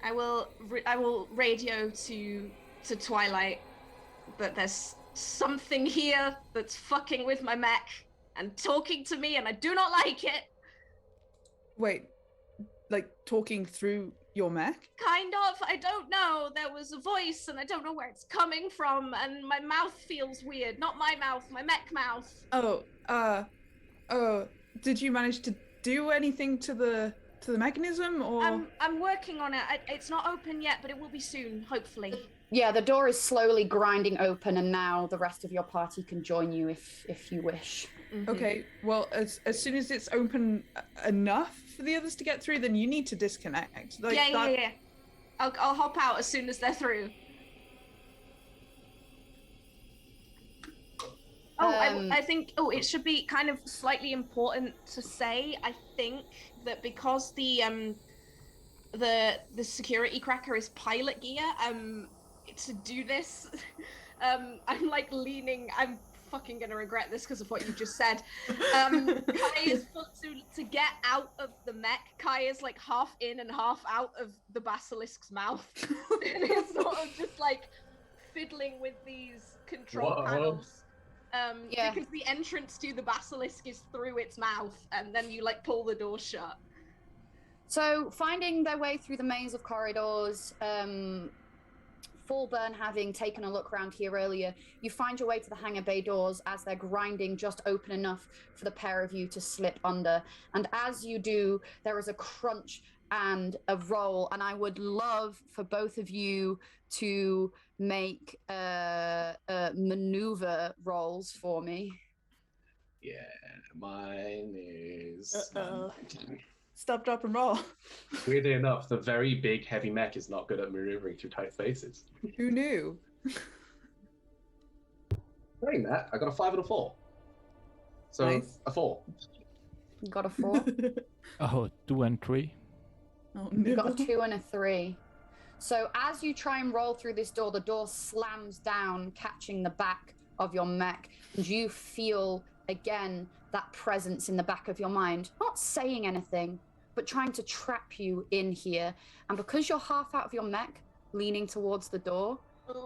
I will radio to Twilight that there's something here that's fucking with my mech and talking to me, and I do not like it. Wait, like talking through your mech? Kind of. I don't know. There was a voice, and I don't know where it's coming from, and my mouth feels weird. Not my mouth, my mech mouth. Did you manage to do anything to the mechanism, or? I'm working on it. It's not open yet, but it will be soon, hopefully. Yeah, the door is slowly grinding open, and now the rest of your party can join you if you wish. Mm-hmm. Okay, well, as soon as it's open enough for the others to get through, then you need to disconnect. Like, yeah. I'll hop out as soon as they're through. I think it should be kind of slightly important to say, I think, that because the security cracker is pilot gear, to do this, I'm like leaning. I'm fucking gonna regret this because of what you just said. Kai is to get out of the mech. Kai is like half in and half out of the basilisk's mouth, and it's sort of just like fiddling with these control panels. Because the entrance to the basilisk is through its mouth, and then you like pull the door shut. So, finding their way through the maze of corridors, Fallburn having taken a look around here earlier, you find your way to the hangar bay doors as they're grinding just open enough for the pair of you to slip under. And as you do, there is a crunch and a roll, and I would love for both of you to make maneuver rolls for me. Yeah, mine is... Stop, drop, and roll. Weirdly enough, the very big, heavy mech is not good at maneuvering through tight spaces. Who knew? Saying that, I got a 5 and a 4. So, Nice. a 4. You got a 4? Oh, 2 and 3. Oh, no. You got a 2 and a 3. So as you try and roll through this door, the door slams down, catching the back of your mech, and you feel again that presence in the back of your mind, not saying anything, but trying to trap you in here. And because you're half out of your mech, leaning towards the door,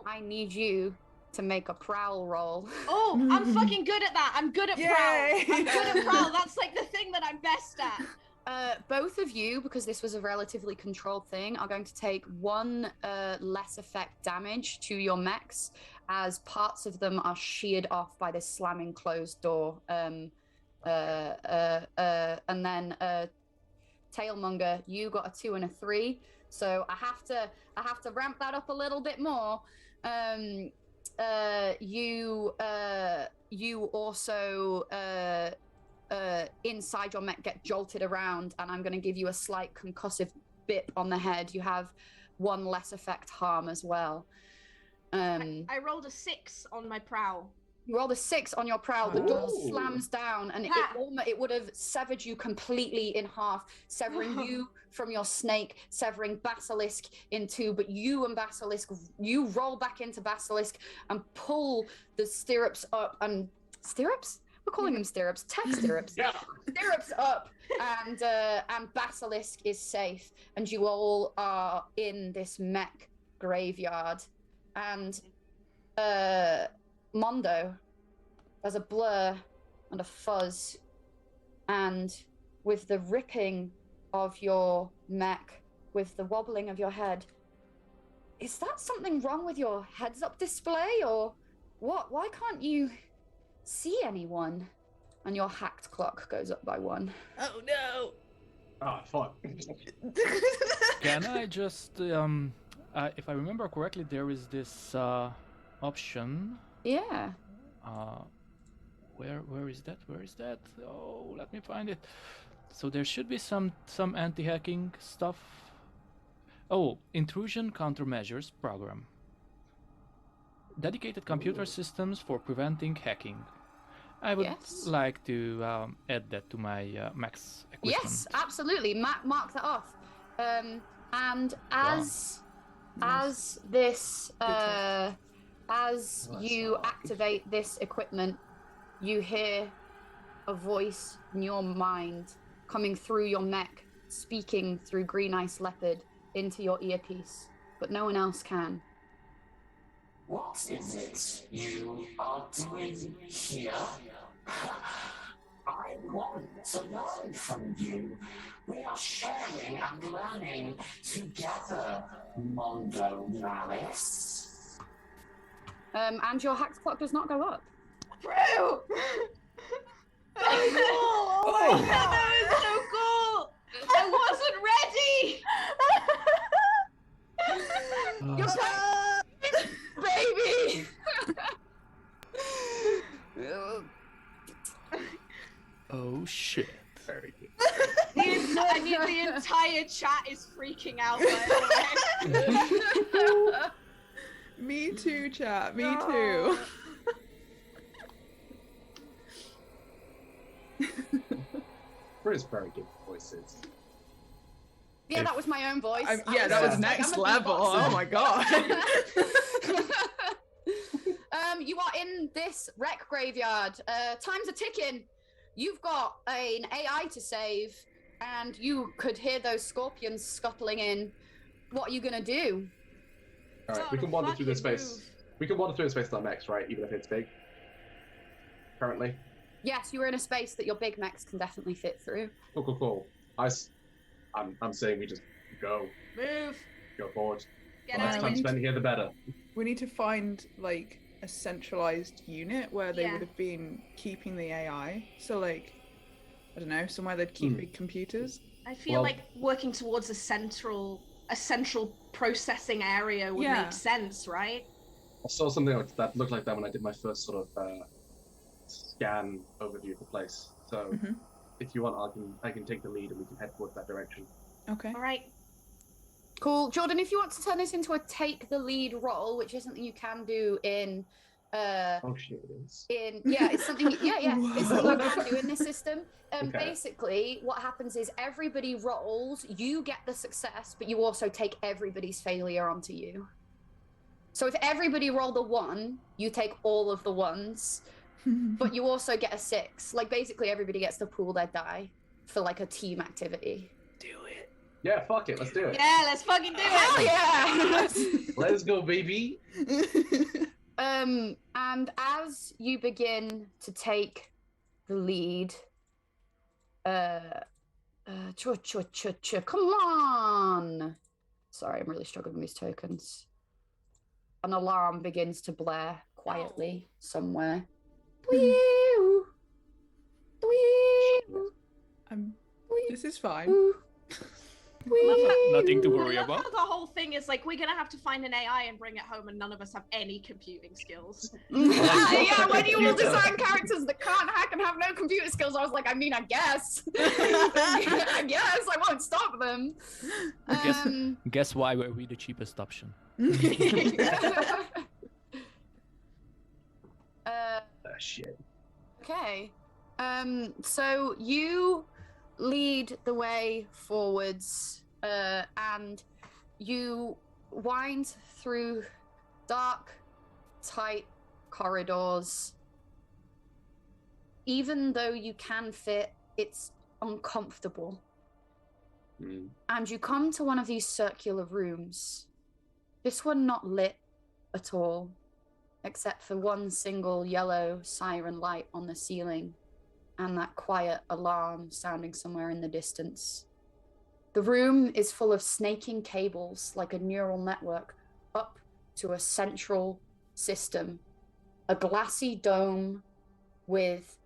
I need you to make a prowl roll. Oh, I'm fucking good at that. I'm good at Yay! prowl. I'm good at prowl. That's like the thing that I'm best at. Both of you, because this was a relatively controlled thing, are going to take 1 less effect damage to your mechs as parts of them are sheared off by this slamming closed door. And then Tailmonger, you got a 2 and a 3, so I have to ramp that up a little bit more. You also inside your mech get jolted around, and I'm going to give you a slight concussive bip on the head. You have 1 less effect harm as well. I rolled a 6 on my prowl. You rolled a 6 on your prowl. The door slams down, and it would have severed you completely in half, severing you from your snake, severing Basilisk in 2. But you and Basilisk, you roll back into Basilisk and pull the stirrups up. And stirrups? We're calling them stirrups. Tech stirrups. Yeah. Stirrups up, and Basilisk is safe, and you all are in this mech graveyard. And Mondo, there's a blur and a fuzz, and with the ripping of your mech, with the wobbling of your head, is that something wrong with your heads-up display, or what? Why can't you see anyone? And your hacked clock goes up by 1. Oh no! Ah, fuck. Can I just, if I remember correctly, there is this option. Yeah. Where is that? Where is that? Oh, let me find it. So there should be some anti-hacking stuff. Oh, intrusion countermeasures program. Dedicated computer systems for preventing hacking. I would like to add that to my max equipment. Yes, absolutely. Mark that off. And as this as you activate this equipment, you hear a voice in your mind coming through your mech speaking through Green Ice Leopard into your earpiece, but no one else can. What is it you are doing here? I want to learn from you. We are sharing and learning together, Mondo Malice. And your hack clock does not go up. Bro! Oh my god, that was so cool! I wasn't ready! You're baby! Oh shit. Very good. I mean, the entire chat is freaking out, by the way. Me too, chat. Me too. Chris very good voices. Yeah, that was my own voice. Yeah, that was next level. Oh my god. You are in this wreck graveyard. Time's a ticking. You've got an AI to save, and you could hear those scorpions scuttling in. What are you gonna do? All right, we can wander through this space. We can wander through the space with our mechs, right? Even if it's big. Currently. Yes, you were in a space that your big mechs can definitely fit through. Cool. I'm saying we just go Move! forward. Get The less out time of spent here, the better. We need to find like a centralized unit where they Yeah. would have been keeping the AI. So like, I don't know, somewhere they'd keep big computers. I feel Well- like working towards a central processing area would Yeah. make sense, right? I saw something that looked like that when I did my first sort of scan overview of the place. So Mhm. if you want, I can take the lead and we can head towards that direction. Okay. All right. Cool. Jordan, if you want to turn this into a take the lead role, which is something you can do in Oh shit, it is. it's something it's something you can do in this system. Okay. Basically what happens is everybody rolls, you get the success, but you also take everybody's failure onto you. So if everybody rolled a 1, you take all of the 1s, but you also get a 6. Like basically everybody gets to pool their die for like a team activity. Do it. Yeah, fuck it, let's do it. Yeah, let's fucking do Hell it! yeah! Let's go, baby. And as you begin to take the lead, come on! Sorry, I'm really struggling with these tokens. An alarm begins to blare quietly somewhere. Tweew, tweew, This is fine. tweew, tweew. Nothing to I worry love about. how the whole thing is like we're gonna have to find an AI and bring it home, and none of us have any computing skills. Yeah, when you all design characters that can't hack and have no computer skills, I was like, I mean, I guess. I guess I won't stop them. Guess why were we the cheapest option? Shit. Okay. So you lead the way forwards, and you wind through dark, tight corridors. Even though you can fit, it's uncomfortable. And you come to one of these circular rooms. This one not lit at all, except for one single yellow siren light on the ceiling and that quiet alarm sounding somewhere in the distance. The room is full of snaking cables like a neural network up to a central system, a glassy dome with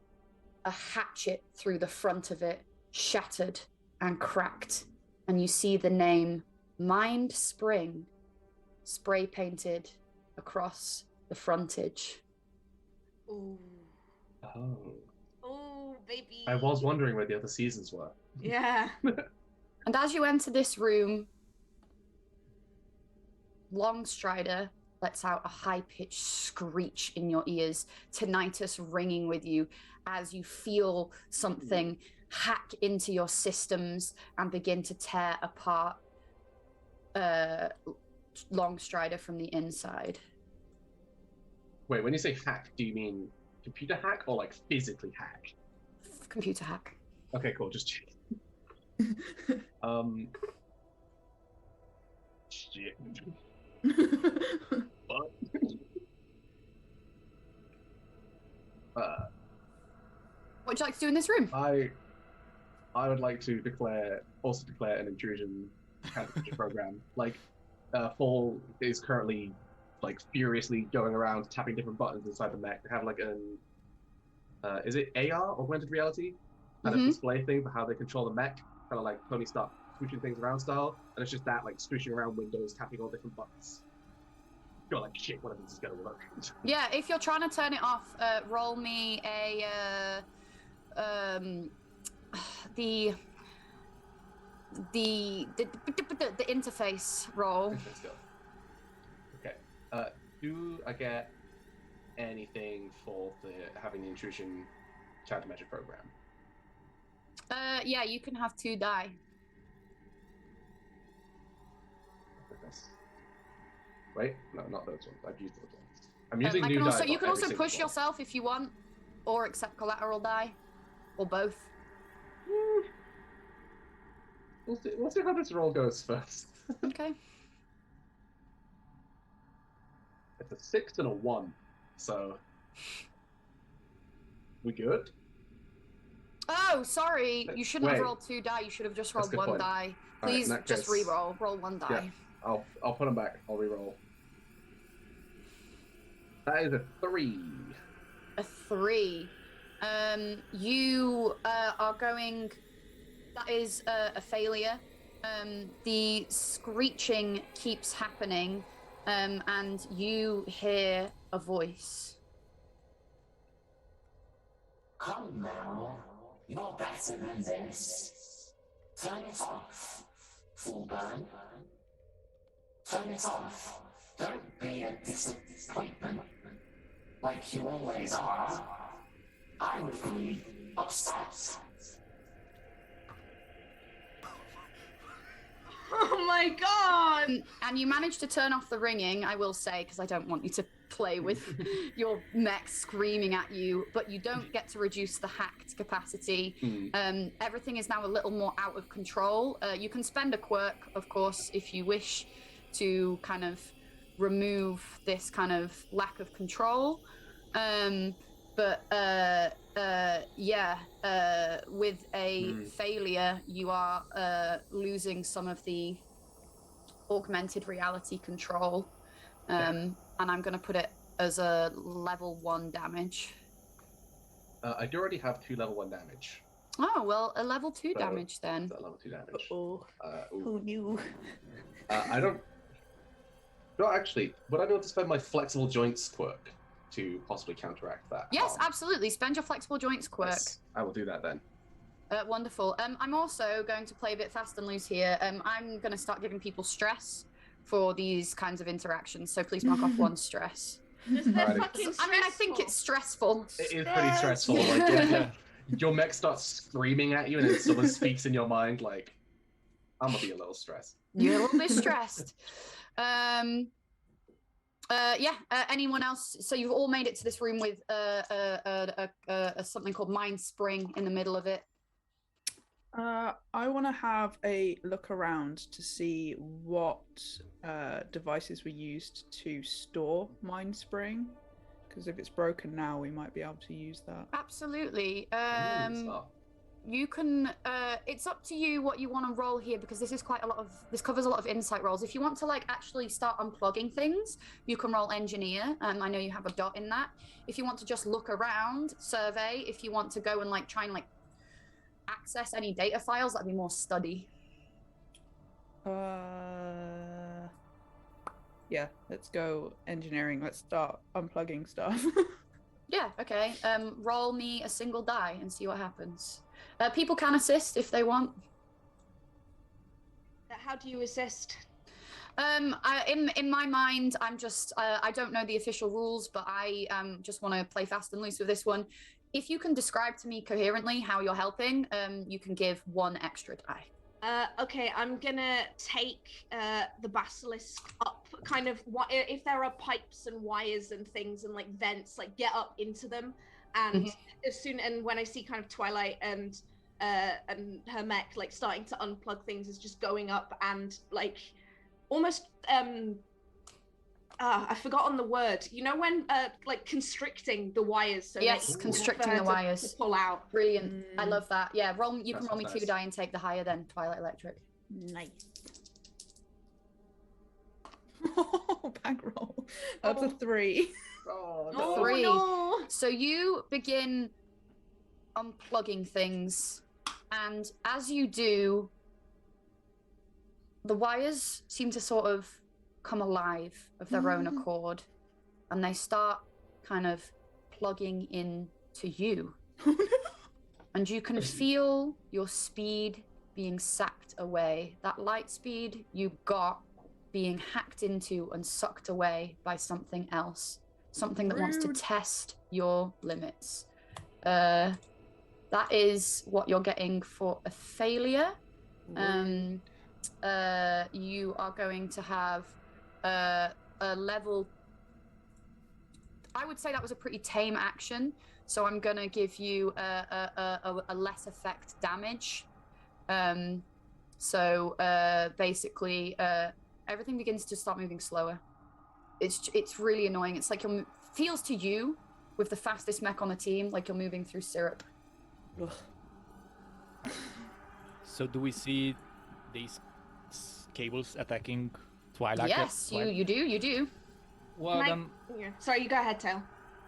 a hatchet through the front of it, shattered and cracked, and you see the name Mind Spring spray painted across the frontage. Ooh. Oh. Ooh, baby. I was wondering where the other seasons were. Yeah. And as you enter this room, Longstrider lets out a high-pitched screech in your ears, tinnitus ringing with you as you feel something hack into your systems and begin to tear apart Longstrider from the inside. Wait, when you say hack, do you mean computer hack or like physically hack? Computer hack. Okay, cool. Just check. Shit. What would you like to do in this room? I would like to declare an intrusion countermeasure program. Like, Fall is currently like furiously going around tapping different buttons inside the mech. They have like an is it AR, augmented reality, kind of display thing for how they control the mech, kind of like Tony Stark switching things around style, and it's just that like switching around windows, tapping all different buttons. You're like, shit, one of these is gonna work. Yeah, if you're trying to turn it off, roll me a the interface roll. Let's go. Okay. Do I get anything for having the intrusion countermeasure program? Yeah, you can have 2 die. Wait, no, not those ones. I've used those ones. I'm using new die. You can also push yourself if you want, or accept collateral die, or both. We'll see how this roll goes first. Okay. It's a 6 and a 1, so we good? Oh, sorry. You shouldn't have rolled 2 die. You should have just rolled 1 die. Please just re-roll. Roll 1 die. Yeah, I'll put them back. I'll re-roll. That is a 3. A 3. You are going. That is a failure. The screeching keeps happening, and you hear a voice. Come now, you're better than this. Turn it off, full burn. Turn it off. Don't be a disappointment, like you always are. I would be upset. Oh my god! And you managed to turn off the ringing, I will say, because I don't want you to play with your mech screaming at you, but you don't get to reduce the hacked capacity. Everything is now a little more out of control. You can spend a quirk, of course, if you wish to kind of remove this kind of lack of control. With a failure, you are losing some of the augmented reality control. And I'm going to put it as a level 1 damage. I do already have 2 level 1 damage. Oh, well, a level 2 damage then. So level 2 damage. Who knew? I don't... No, actually, would I be able to spend my flexible joints quirk to possibly counteract that? Yes, absolutely. Spend your flexible joints quirk. Yes, I will do that then. Wonderful. I'm also going to play a bit fast and loose here. I'm going to start giving people stress for these kinds of interactions, so please mark off 1 stress. I think it's stressful. It is pretty stressful. Like, your mech starts screaming at you, and then someone speaks in your mind, like, I'm going to be a little stressed. You're a little bit stressed. Anyone else? So you've all made it to this room with something called Mind Spring in the middle of it. I want to have a look around to see what devices were used to store Mind Spring, because if it's broken now, we might be able to use that. Absolutely. You can. It's up to you what you want to roll here, because this is this covers a lot of insight rolls. If you want to like actually start unplugging things, you can roll engineer. I know you have a dot in that. If you want to just look around, survey. If you want to go and like try and like access any data files, that'd be more study. Yeah, let's go engineering. Let's start unplugging stuff. Yeah, okay. Roll me a single die and see what happens. People can assist if they want. How do you assist? In my mind, I'm just I don't know the official rules, but I just want to play fast and loose with this one. If you can describe to me coherently how you're helping, you can give 1 extra die. Okay, I'm gonna take the basilisk up, kind of, if there are pipes and wires and things and like vents, like get up into them, and when I see kind of Twilight and and her mech like starting to unplug things is just going up and like almost I've forgotten the word. You know when like constricting the wires so Yes, that constricting the wires. to pull out. Brilliant. I love that. Yeah, roll. You can That's roll me nice. 2 die and take the higher then, Twilight Electric. Nice. Back roll. That's a 3. Oh, Oh, no. 3. no. So you begin unplugging things, and as you do, the wires seem to sort of come alive of their own accord, and they start kind of plugging into you. And you can feel your speed being sapped away. That light speed you got being hacked into and sucked away by something else. Something that wants to Rude. test your limits. That is what you're getting for a failure. You are going to have a level. I would say that was a pretty tame action, so I'm gonna give you a less effect damage. Basically, everything begins to start moving slower. It's really annoying. It's like feels to you, with the fastest mech on the team, like you're moving through syrup. So do we see these cables attacking Twilight? Yes, you do. Well, Can I- then Yeah. Sorry, you go ahead, Tail.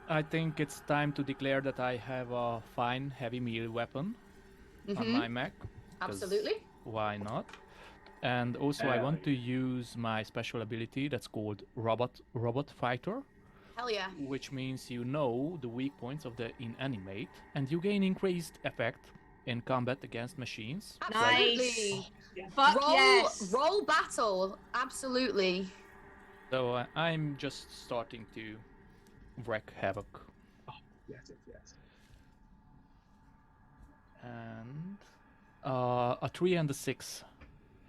I think it's time to declare that I have a fine heavy melee weapon on my mech. 'cause Absolutely. Why not? And also I want to use my special ability that's called Robot Fighter, Hell yeah. which means you know the weak points of the inanimate, and you gain increased effect in combat against machines. Absolutely. Fuck yes. Roll battle. Absolutely. So I'm just starting to wreak havoc. Yes, yes, yes. And a 3 and a 6.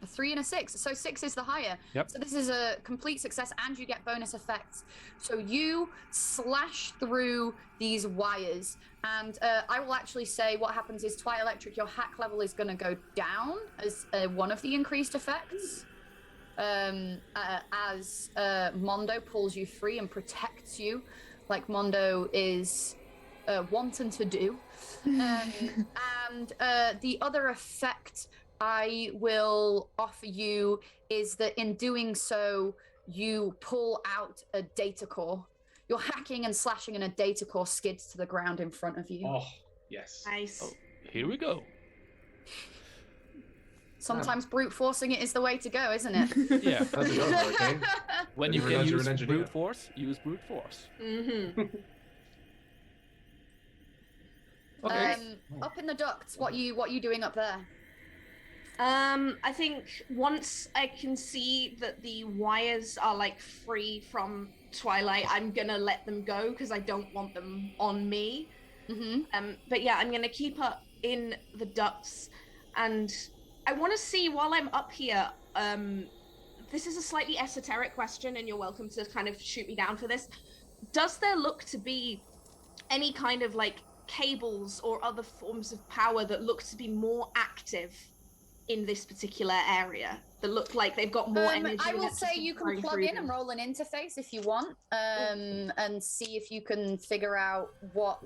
A 3 and a 6. So 6 is the higher. Yep. So this is a complete success, and you get bonus effects. So you slash through these wires, and I will actually say what happens is Twilight Electric, your hack level is going to go down as one of the increased effects. As Mondo pulls you free and protects you, like Mondo is wanting to do. And the other effect I will offer you is that in doing so, you pull out a data core. You're hacking and slashing, and a data core skids to the ground in front of you. Oh, yes. Nice. Oh, here we go. Sometimes brute forcing it is the way to go, isn't it? Yeah. That's a good one, okay? When you You can realize you're use an engineer. brute force, use brute force. Mm-hmm. Okay. Up in the ducts, what you doing up there? I think once I can see that the wires are like free from Twilight, I'm gonna let them go because I don't want them on me. Mm-hmm. But yeah, I'm gonna keep up in the ducts, and I want to see while I'm up here. This is a slightly esoteric question, and you're welcome to kind of shoot me down for this. Does there look to be any kind of like cables or other forms of power that look to be more active in this particular area, that look like they've got more energy? I will that's say just you can flowing plug through in and them? roll an interface if you want, and see if you can figure out what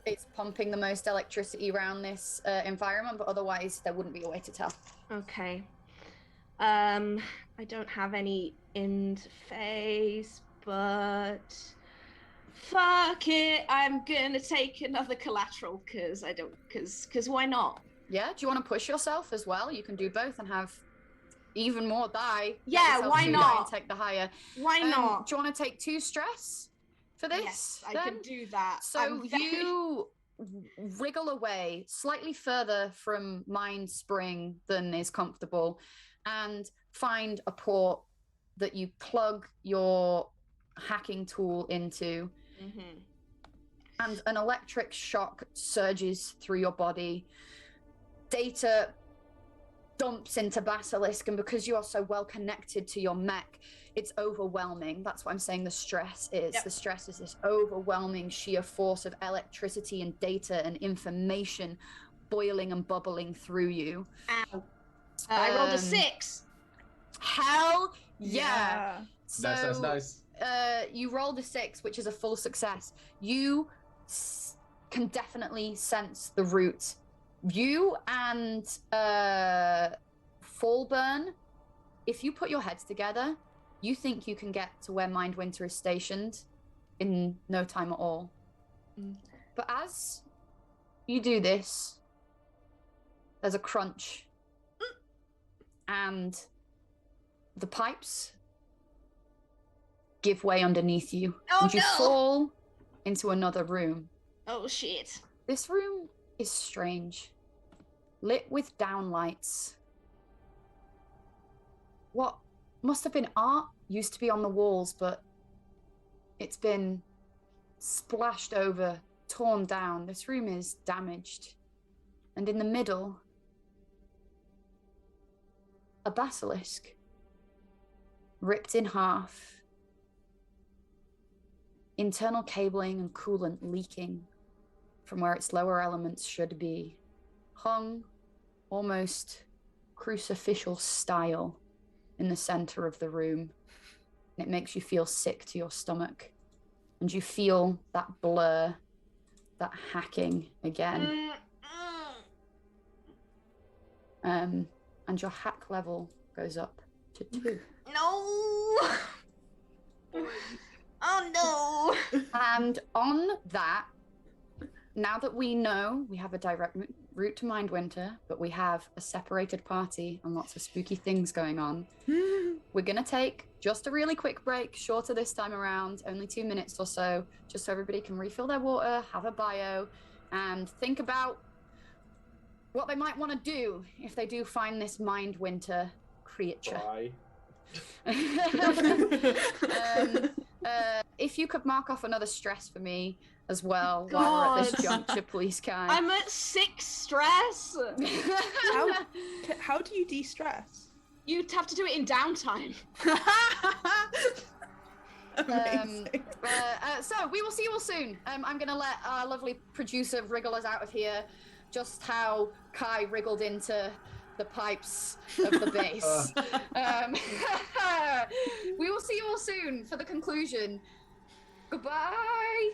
is pumping the most electricity around this environment, but otherwise there wouldn't be a way to tell. Okay. I don't have any interface, but fuck it, I'm gonna take another collateral because why not? Yeah, do you want to push yourself as well? You can do both and have even more die. Get Yeah, yourself why 2 die not? and take the higher. Why not? Do you want to take 2 stress for this? Yes, I then? can do that. So I'm very- you wriggle away slightly further from Mind Spring than is comfortable, and find a port that you plug your hacking tool into, Mhm. and an electric shock surges through your body. Data dumps into Basilisk, and because you are so well connected to your mech, it's overwhelming. That's what I'm saying the stress is. Yep. The stress is this overwhelming sheer force of electricity and data and information boiling and bubbling through you. Ow. I rolled a Um, 6. Hell yeah. So, Nice. You rolled a 6, which is a full success. You can definitely sense the root. You and Fallburn, if you put your heads together, you think you can get to where Mindwinter is stationed in no time at all. But as you do this, there's a crunch. And the pipes give way underneath you. Oh, and you no! fall into another room. Oh, shit. This room is strange. Lit with downlights. What must have been art used to be on the walls, but it's been splashed over, torn down. This room is damaged. And in the middle, a basilisk, ripped in half, internal cabling and coolant leaking from where its lower elements should be, hung almost crucificial style in the center of the room. And it makes you feel sick to your stomach. And you feel that blur, that hacking again. And your hack level goes up to 2. No! Oh, no! And on that, now that we know we have a direct route to Mindwinter, but we have a separated party and lots of spooky things going on, we're going to take just a really quick break, shorter this time around, only 2 minutes or so, just so everybody can refill their water, have a bio, and think about what they might want to do if they do find this Mindwinter creature. If you could mark off another stress for me as well while we're at this juncture, please, Kai. I'm at 6 stress. How do you de-stress? You'd have to do it in downtime. Amazing. So we will see you all soon. I'm going to let our lovely producer wriggle us out of here, just how Kai wriggled into the pipes of the base. We will see you all soon for the conclusion. Goodbye.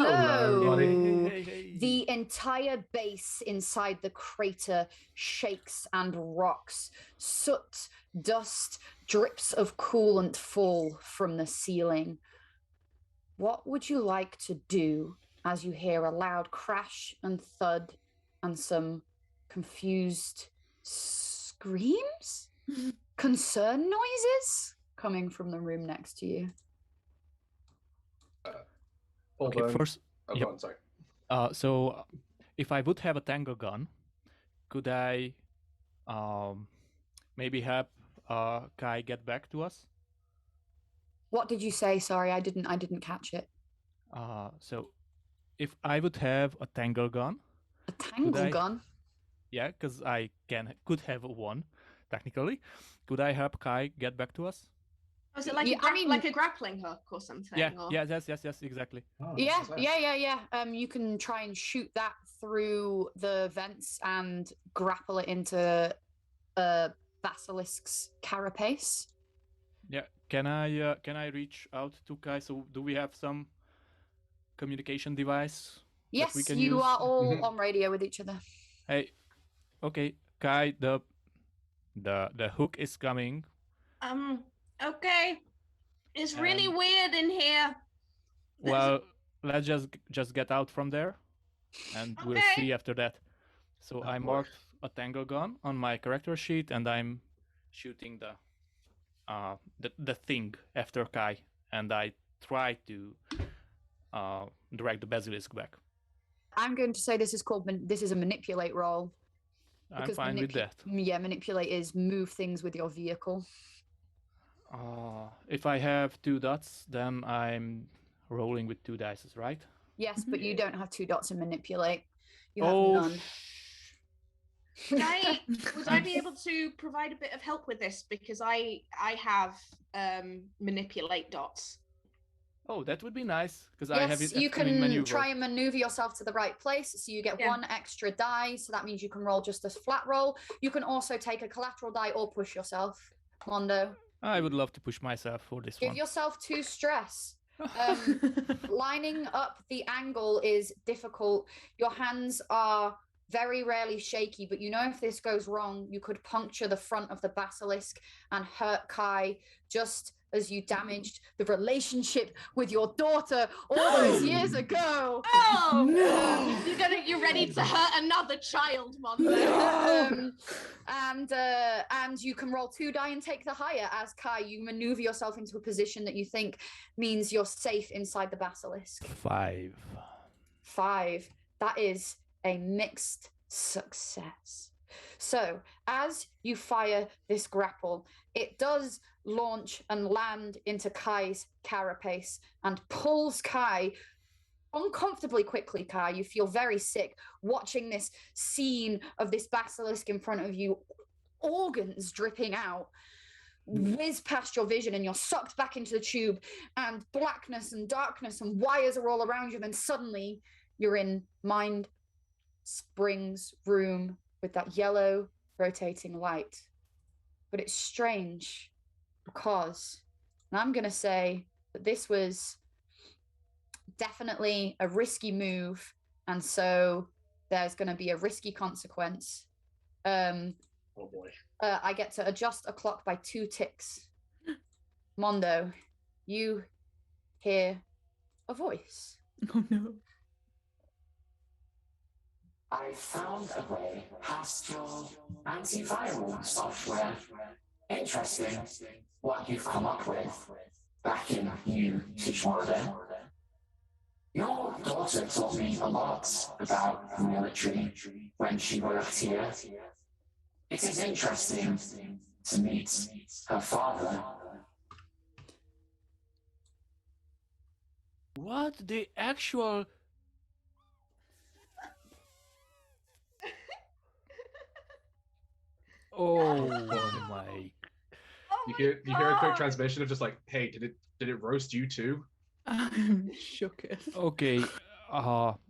Hello. everybody. The entire base inside the crater shakes and rocks. Soot, dust, drips of coolant fall from the ceiling. What would you like to do as you hear a loud crash and thud and some confused screams? Concern noises coming from the room next to you. Okay, first. Oh, yep. go on, sorry. So, if I would have a tangle gun, could I maybe help Kai get back to us? What did you say? Sorry, I didn't catch it. So, if I would have a tangle gun. A tangle gun? Yeah, because I could have one, technically. Could I help Kai get back to us? Was it like like a grappling hook or something? Yeah, or... yes, exactly. Oh, Yeah. You can try and shoot that through the vents and grapple it into a basilisk's carapace. Yeah. Can I reach out to Kai? So do we have some communication device? Yes, we can you use? are all on radio with each other. Hey, okay, Kai. The hook is coming. Okay. It's really weird in here. Well, let's just get out from there, and we'll see after that. So I marked a tangle gun on my character sheet, and I'm shooting the thing after Kai, and I try to drag the basilisk back. I'm going to say this is a manipulate roll. I'm fine with that. Yeah, manipulate is move things with your vehicle. If I have 2 dots, then I'm rolling with 2 dice, right? Yes, but you don't have 2 dots in manipulate. You have none. Would I be able to provide a bit of help with this? Because I have manipulate dots. Oh, that would be nice, because yes, I have it. You can try and maneuver yourself to the right place, so you get 1 extra die, so that means you can roll just a flat roll. You can also take a collateral die or push yourself, Mondo. I would love to push myself for this one. Give yourself 2 stress. Lining up the angle is difficult. Your hands are very rarely shaky, but you know if this goes wrong, you could puncture the front of the basilisk and hurt Kai, just as you damaged the relationship with your daughter all those years ago. Oh no! You're ready to hurt another child, Mondo. And you can roll 2 die and take the higher. As Kai, you maneuver yourself into a position that you think means you're safe inside the basilisk. 5. 5. That is a mixed success. So as you fire this grapple, it does launch and land into Kai's carapace and pulls Kai uncomfortably quickly. Kai, you feel very sick watching this scene of this basilisk in front of you, organs dripping out, whiz past your vision, and you're sucked back into the tube, and blackness and darkness and wires are all around you. And then suddenly you're in Mind Spring's room with that yellow rotating light. But it's strange because, and I'm going to say that this was definitely a risky move, and so there's going to be a risky consequence. Oh boy. I get to adjust a clock by 2 ticks. Mondo, you hear a voice. Oh no. I found a way past your antiviral software. Interesting what you've come up with back in New Hijinks. Your daughter taught me a lot about the military when she worked here. It is interesting to meet her father. What the actual... Oh my! You hear a quick transmission of just like, hey, did it roast you too? I'm shook. Okay,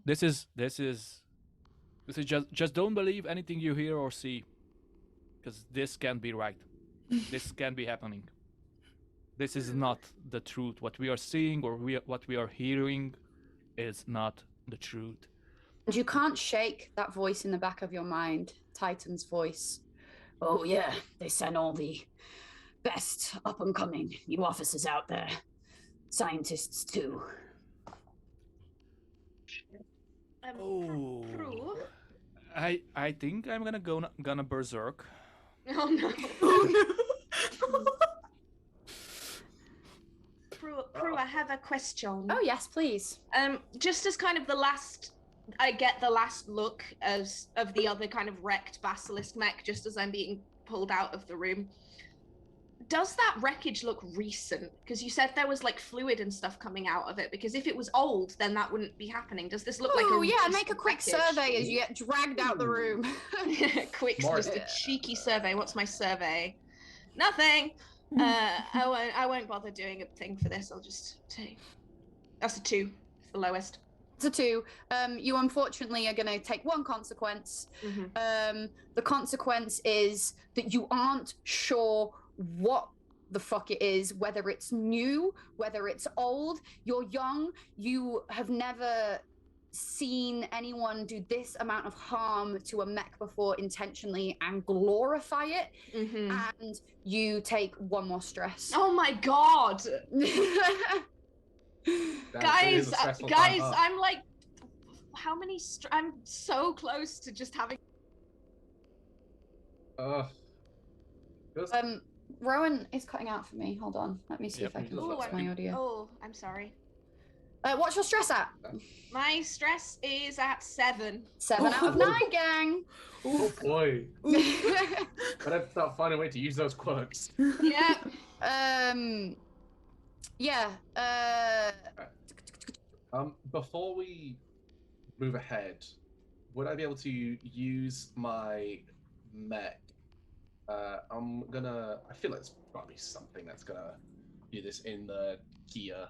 this is just don't believe anything you hear or see, because this can't be right. This can't be happening. This is not the truth. What we are seeing or what we are hearing is not the truth. And you can't shake that voice in the back of your mind, Titan's voice. Oh yeah, they sent all the best up-and-coming new officers out there. Scientists too. Prue? I think I'm gonna berserk. Oh no. Prue, I have a question. Oh yes, please. Just as kind of I get the last look of the other kind of wrecked basilisk mech just as I'm being pulled out of the room. Does that wreckage look recent? Because you said there was like fluid and stuff coming out of it. Because if it was old, then that wouldn't be happening. Does this look like a recent make a quick wreckage? survey as you get dragged out the room. Quick, just a cheeky survey. What's my survey? Nothing. I won't bother doing a thing for this. I'll just take. That's a 2. It's the lowest. It's a 2. You unfortunately are going to take one consequence. Mm-hmm. The consequence is that you aren't sure what the fuck it is, whether it's new, whether it's old. You're young. You have never seen anyone do this amount of harm to a mech before intentionally and glorify it. Mm-hmm. And you take 1 more stress. Oh my god! Guys, I'm like, how many? I'm so close to just having. Rowan is cutting out for me. Hold on. Let me see if I can fix my audio. Oh, I'm sorry. What's your stress at? My stress is at 7. 7 out of 9, gang. Oh boy. Gotta start finding a way to use those quirks. Yeah. Yeah. Before we move ahead, would I be able to use my mech? I feel like it's probably something that's gonna do this in the gear.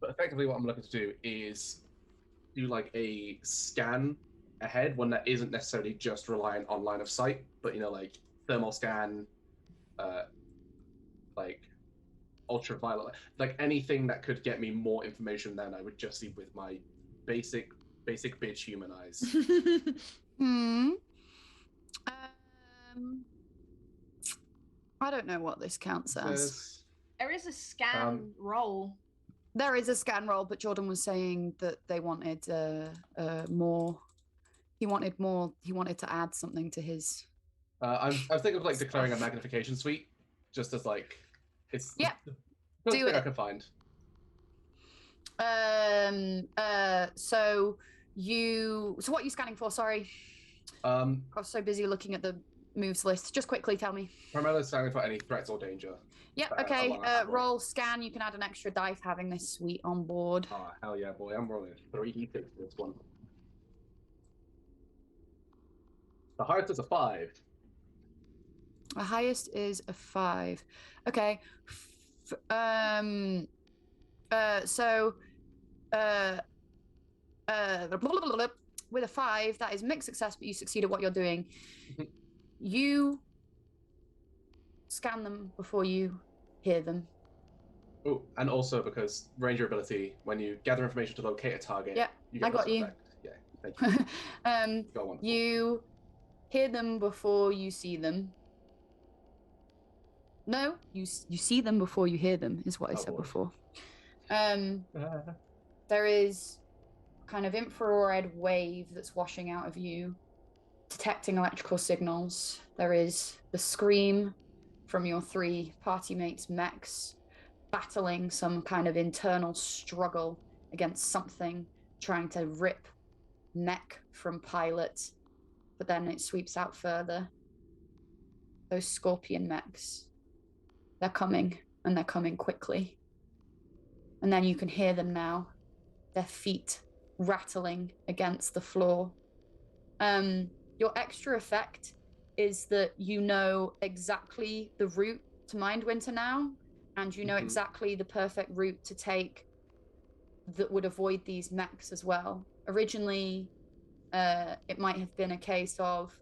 But effectively what I'm looking to do is do like a scan ahead, one that isn't necessarily just reliant on line of sight, but like thermal scan, like ultraviolet, like anything that could get me more information than I would just see with my basic bitch human eyes. I don't know what this counts as. There is a scan roll. There is a scan roll, but Jordan was saying that they wanted more. He wanted more. He wanted to add something to his. I was thinking of like declaring a magnification suite, just as like it's. Yeah. Do it. I can find. So what are you scanning for? Sorry. I was so busy looking at the moves list. Just quickly tell me. Primarily scanning for any threats or danger. Yep, okay. Roll scan. You can add an extra die for having this suite on board. Oh, hell yeah, boy. I'm rolling 3d6 for this one. The highest is a 5. The highest is a 5. Okay. With a 5, that is mixed success, but you succeed at what you're doing. You scan them before you hear them. Oh, and also because ranger ability, when you gather information to locate a target, you get I got you. Effect. Yeah, thank you. You hear them before you see them. No, you see them before you hear them, is what I said before. There is kind of infrared wave that's washing out of you, detecting electrical signals. There is the scream from your 3 party mates' mechs, battling some kind of internal struggle against something, trying to rip mech from pilot, but then it sweeps out further. Those scorpion mechs, they're coming, and they're coming quickly. And then you can hear them now, their feet rattling against the floor. Your extra effect is that you know exactly the route to Mindwinter now, and you know exactly the perfect route to take that would avoid these mechs as well. Originally, it might have been a case of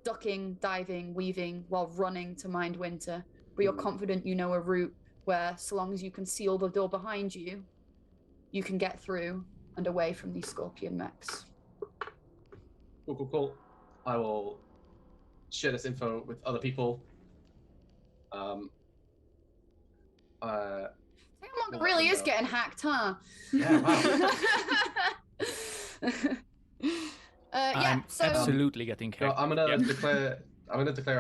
ducking, diving, weaving while running to Mindwinter, but you're confident you know a route where, so long as you can seal the door behind you, you can get through and away from these scorpion mechs. Cool. I will share this info with other people. It really is getting hacked, huh? Yeah, wow. I'm absolutely getting hacked. I'm gonna declare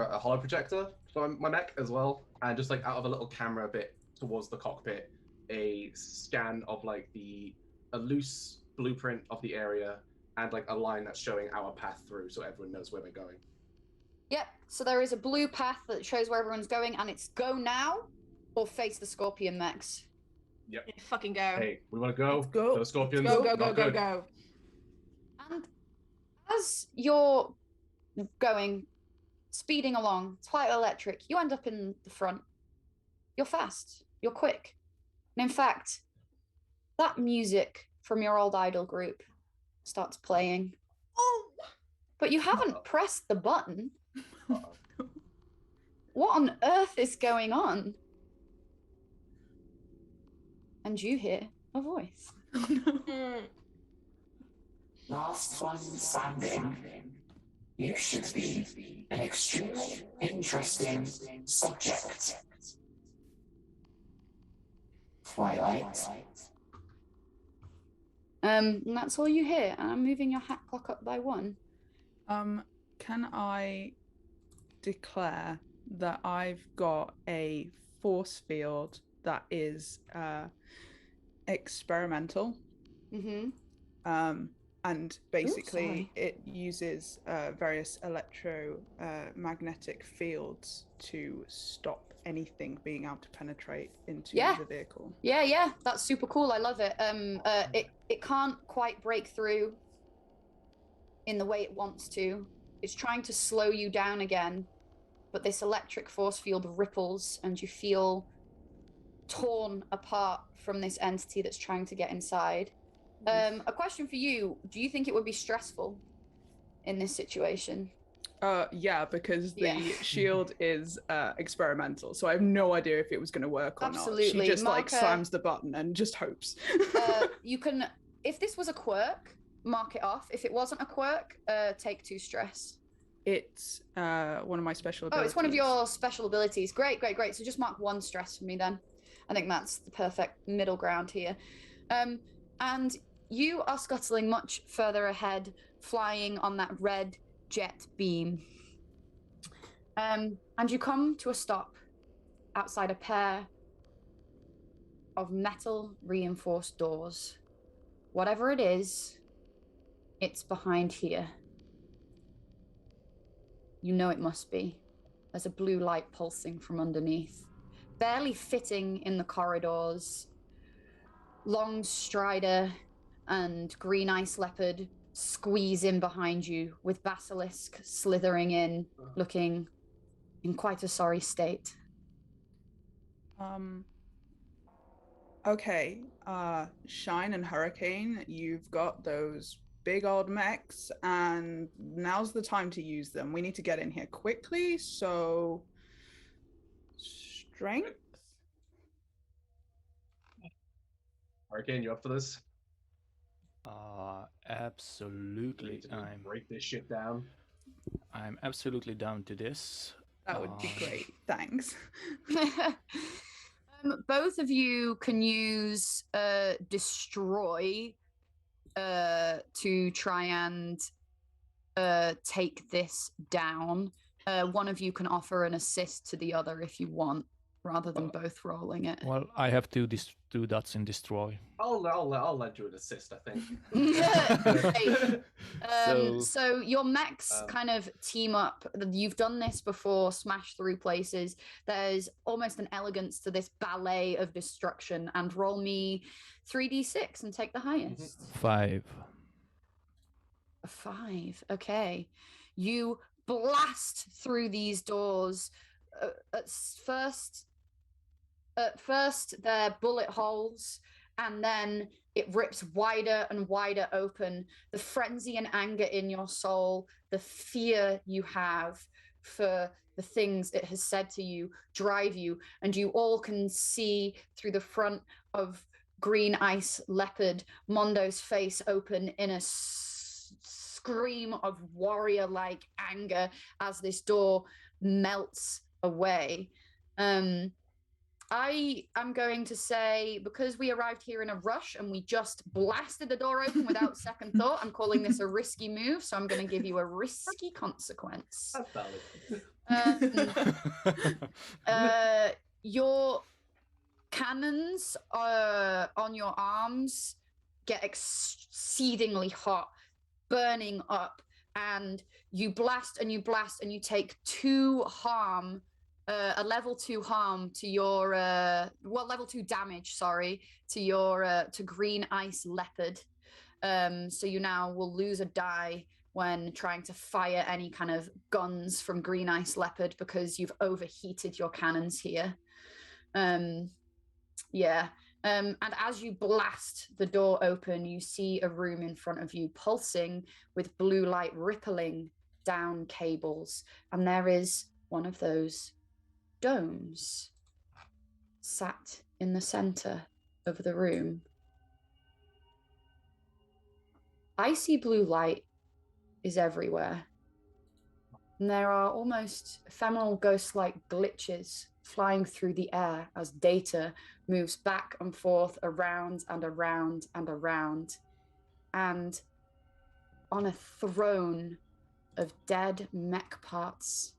a holo projector for my mech as well, and just like out of a little camera bit towards the cockpit, a scan of like a loose blueprint of the area and like a line that's showing our path through, so everyone knows where we're going. Yep. So there is a blue path that shows where everyone's going, and it's go now or face the scorpion mechs. Yep. Yeah, fucking go. Hey, we want to go. Let's go. The scorpions. Go. And as you're going, speeding along, it's quite electric. You end up in the front. You're fast. You're quick. And in fact, that music from your old idol group starts playing. Oh! But you haven't pressed the button. What on earth is going on? And you hear a voice. Oh, no. Last one standing. You should be an extremely interesting subject. Twilight. And that's all you hear. And I'm moving your hat clock up by 1. Can I declare that I've got a force field that is experimental? Mm-hmm. And basically sorry. it uses various electromagnetic fields to stop anything being able to penetrate into the vehicle. Yeah, that's super cool. I love it. It can't quite break through in the way it wants to. It's trying to slow you down again, but this electric force field ripples and you feel torn apart from this entity that's trying to get inside. A question for you. Do you think it would be stressful in this situation? Yeah, because the shield is experimental, so I have no idea if it was going to work or not. She just like slams the button and just hopes. You can, if this was a quirk, mark it off. If it wasn't a quirk, take 2 stress. It's one of my special abilities. Oh, it's one of your special abilities. Great. So just mark 1 stress for me then. I think that's the perfect middle ground here. And you are scuttling much further ahead, flying on that red jet beam. And you come to a stop outside a pair of metal reinforced doors. Whatever it is, it's behind here. You know it must be. There's a blue light pulsing from underneath, barely fitting in the corridors. Long Strider and Green Ice Leopard squeeze in behind you, with Basilisk slithering in, looking in quite a sorry state. Okay, Shine and Hurricane, you've got those big old mechs, and now's the time to use them. We need to get in here quickly, so strength? Hurricane, you up for this? Absolutely. Break this shit down. I'm absolutely down to this. That would be great. Thanks. Both of you can use destroy to try and take this down. One of you can offer an assist to the other if you want, rather than both rolling it. Well, I have to do dots in destroy. I'll let you an assist, I think. So your mechs kind of team up. You've done this before, smash through places. There's almost an elegance to this ballet of destruction. And roll me 3d6 and take the highest. 5. A 5. Okay. You blast through these doors. At first, they're bullet holes, and then it rips wider and wider open. The frenzy and anger in your soul, the fear you have for the things it has said to you, drive you, and you all can see through the front of green ice leopard, Mondo's face open in a scream of warrior-like anger as this door melts away. I am going to say, because we arrived here in a rush and we just blasted the door open without second thought, I'm calling this a risky move, so I'm going to give you a risky consequence. Your cannons on your arms get exceedingly hot, burning up, and you blast and you blast and you take 2 harm. A level 2 harm to your level 2 damage, sorry, to your to green ice leopard. So you now will lose a die when trying to fire any kind of guns from green ice leopard because you've overheated your cannons here. And as you blast the door open, you see a room in front of you pulsing with blue light rippling down cables, and there is one of those domes sat in the center of the room. Icy blue light is everywhere, and there are almost ephemeral ghost-like glitches flying through the air as data moves back and forth, around and around and around. And on a throne of dead mech parts,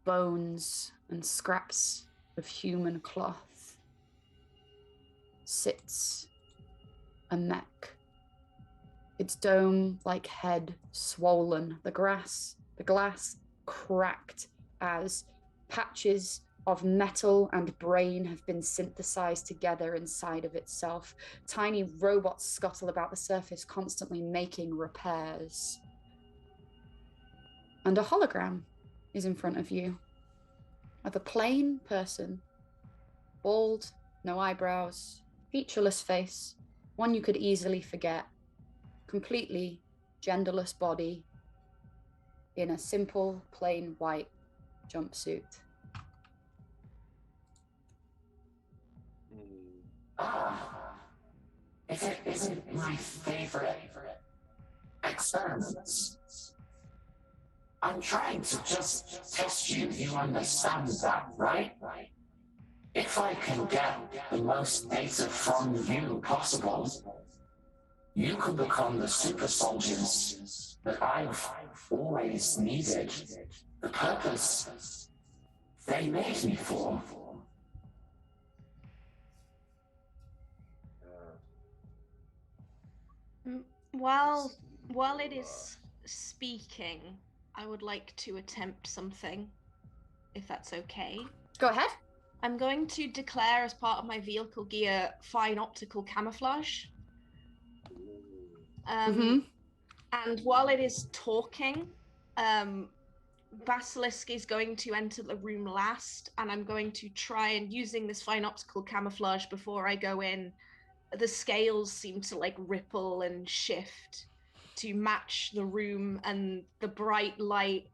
bones and scraps of human cloth, sits a mech, its dome-like head swollen, the glass cracked as patches of metal and brain have been synthesized together inside of itself. Tiny robots scuttle about the surface, constantly making repairs. And a hologram is in front of you of a plain person, bald, no eyebrows, featureless face, one you could easily forget, completely genderless body in a simple, plain white jumpsuit. If it isn't my favorite experiments, I'm trying to just test you. You understand that, right? If I can get the most data from you possible, you can become the super soldiers that I've always needed. The purpose they made me for. While it is speaking, I would like to attempt something, if that's okay. Go ahead. I'm going to declare as part of my vehicle gear fine optical camouflage. And while it is talking, Basilisk is going to enter the room last, and I'm going to try and, using this fine optical camouflage before I go in, the scales seem to like ripple and shift to match the room and the bright light,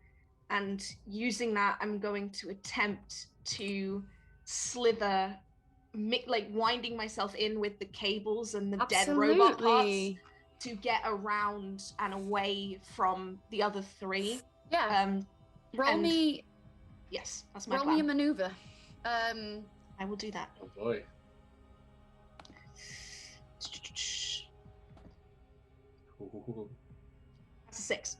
and using that I'm going to attempt to slither, like winding myself in with the cables and the dead robot parts to get around and away from the other 3. Roll me. Yes, that's my plan. Roll me a maneuver. I will do that. Oh boy. That's a 6.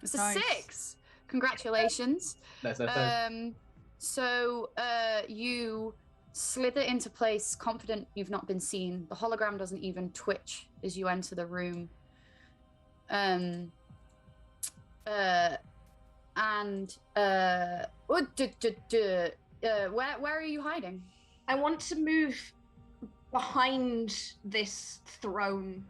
It's a 6. Congratulations. Nice. So you slither into place, confident you've not been seen. The hologram doesn't even twitch as you enter the room. Where are you hiding? I want to move behind this throne,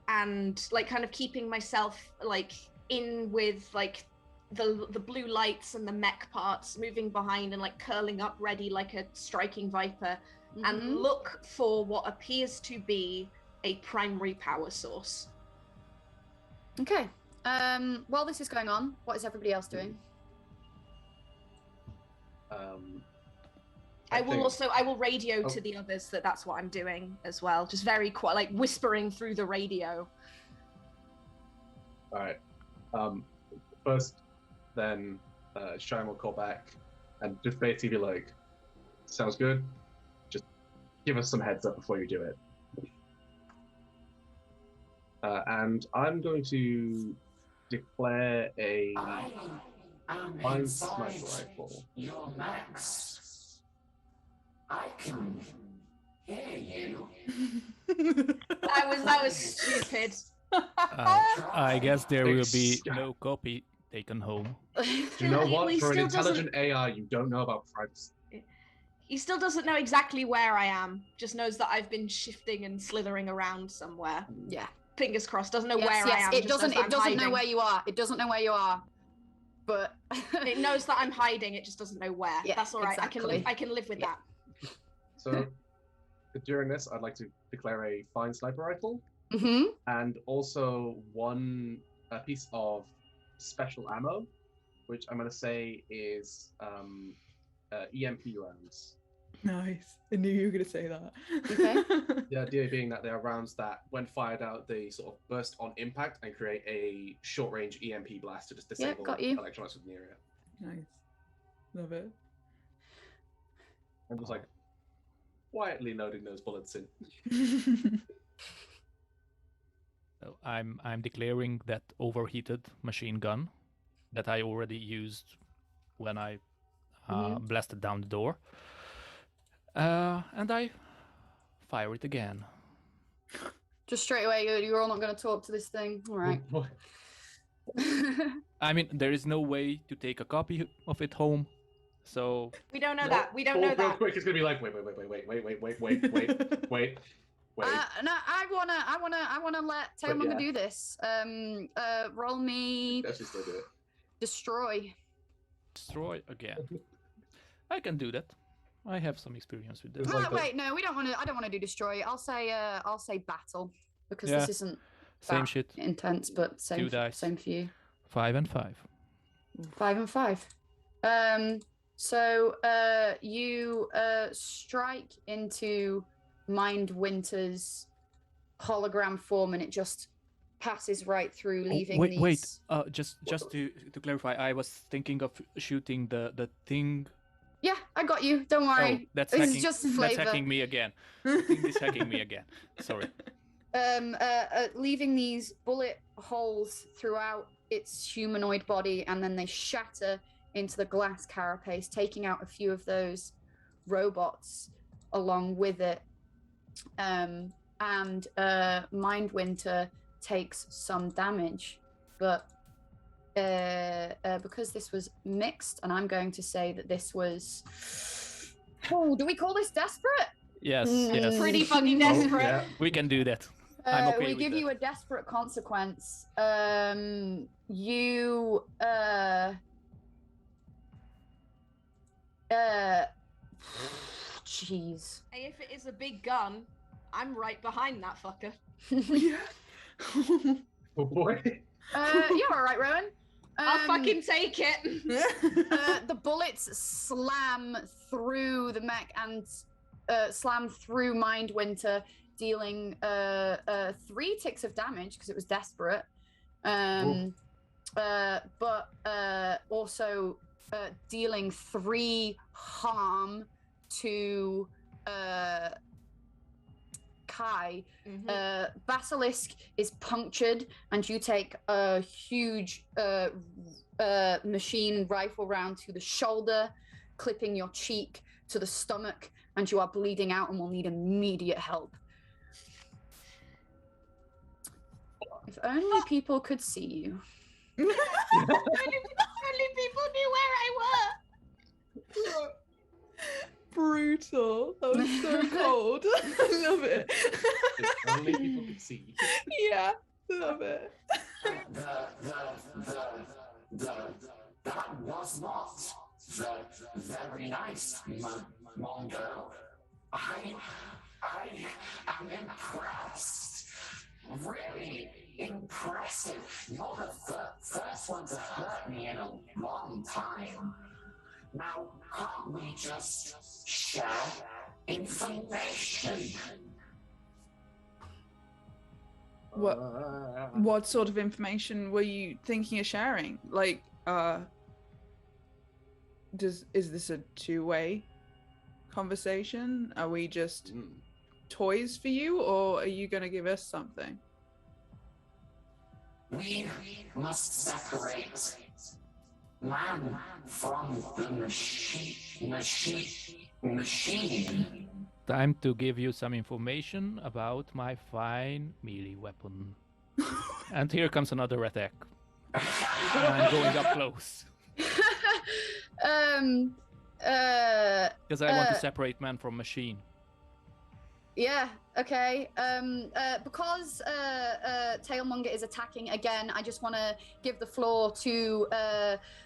and like kind of keeping myself like in with like the blue lights and the mech parts, moving behind and like curling up ready like a striking viper, and look for what appears to be a primary power source. Okay. While this is going on, what is everybody else doing? I will think- radio Oh. to the others that that's what I'm doing as well. Just very quiet, like whispering through the radio. All right. First, then Shine will call back and just basically be like, "Sounds good. Just give us some heads up before you do it." And I'm going to declare a I am fine sniper inside rifle. your mechs. I can hear you. That was stupid. I guess there will be Ex- no copy taken home. You know He- what? he For an still doesn't- intelligent AI, you don't know about privacy. He still doesn't know exactly where I am. Just knows that I've been shifting and slithering around somewhere. Yeah. Fingers crossed. Doesn't know Yes, where yes. I am. It just knows doesn't. that It I'm doesn't know hiding. where you are. It doesn't know where you are. But It knows that I'm hiding. It just doesn't know where. Yeah, That's all right. exactly. I can live with Yeah. that. So during this, I'd like to declare a fine sniper rifle hmm and also a piece of special ammo, which I'm going to say is EMP rounds. Nice. I knew you were going to say that. Okay. The idea being that they are rounds that, when fired out, they sort of burst on impact and create a short-range EMP blast to just disable got you. electronics within the area. Nice. Love it. I'm just like quietly loading those bullets in. So I'm declaring that overheated machine gun that I already used when I blasted down the door. And I fire it again. Just straight away, you're all not going to talk to this thing. All right. I mean, there is no way to take a copy of it home, so We don't know that. We don't know Real that. quick, it's gonna be like, wait. No, I wanna let Tailmonger yeah. do this. Roll me Let's just still do it. destroy. destroy again. I can do that. I have some experience with It's that. like the- Wait, no, we don't want to. I don't want to do destroy. I'll say battle because Yeah. this isn't Same that shit. intense, but same. Two dice. Same for you. 5 and 5. 5 and 5. So you strike into Mind Winter's hologram form, and it just passes right through, leaving wait, these. wait. Just to clarify, I was thinking of shooting the thing. Yeah, I got you. Don't Oh, worry. that's This is hacking. just That's flavor. hacking me again. The thing is hacking me again. Sorry. Leaving these bullet holes throughout its humanoid body, and then they shatter into the glass carapace, taking out a few of those robots along with it. And Mindwinter takes some damage, but because this was mixed, and I'm going to say that this was. Oh, do we call this desperate? Yes, Mm. yes. Pretty fucking Oh, desperate. yeah. We can do that. I'm okay We with give that. you a desperate consequence. You jeez. Hey, if it is a big gun, I'm right behind that fucker. Yeah. Oh boy. You're all right, Rowan. I'll fucking take it. The bullets slam through the mech and slam through Mindwinter, dealing 3 ticks of damage because it was desperate. But also dealing 3 harm to Kai. Basilisk is punctured, and you take a huge machine rifle round to the shoulder, clipping your cheek to the stomach, and you are bleeding out and will need immediate help. If only people could see you. Only people knew where I were. Brutal. That was so cold. I love it. If only people could see. Yeah, love it. That was not very nice, Mondo. I am impressed. Really impressive. You're the first one to hurt me in a long time. Now, calm we just share information? What sort of information were you thinking of sharing? Like, is this a two-way conversation? Are we just toys for you, or are you going to give us something? We must separate man from the machine. Time to give you some information about my fine melee weapon. And here comes another attack. I'm going up close. Because I want to separate man from machine. Yeah, okay. Because Tailmonger is attacking again, I just want to give the floor to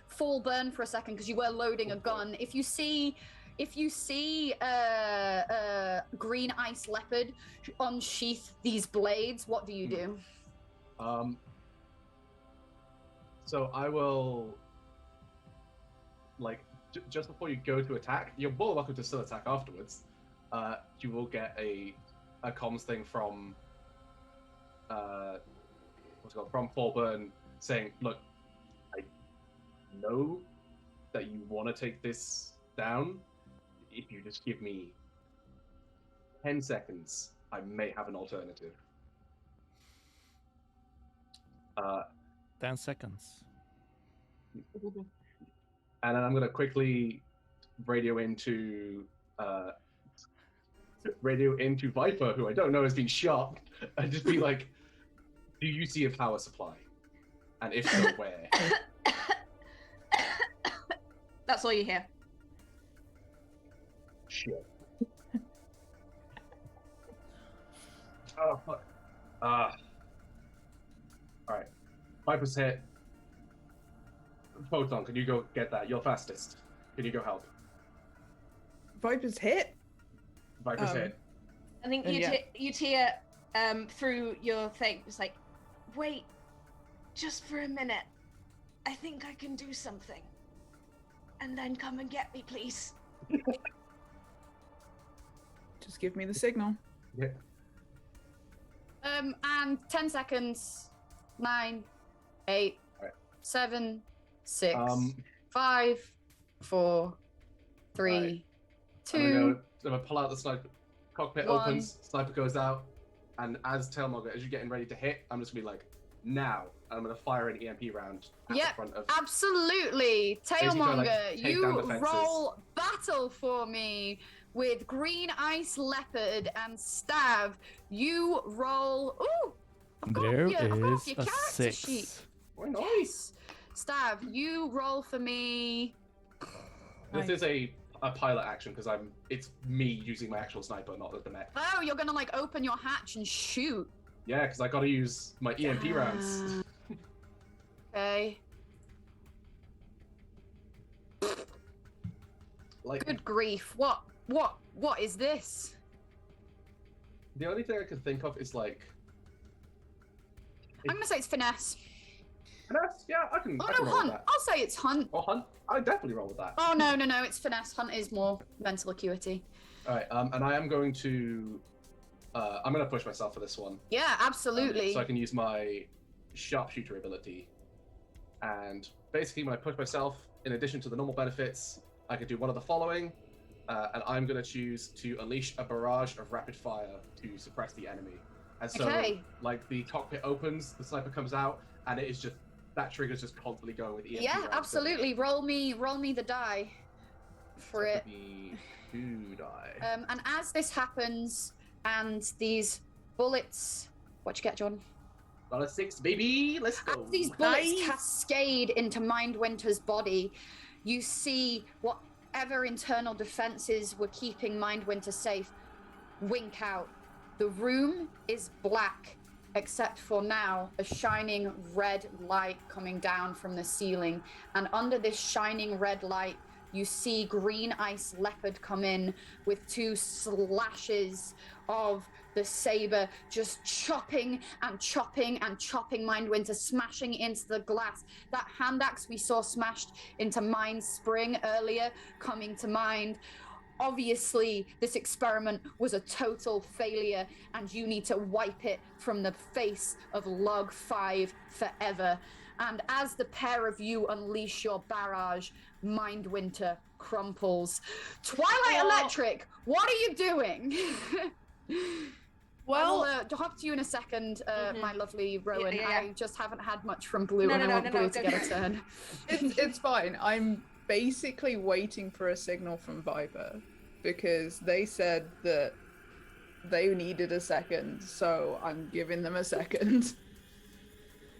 Fall Burn for a second, because you were loading a gun. If you see Green Ice Leopard unsheath these blades, what do you do? So I will, like, just before you go to attack, you're more welcome to still attack afterwards. You will get a comms thing from from Thorburn saying, "Look, I know that you want to take this down. If you just give me 10 seconds, I may have an alternative." 10 seconds. And then I'm gonna quickly radio into Viper, who I don't know has been shot, and just be like, "Do you see a power supply? And if so, where?" That's all you hear. Shit. Oh, fuck. Alright. Viper's hit. Photon, can you go get that? You're fastest. Can you go help? Viper's hit? Viper's hit. I think And you'd hear through your thing, it's like, wait, just for a minute. I think I can do something. And then come and get me, please. Just give me the signal. Yeah. And 10 seconds. 9, 8, Right. 7, 6, 5, 4, 3, Right. 2. I'm gonna pull out the sniper. Cockpit 1. opens, sniper goes out, and as Tailmonger, as you're getting ready to hit, I'm just gonna be like, now. And I'm gonna fire an EMP round at the front of. Absolutely. Basically trying to, Tailmonger, like, take you down defenses. roll battle for me with Green Ice Leopard and Stab. You roll. Ooh! I've got There your, I've got is your a character 6. sheet. Why not? Yes. Stab, you roll for me. This is a pilot action because it's me using my actual sniper, not the mech. Oh, you're gonna like open your hatch and shoot. Yeah, because I gotta use my EMP rounds. Okay. Like, Good grief. What is this? the only thing I could think of is like. I'm gonna say it's finesse. Finesse? Yeah, I can. Oh I no, can roll with hunt. that. I'll say it's hunt. Or hunt? I definitely roll with that. Oh no, it's finesse. Hunt is more mental acuity. All right, and I am going to. I'm gonna push myself for this one. Yeah, absolutely. So I can use my sharpshooter ability, and basically when I push myself, in addition to the normal benefits, I could do one of the following, and I'm gonna choose to unleash a barrage of rapid fire to suppress the enemy. And so, like, the cockpit opens, the sniper comes out, and it is just that trigger's just constantly going with EMP yeah, rounds. absolutely. Roll me the die for So it. the 2 die. And as this happens, and these bullets, what you get, John? $6, baby. Let's go. As these bullets cascade into Mindwinter's body, you see whatever internal defenses were keeping Mindwinter safe wink out. The room is black, except for now a shining red light coming down from the ceiling. And under this shining red light, you see Green Ice Leopard come in with 2 slashes of the saber just chopping and chopping and chopping Mindwinter, smashing into the glass. That hand axe we saw smashed into Mind's spring earlier coming to mind. Obviously, this experiment was a total failure, and you need to wipe it from the face of Log 5 forever. And as the pair of you unleash your barrage, Mindwinter crumples. Twilight Electric, what are you doing? Well, I will talk to you in a second, my lovely Rowan. Yeah. I just haven't had much from Blue, No, and I want Blue go to get for a it. turn. it's fine. I'm basically waiting for a signal from Viper because they said that they needed a second, so I'm giving them a second.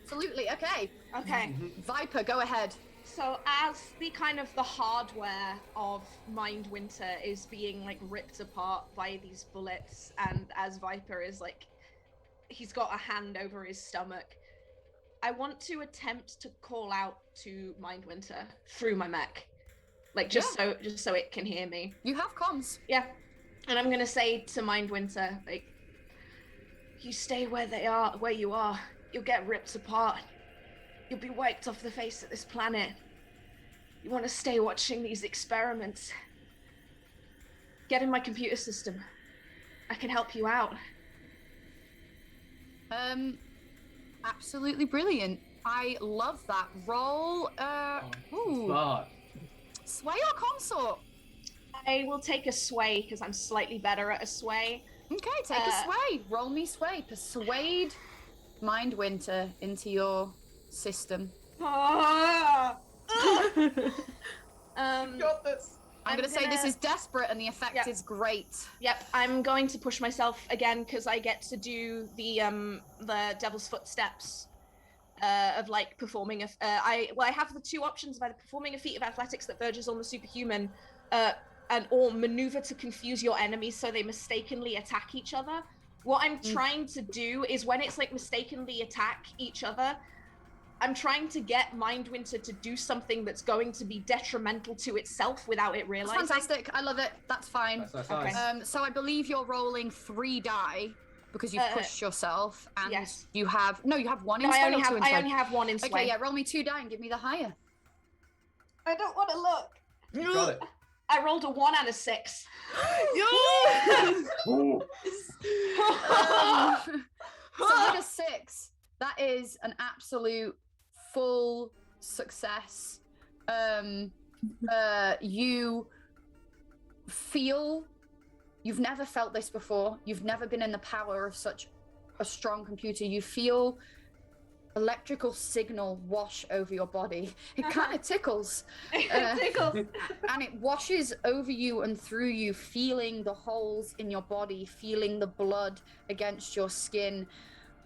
Absolutely, okay. Okay. Viper, go ahead. So as the kind of the hardware of Mindwinter is being like ripped apart by these bullets, and as Viper is like, he's got a hand over his stomach, I want to attempt to call out to Mindwinter through my mech, like just so it can hear me. You have comms. Yeah, and I'm gonna say to Mindwinter, like, you stay where you are. You'll get ripped apart. You'll be wiped off the face of this planet. You want to stay watching these experiments. Get in my computer system. I can help you out. Absolutely brilliant. I love that. Roll, God. sway or consort? I will take a sway because I'm slightly better at a sway. Okay, take a sway. Roll me sway. Persuade Mindwinter into your system. Ah! Got this. I'm gonna say this is desperate and the effect is great. Yep, I'm going to push myself again because I get to do the Devil's Footsteps of like performing a. I have the two options of either performing a feat of athletics that verges on the superhuman, or maneuver to confuse your enemies so they mistakenly attack each other. What I'm trying to do is when it's like mistakenly attack each other, I'm trying to get Mindwinter to do something that's going to be detrimental to itself without it realizing. That's fantastic. I love it. That's fine. That's Okay. nice. So I believe you're rolling 3 die because you've pushed yourself, and yes. you have you have 1 in No, sway I or 2 in sway? only have 1 in sway. Okay, yeah, roll me 2 die and give me the higher. I don't want to look. You got it. I rolled a 1 and a 6. Ooh. So with a 6, that is an absolute full success. You feel you've never felt this before. You've never been in the power of such a strong computer. You feel electrical signal wash over your body. It kind of tickles. It tickles. And it washes over you and through you, feeling the holes in your body, feeling the blood against your skin,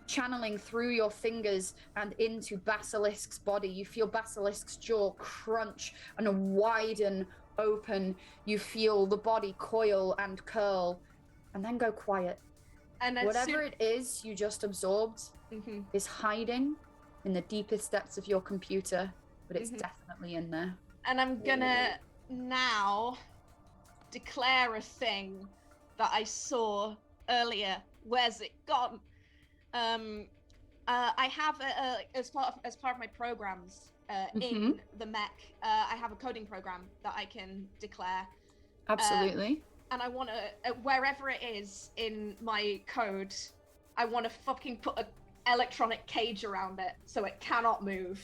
channeling through your fingers and into Basilisk's body. You feel Basilisk's jaw crunch and widen open. You feel the body coil and curl and then go quiet. And whatever it is you just absorbed Mhm. is hiding in the deepest depths of your computer, but it's definitely in there. And I'm gonna now declare a thing that I saw earlier. Where's it gone? I have as part of my programs in the mech, I have a coding program that I can declare. Absolutely. And I want to, wherever it is in my code, I want to fucking put an electronic cage around it so it cannot move.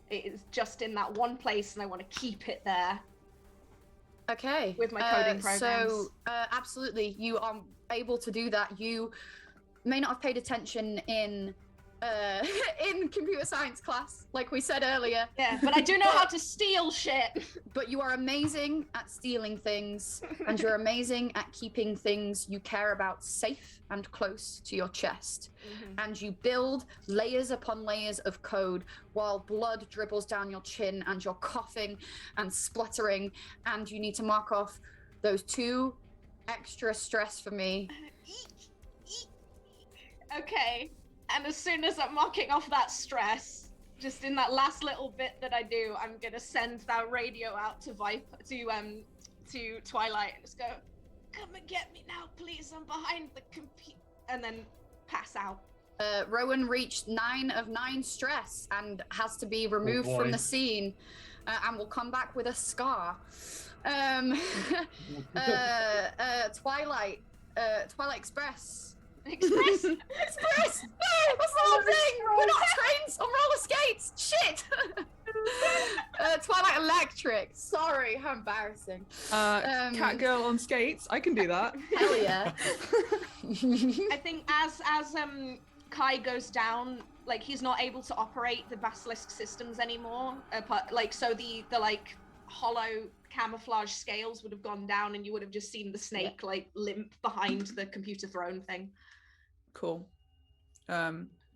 It is just in that one place, and I want to keep it there. Okay. With my coding programs. So, absolutely, you are able to do that. You may not have paid attention in computer science class, like we said earlier. Yeah, but I do know how to steal shit. But you are amazing at stealing things, and you're amazing at keeping things you care about safe and close to your chest. And you build layers upon layers of code while blood dribbles down your chin and you're coughing and spluttering, and you need to mark off those 2 extra stress for me. Okay, and as soon as I'm marking off that stress, just in that last little bit that I do, I'm gonna send that radio out to to Twilight and just go, "Come and get me now, please. I'm behind the and then pass out. Rowan reached 9 of 9 stress and has to be removed from the scene, and will come back with a scar. Twilight Express. Express. Express! No, that's the whole thing! We're not trains on roller skates! Shit! Twilight Electric. Sorry, how embarrassing. Cat girl on skates. I can do that. Hell yeah. I think as Kai goes down, like he's not able to operate the basilisk systems anymore. So the like hollow camouflage scales would have gone down, and you would have just seen the snake like limp behind the computer throne thing. Cool.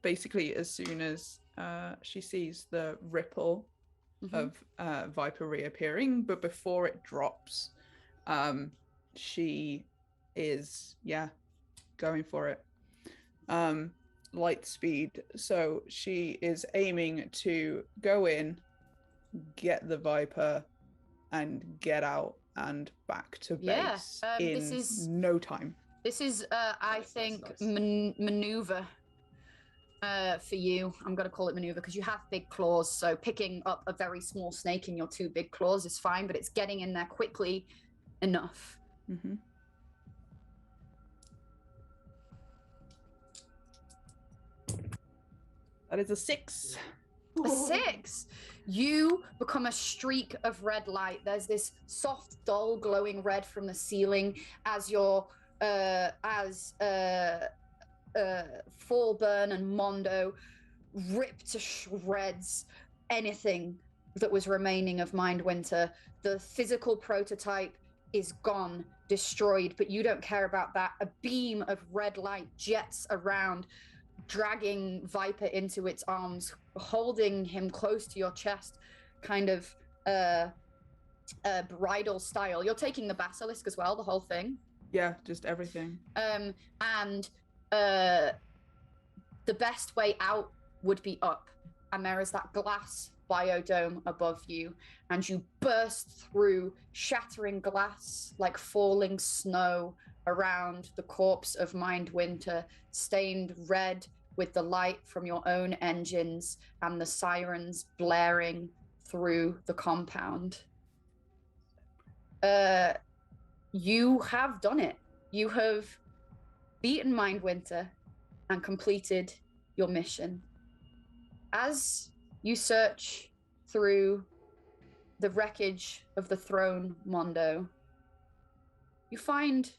Basically, as soon as she sees the ripple of Viper reappearing, but before it drops, she is going for it. Light speed, so she is aiming to go in, get the Viper, and get out and back to base in no time. This is, I think, maneuver for you. I'm going to call it maneuver because you have big claws, so picking up a very small snake in your 2 big claws is fine, but it's getting in there quickly enough. Mm-hmm. That is a 6. A 6. You become a streak of red light. There's this soft, dull, glowing red from the ceiling as your Fallburn and Mondo rip to shreds anything that was remaining of Mindwinter. The physical prototype is gone, destroyed, but you don't care about that. A beam of red light jets around, dragging Viper into its arms, holding him close to your chest, kind of bridal style. You're taking the basilisk as well, the whole thing? Yeah, just everything. And the best way out would be up. And there is that glass biodome above you, and you burst through, shattering glass like falling snow around the corpse of Mindwinter, stained red with the light from your own engines and the sirens blaring through the compound. You have done it. You have beaten Mindwinter and completed your mission. As you search through the wreckage of the throne, Mondo, you find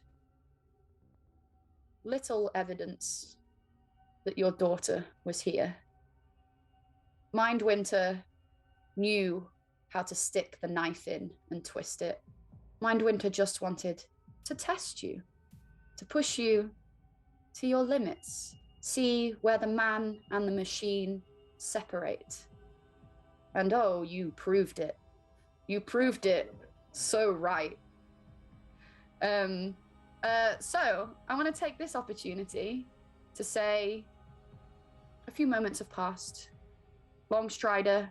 little evidence that your daughter was here. Mindwinter knew how to stick the knife in and twist it. Mindwinter just wanted to test you, to push you to your limits, see where the man and the machine separate. And oh, you proved it. You proved it so right. So I want to take this opportunity to say a few moments have passed. Longstrider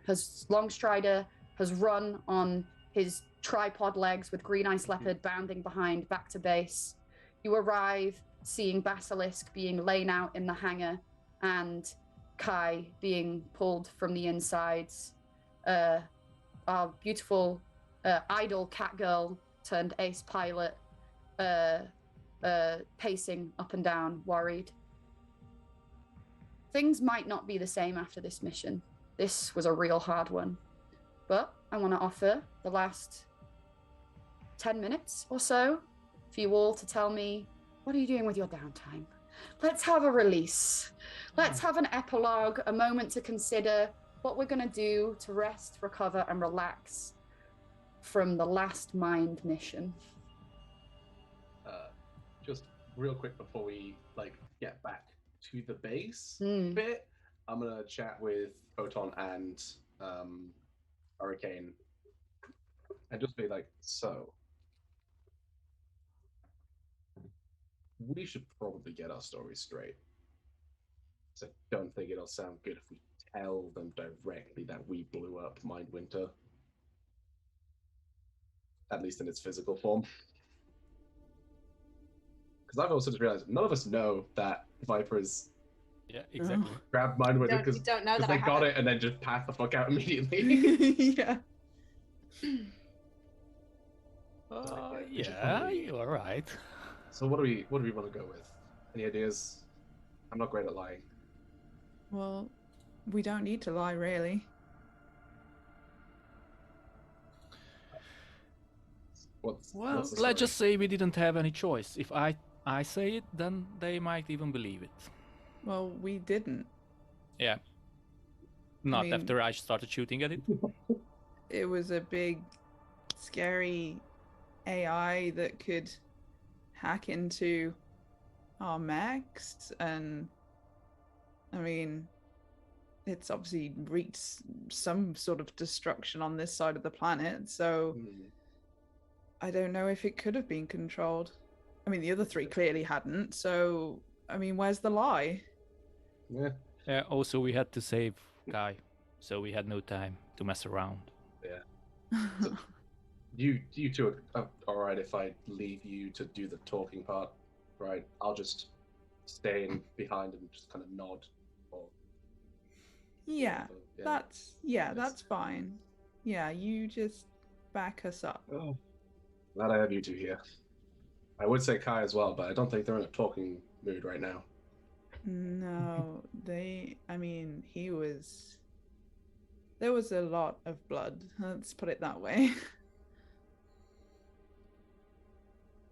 has run on his tripod legs with Green Ice Leopard bounding behind back to base. You arrive seeing Basilisk being lain out in the hangar and Kai being pulled from the insides. Our beautiful idol cat girl turned ace pilot pacing up and down, worried. Things might not be the same after this mission. This was a real hard one. But I want to offer the last 10 minutes or so for you all to tell me, what are you doing with your downtime? Let's have a release. Let's have an epilogue, a moment to consider what we're going to do to rest, recover, and relax from the last Mind mission. Just real quick before we get back to the base bit, I'm gonna chat with Photon and Hurricane and just be like, so we should probably get our story straight. So I don't think it'll sound good if we tell them directly that we blew up Mindwinter, at least in its physical form. Because I've also just realized none of us know that Vipers Yeah, exactly. grab mine with it You because don't know that they I got have it and then just pass the fuck out immediately. Yeah. Yeah, you're right. So what do we want to go with? Any ideas? I'm not great at lying. Well, we don't need to lie, really. What's Well, the story? let's just say we didn't have any choice. If I say it, then they might even believe it. Well, we didn't. Yeah. Not mean- after I started shooting at it. It was a big, scary AI that could hack into our mechs, and I mean, it's obviously wreaked some sort of destruction on this side of the planet, so I don't know if it could have been controlled. I mean, the other three clearly hadn't, so I mean, where's the lie? Yeah. Yeah, also we had to save Kai, so we had no time to mess around. You two are alright if I leave you to do the talking part, right? I'll just stay in behind and just kind of nod. Or Yeah, yeah. that's fine. Yeah, you just back us up. Oh, glad I have you two here. I would say Kai as well, but I don't think they're in a talking mood right now. No, I mean, there was a lot of blood, let's put it that way.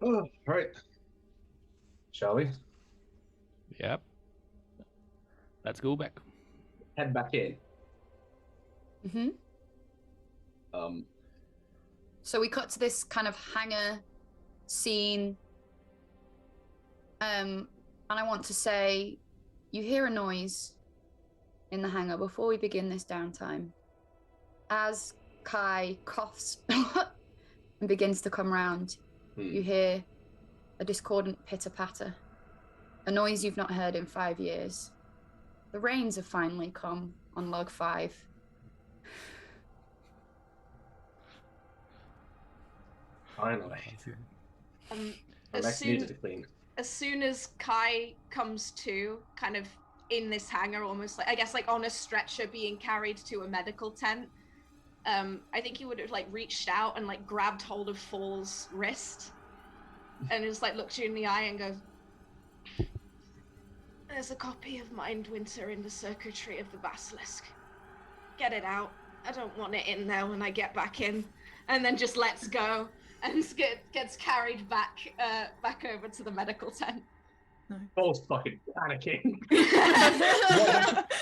Oh, right. Shall we? Yep. Let's go back. Head back in. Mm-hmm. So we cut to this kind of hangar scene. And I want to say, you hear a noise in the hangar before we begin this downtime. As Kai coughs and begins to come round, you hear a discordant pitter-patter, a noise you've not heard in 5 years. The rains have finally come on log 5. Finally. My as next soon- needed to clean. As soon as Kai comes to, kind of in this hangar, almost like, I guess, like on a stretcher being carried to a medical tent, I think he would have like reached out and like grabbed hold of Fall's wrist and just like looked you in the eye and goes, "There's a copy of Mindwinter in the circuitry of the Basilisk. Get it out. I don't want it in there when I get back in." And then just lets go and gets carried back over to the medical tent. Paul's fucking panicking.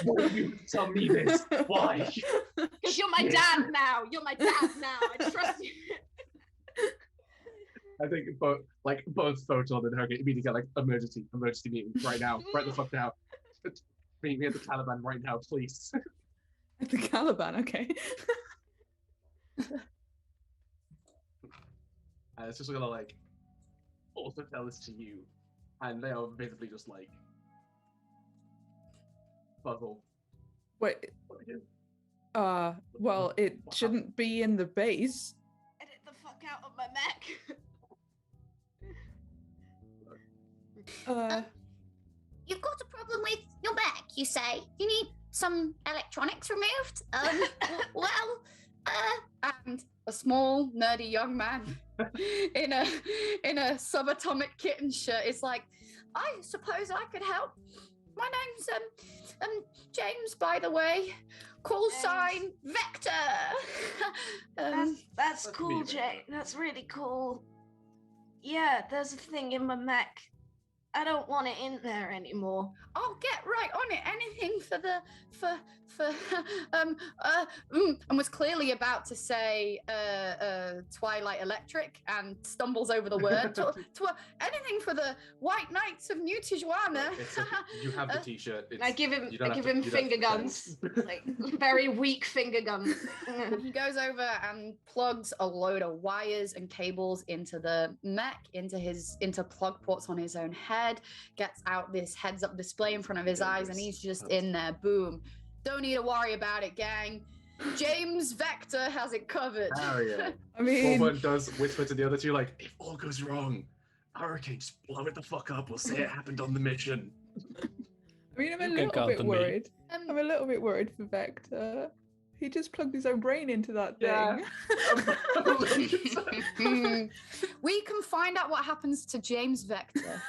Why you tell me this? Why? Because you're my dad now. You're my dad now. I trust you. I think both Photon and her immediately get like emergency meeting right now, right the fuck now. Meet me at the Taliban right now, please. At the Caliban, okay. It's just gonna like also tell this to you, and they are visibly just like puzzled. Wait. Well, it shouldn't be in the base. Get it the fuck out of my mech. You've got a problem with your mech, you say? You need some electronics removed? Well, And a small, nerdy young man in a subatomic kitten shirt is like, I suppose I could help. My name's James, by the way. Call sign Vector. That's cool, Jay. That's really cool. Yeah, there's a thing in my mech. I don't want it in there anymore. I'll get right on it. Anything for and was clearly about to say Twilight Electric and stumbles over the word. Anything for the White Knights of New Tijuana. You have the t-shirt. I give him finger guns. Like very weak finger guns. He goes over and plugs a load of wires and cables into the mech, into plug ports on his own head, gets out this heads-up display in front of his eyes, and he's just in there. Boom. Don't need to worry about it, gang. James Vector has it covered. Oh yeah. I mean, Coleman does whisper to the other two, like, if all goes wrong, Hurricane, just blow it the fuck up. We'll say it happened on the mission. I mean, I'm a You can little count bit on me. worried. I'm a little bit worried for Vector. He just plugged his own brain into that Yeah. thing. We can find out what happens to James Vector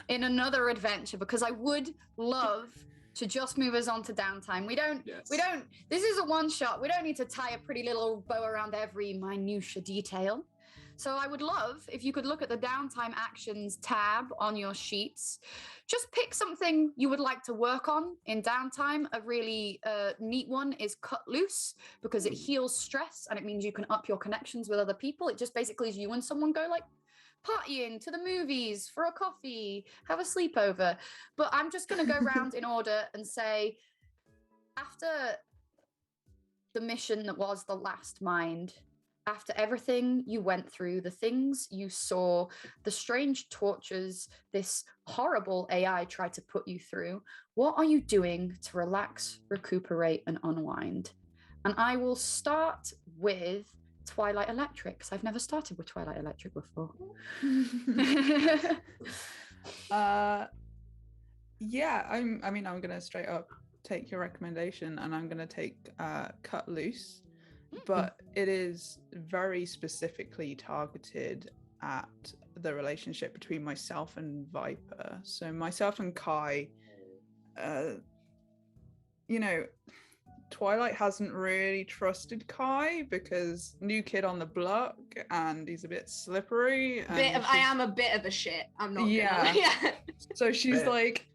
in another adventure, because I would love to just move us on to downtime. We don't, this is a one shot. We don't need to tie a pretty little bow around every minutia detail. So I would love if you could look at the downtime actions tab on your sheets. Just pick something you would like to work on in downtime. A really neat one is cut loose, because it heals stress and it means you can up your connections with other people. It just basically is you and someone go like partying, to the movies, for a coffee, have a sleepover. But I'm just going to go round in order and say, after the mission that was the last mind, after everything you went through, the things you saw, the strange tortures this horrible AI tried to put you through, what are you doing to relax, recuperate, and unwind? And I will start with Twilight Electric, because I've never started with Twilight Electric before. Yeah, I'm gonna straight up take your recommendation, and I'm gonna take Cut Loose. But it is very specifically targeted at the relationship between myself and Viper. So myself and Kai, Twilight hasn't really trusted Kai because new kid on the block and he's a bit slippery. I am a bit of a shit. I'm not. Yeah. Gonna, So she's like,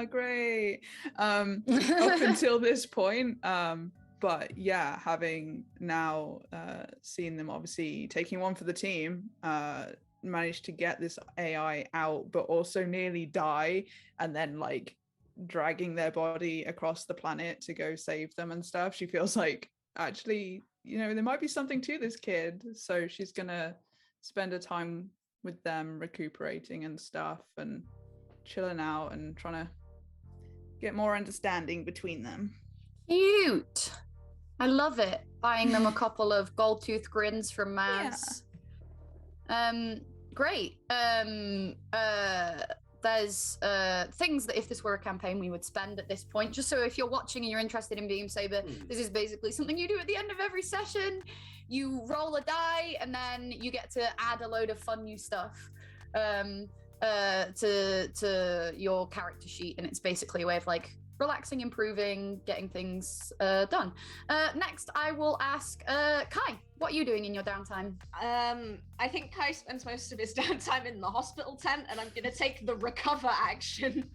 great. Up until this point. But yeah, having now seen them obviously taking one for the team, managed to get this AI out, but also nearly die, and then like dragging their body across the planet to go save them and stuff. She feels like, actually, there might be something to this kid. So she's gonna spend a time with them recuperating and stuff and chilling out and trying to get more understanding between them. Cute. I love it. Buying them a couple of gold tooth grins from Mavs. Yeah. Great. There's things that if this were a campaign we would spend at this point, just so if you're watching and you're interested in Beam Saber, this is basically something you do at the end of every session. You roll a die and then you get to add a load of fun new stuff to your character sheet, and it's basically a way of like relaxing, improving, getting things done. Next, I will ask Kai, what are you doing in your downtime? I think Kai spends most of his downtime in the hospital tent, and I'm going to take the recover action.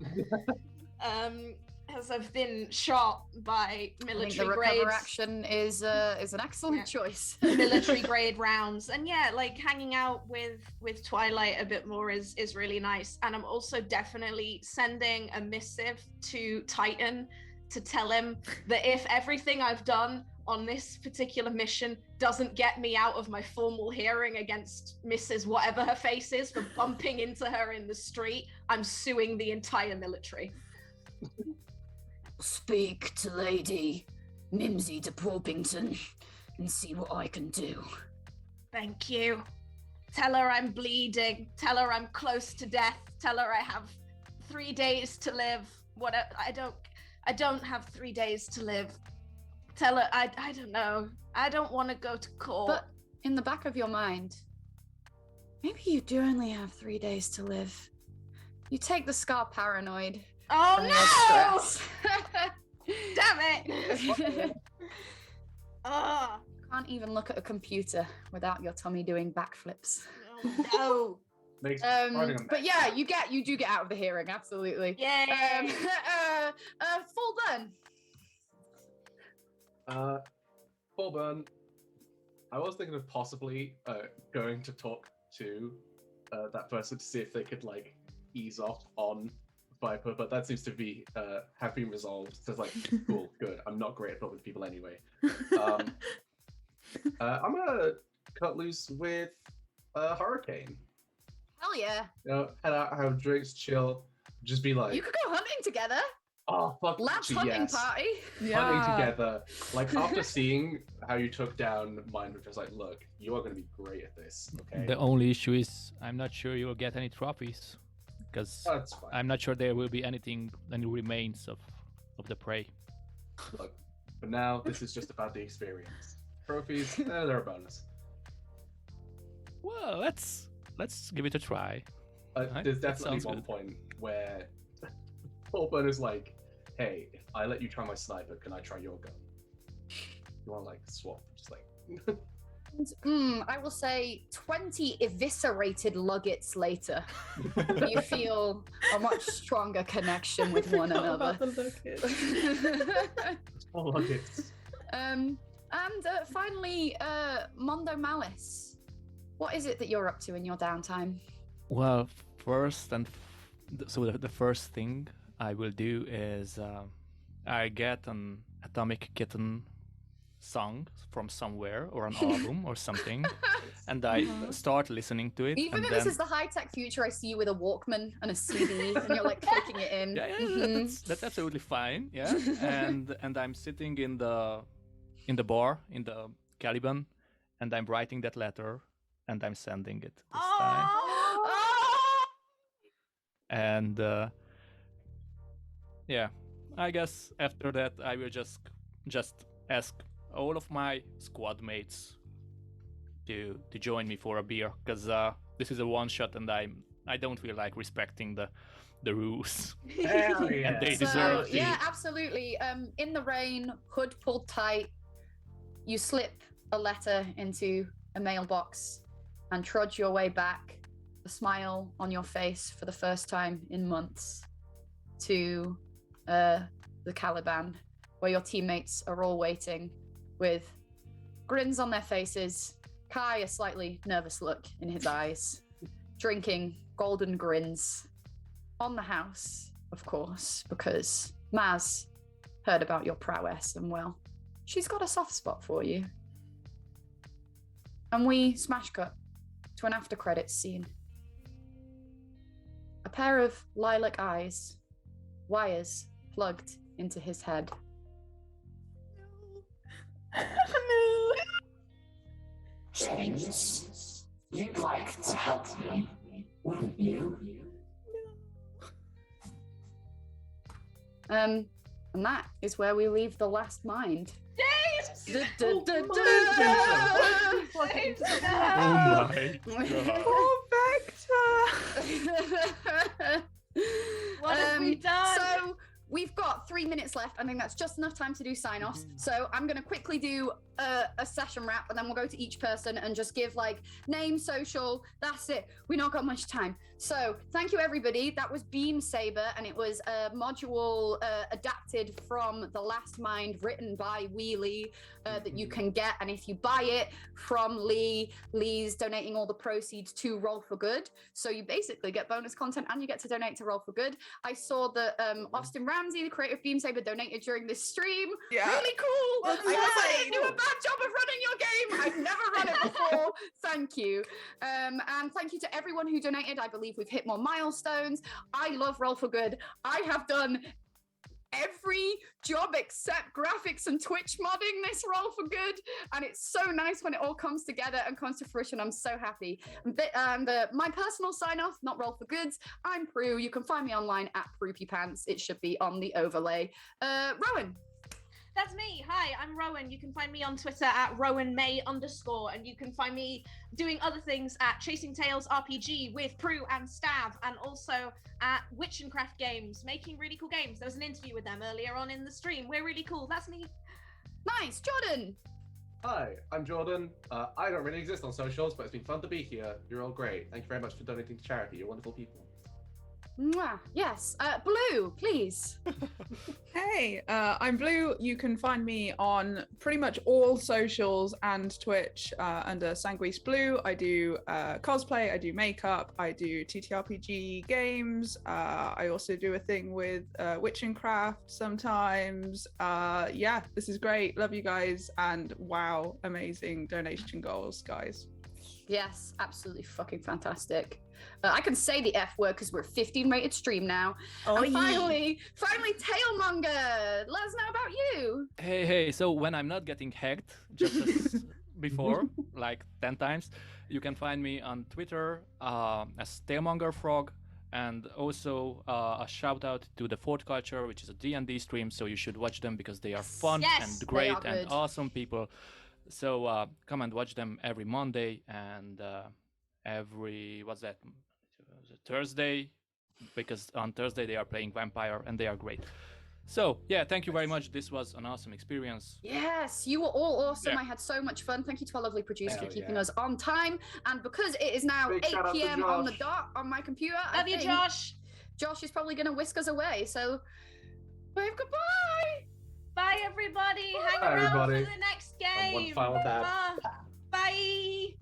As I've been shot by military the grade. recover action is an excellent choice. Military grade rounds, and yeah, like hanging out with Twilight a bit more is really nice. And I'm also definitely sending a missive to Titan to tell him that if everything I've done on this particular mission doesn't get me out of my formal hearing against Mrs. whatever her face is for bumping into her in the street, I'm suing the entire military. Speak to Lady Mimsy de Proopypants and see what I can do. Thank you. Tell her I'm bleeding. Tell her I'm close to death. Tell her I have 3 days to live. I don't have 3 days to live. Tell her I don't know. I don't want to go to court. But in the back of your mind, maybe you do only have 3 days to live. You take the Scar Paranoid. Oh no! Damn it! Can't even look at a computer without your tummy doing backflips. No. But yeah, you do get out of the hearing, absolutely. Yay! Full burn. Full burn. I was thinking of possibly going to talk to that person to see if they could like ease off on Viper, but that seems to be have been resolved. So it's like, cool, good. I'm not great at talking to people anyway. I'm gonna cut loose with Hurricane. Hell yeah. Head out, have drinks, chill, just be like. You could go hunting together. Oh fuck! Labs hunting party. Hunting together. Like after seeing how you took down mine, which was like, look, you are gonna be great at this. Okay. The only issue is I'm not sure you'll get any trophies. because That's fine. I'm not sure there will be any remains of the prey. Look, for now, this is just about the experience. Trophies, they're a bonus. Well, let's give it a try. Right, There's that definitely sounds one good. point where Thorburn is like, "Hey, if I let you try my sniper, can I try your gun?" You want to like swap? Just like. I will say 20 eviscerated luggets later. You feel a much stronger connection with one Forgot another. about the luggage. Oh, look it. And finally, Mondo Malice. What is it that you're up to in your downtime? Well, the first thing I will do is I get an Atomic Kitten song from somewhere or an album or something, and I start listening to it. Even and if then... this is the high-tech future, I see you with a Walkman and a CD, and you're like clicking it in. Yeah, that's absolutely fine. Yeah, and I'm sitting in the bar in the Caliban, and I'm writing that letter, and I'm sending it this time. And yeah, I guess after that I will just ask all of my squad mates to join me for a beer, because this is a one shot and I don't feel like respecting the rules. Hell yeah. And they So, deserve to. yeah, absolutely. In the rain, hood pulled tight, you slip a letter into a mailbox and trudge your way back, a smile on your face for the first time in months, to the Caliban, where your teammates are all waiting with grins on their faces, Kai a slightly nervous look in his eyes, drinking golden grins on the house, of course, because Maz heard about your prowess and, well, she's got a soft spot for you. And we smash cut to an after credits scene. A pair of lilac eyes, wires plugged into his head. No. James, you'd like to help me, wouldn't you? And that is where we leave the last mind. James! Oh my god. Poor Vector. What have we done? So we've got 3 minutes left. I think that's just enough time to do sign-offs. So I'm going to quickly do a session wrap, and then we'll go to each person and just give like name, social. That's it. We not got much time. So thank you, everybody. That was Beam Saber, and it was a module adapted from The Last Mind, written by Wheelie, that you can get. And if you buy it from Lee's donating all the proceeds to Roll for Good. So you basically get bonus content and you get to donate to Roll for Good. I saw that Austin Ramsay, the creator of Beam Saber, donated during this stream. Yeah. Really cool. That's I was like, nice. you do a bad job of running your game. I've never run it before. Thank you. And thank you to everyone who donated. I believe we've hit more milestones. I love Roll for Good. I have done every job except graphics and Twitch modding this Roll for Good, and it's so nice when it all comes together and comes to fruition. I'm so happy. And my personal sign off, not Roll for Goods, I'm Prue. You can find me online at Proopypants. It should be on the overlay. Rowan. That's me. Hi, I'm Rowan. You can find me on Twitter at RowanMay_, and you can find me doing other things at Chasing Tails RPG with Prue and Stav, and also at Witch and Craft Games, making really cool games. There was an interview with them earlier on in the stream. We're really cool. That's me. Nice. Jordan. Hi, I'm Jordan. I don't really exist on socials, but it's been fun to be here. You're all great. Thank you very much for donating to charity. You're wonderful people. Mwah. Yes. Blue, please. Hey, I'm Blue. You can find me on pretty much all socials and Twitch under Sanguis Blue. I do cosplay, I do makeup, I do TTRPG games. I also do a thing with Witch and Craft sometimes. Yeah, this is great. Love you guys. And wow, amazing donation goals, guys. Yes, absolutely fucking fantastic. I can say the F word because we're a 15 rated stream now. Oh, and finally, Tailmonger, let us know about you. Hey, so when I'm not getting hacked, just as before, like 10 times, you can find me on Twitter as Tailmonger Frog, And also a shout out to the Fort Culture, which is a D&D stream, so you should watch them because they are fun Yes, and they great are and good. awesome people. So come and watch them every Monday and every Thursday, because on Thursday they are playing Vampire and they are great. So yeah, thank you very much. This was an awesome experience. Yes, you were all awesome. Yeah. I had so much fun. Thank you to our lovely producer for Hell keeping yeah. us on time. And because it is now Big 8 shout out to p.m. on the Josh. dot on my computer, I Love you, think Josh. Josh is probably going to whisk us away. So, wave goodbye. Bye, everybody. Hang Bye, around everybody. for the next And one game. final dab. Bye.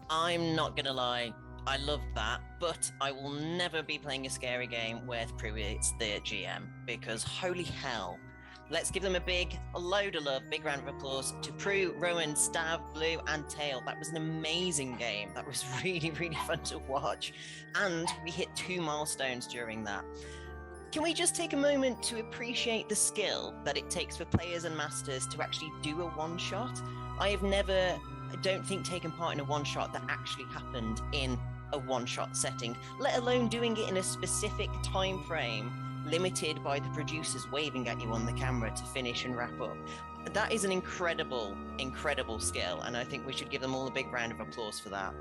I'm not gonna lie, I loved that, but I will never be playing a scary game with Prue it's the GM, because holy hell. Let's give them a load of love, big round of applause to Prue, Rowan, Stav, Blue, and Tail. That was an amazing game. That was really, really fun to watch. And we hit 2 milestones during that. Can we just take a moment to appreciate the skill that it takes for players and masters to actually do a one-shot? I have never, I don't think, taken part in a one-shot that actually happened in a one-shot setting, let alone doing it in a specific time frame, limited by the producers waving at you on the camera to finish and wrap up. That is an incredible, incredible skill, and I think we should give them all a big round of applause for that.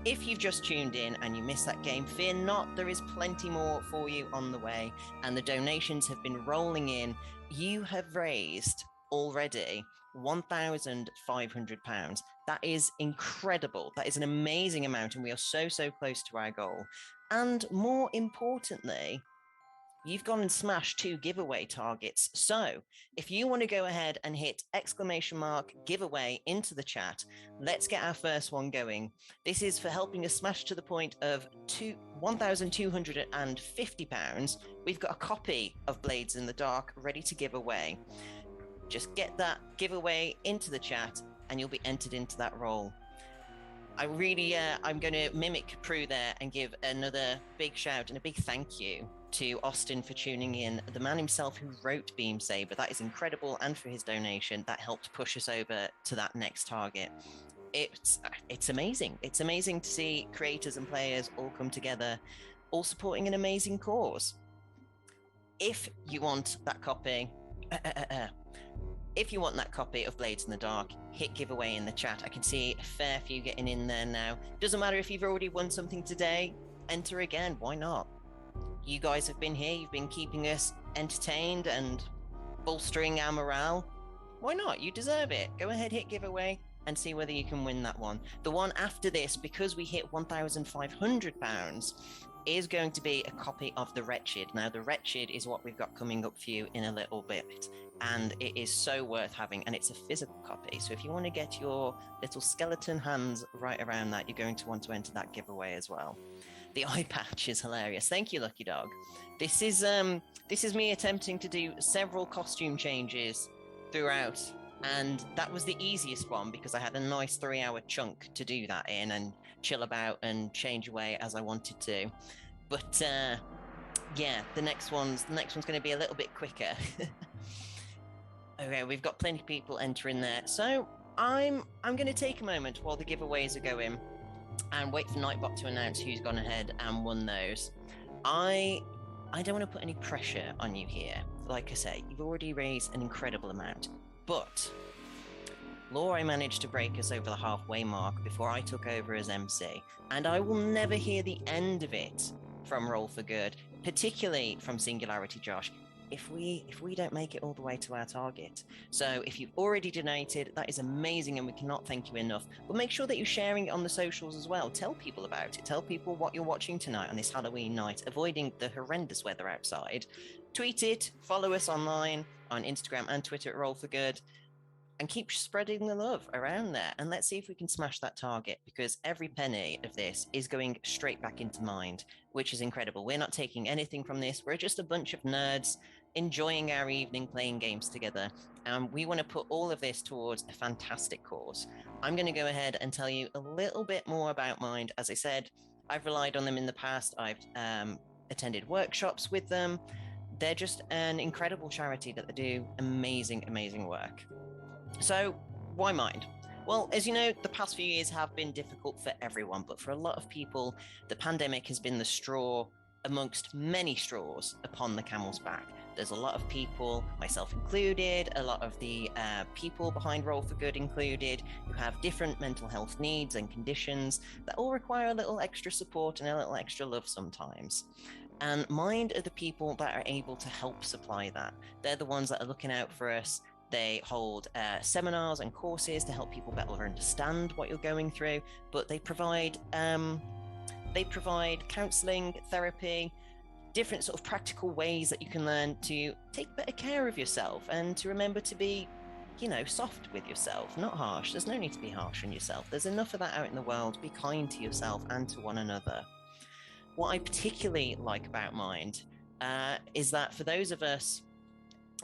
If you've just tuned in and you missed that game, fear not, there is plenty more for you on the way, and the donations have been rolling in. You have raised already £1,500. That is incredible. That is an amazing amount, and we are so, so close to our goal. And more importantly, you've gone and smashed 2 giveaway targets. So if you want to go ahead and hit !giveaway into the chat, let's get our first one going. This is for helping us smash to the point of £1,250. We've got a copy of Blades in the Dark ready to give away. Just get that giveaway into the chat and you'll be entered into that role. I'm going to mimic Prue there and give another big shout and a big thank you to Austin for tuning in, the man himself who wrote Beam Saber. That is incredible, and for his donation that helped push us over to that next target. It's amazing. It's amazing to see creators and players all come together, all supporting an amazing cause. If you want that copy, if you want that copy of Blades in the Dark, hit giveaway in the chat. I can see a fair few getting in there now. Doesn't matter if you've already won something today, enter again, why not? You guys have been here, you've been keeping us entertained and bolstering our morale. Why not? You deserve it. Go ahead, hit giveaway and see whether you can win that one. The one after this, because we hit £1,500, is going to be a copy of The Wretched. Now, The Wretched is what we've got coming up for you in a little bit, and it is so worth having, and it's a physical copy. So if you want to get your little skeleton hands right around that, you're going to want to enter that giveaway as well. The eye patch is hilarious. Thank you, Lucky Dog. This is me attempting to do several costume changes throughout, and that was the easiest one because I had a nice 3-hour chunk to do that in and chill about and change away as I wanted to. But yeah, the next one's going to be a little bit quicker. Okay, we've got plenty of people entering there, so I'm going to take a moment while the giveaways are going and wait for Nightbot to announce who's gone ahead and won those. I don't want to put any pressure on you here. Like I say, you've already raised an incredible amount, but Laura managed to break us over the halfway mark before I took over as MC, and I will never hear the end of it from Roll for Good, particularly from Singularity Josh, if we don't make it all the way to our target. So if you've already donated, that is amazing and we cannot thank you enough. But make sure that you're sharing it on the socials as well. Tell people about it. Tell people what you're watching tonight on this Halloween night, avoiding the horrendous weather outside. Tweet it, follow us online on Instagram and Twitter at Roll for Good, and keep spreading the love around there. And let's see if we can smash that target, because every penny of this is going straight back into Mind, which is incredible. We're not taking anything from this. We're just a bunch of nerds enjoying our evening playing games together. And we want to put all of this towards a fantastic cause. I'm going to go ahead and tell you a little bit more about Mind. As I said, I've relied on them in the past. I've attended workshops with them. They're just an incredible charity that they do amazing, amazing work. So, why Mind? Well, as you know, the past few years have been difficult for everyone, but for a lot of people, the pandemic has been the straw amongst many straws upon the camel's back. There's a lot of people, myself included, a lot of the people behind Roll for Good included, who have different mental health needs and conditions that all require a little extra support and a little extra love sometimes. And Mind are the people that are able to help supply that. They're the ones that are looking out for us. They hold seminars and courses to help people better understand what you're going through, but they provide counseling, therapy, different sort of practical ways that you can learn to take better care of yourself and to remember to be, soft with yourself, not harsh. There's no need to be harsh on yourself. There's enough of that out in the world. Be kind to yourself and to one another. What I particularly like about Mind is that for those of us,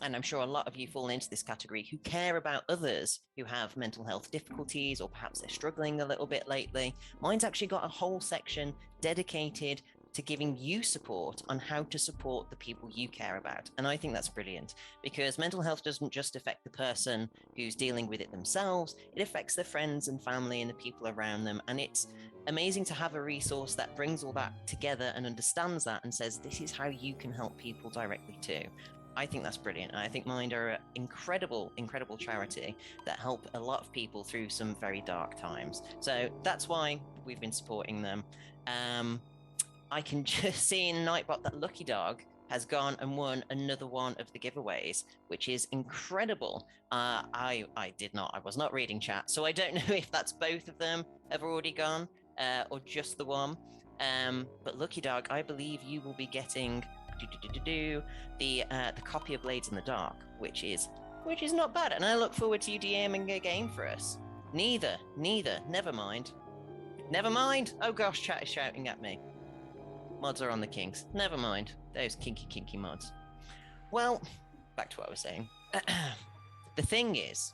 and I'm sure a lot of you fall into this category, who care about others who have mental health difficulties, or perhaps they're struggling a little bit lately, Mind's actually got a whole section dedicated to giving you support on how to support the people you care about. And I think that's brilliant, because mental health doesn't just affect the person who's dealing with it themselves, it affects their friends and family and the people around them. And it's amazing to have a resource that brings all that together and understands that and says, this is how you can help people directly too. I think that's brilliant. And I think Mind are an incredible, incredible charity that help a lot of people through some very dark times. So that's why we've been supporting them. I can just see in Nightbot that Lucky Dog has gone and won another one of the giveaways, which is incredible. I was not reading chat, so I don't know if that's both of them have already gone or just the one. But Lucky Dog, I believe you will be getting the copy of Blades in the Dark, which is not bad, and I look forward to you DMing a game for us. Neither, never mind. Oh gosh, chat is shouting at me. Mods are on the kinks. Never mind. Those kinky mods. Well, back to what I was saying. The thing is,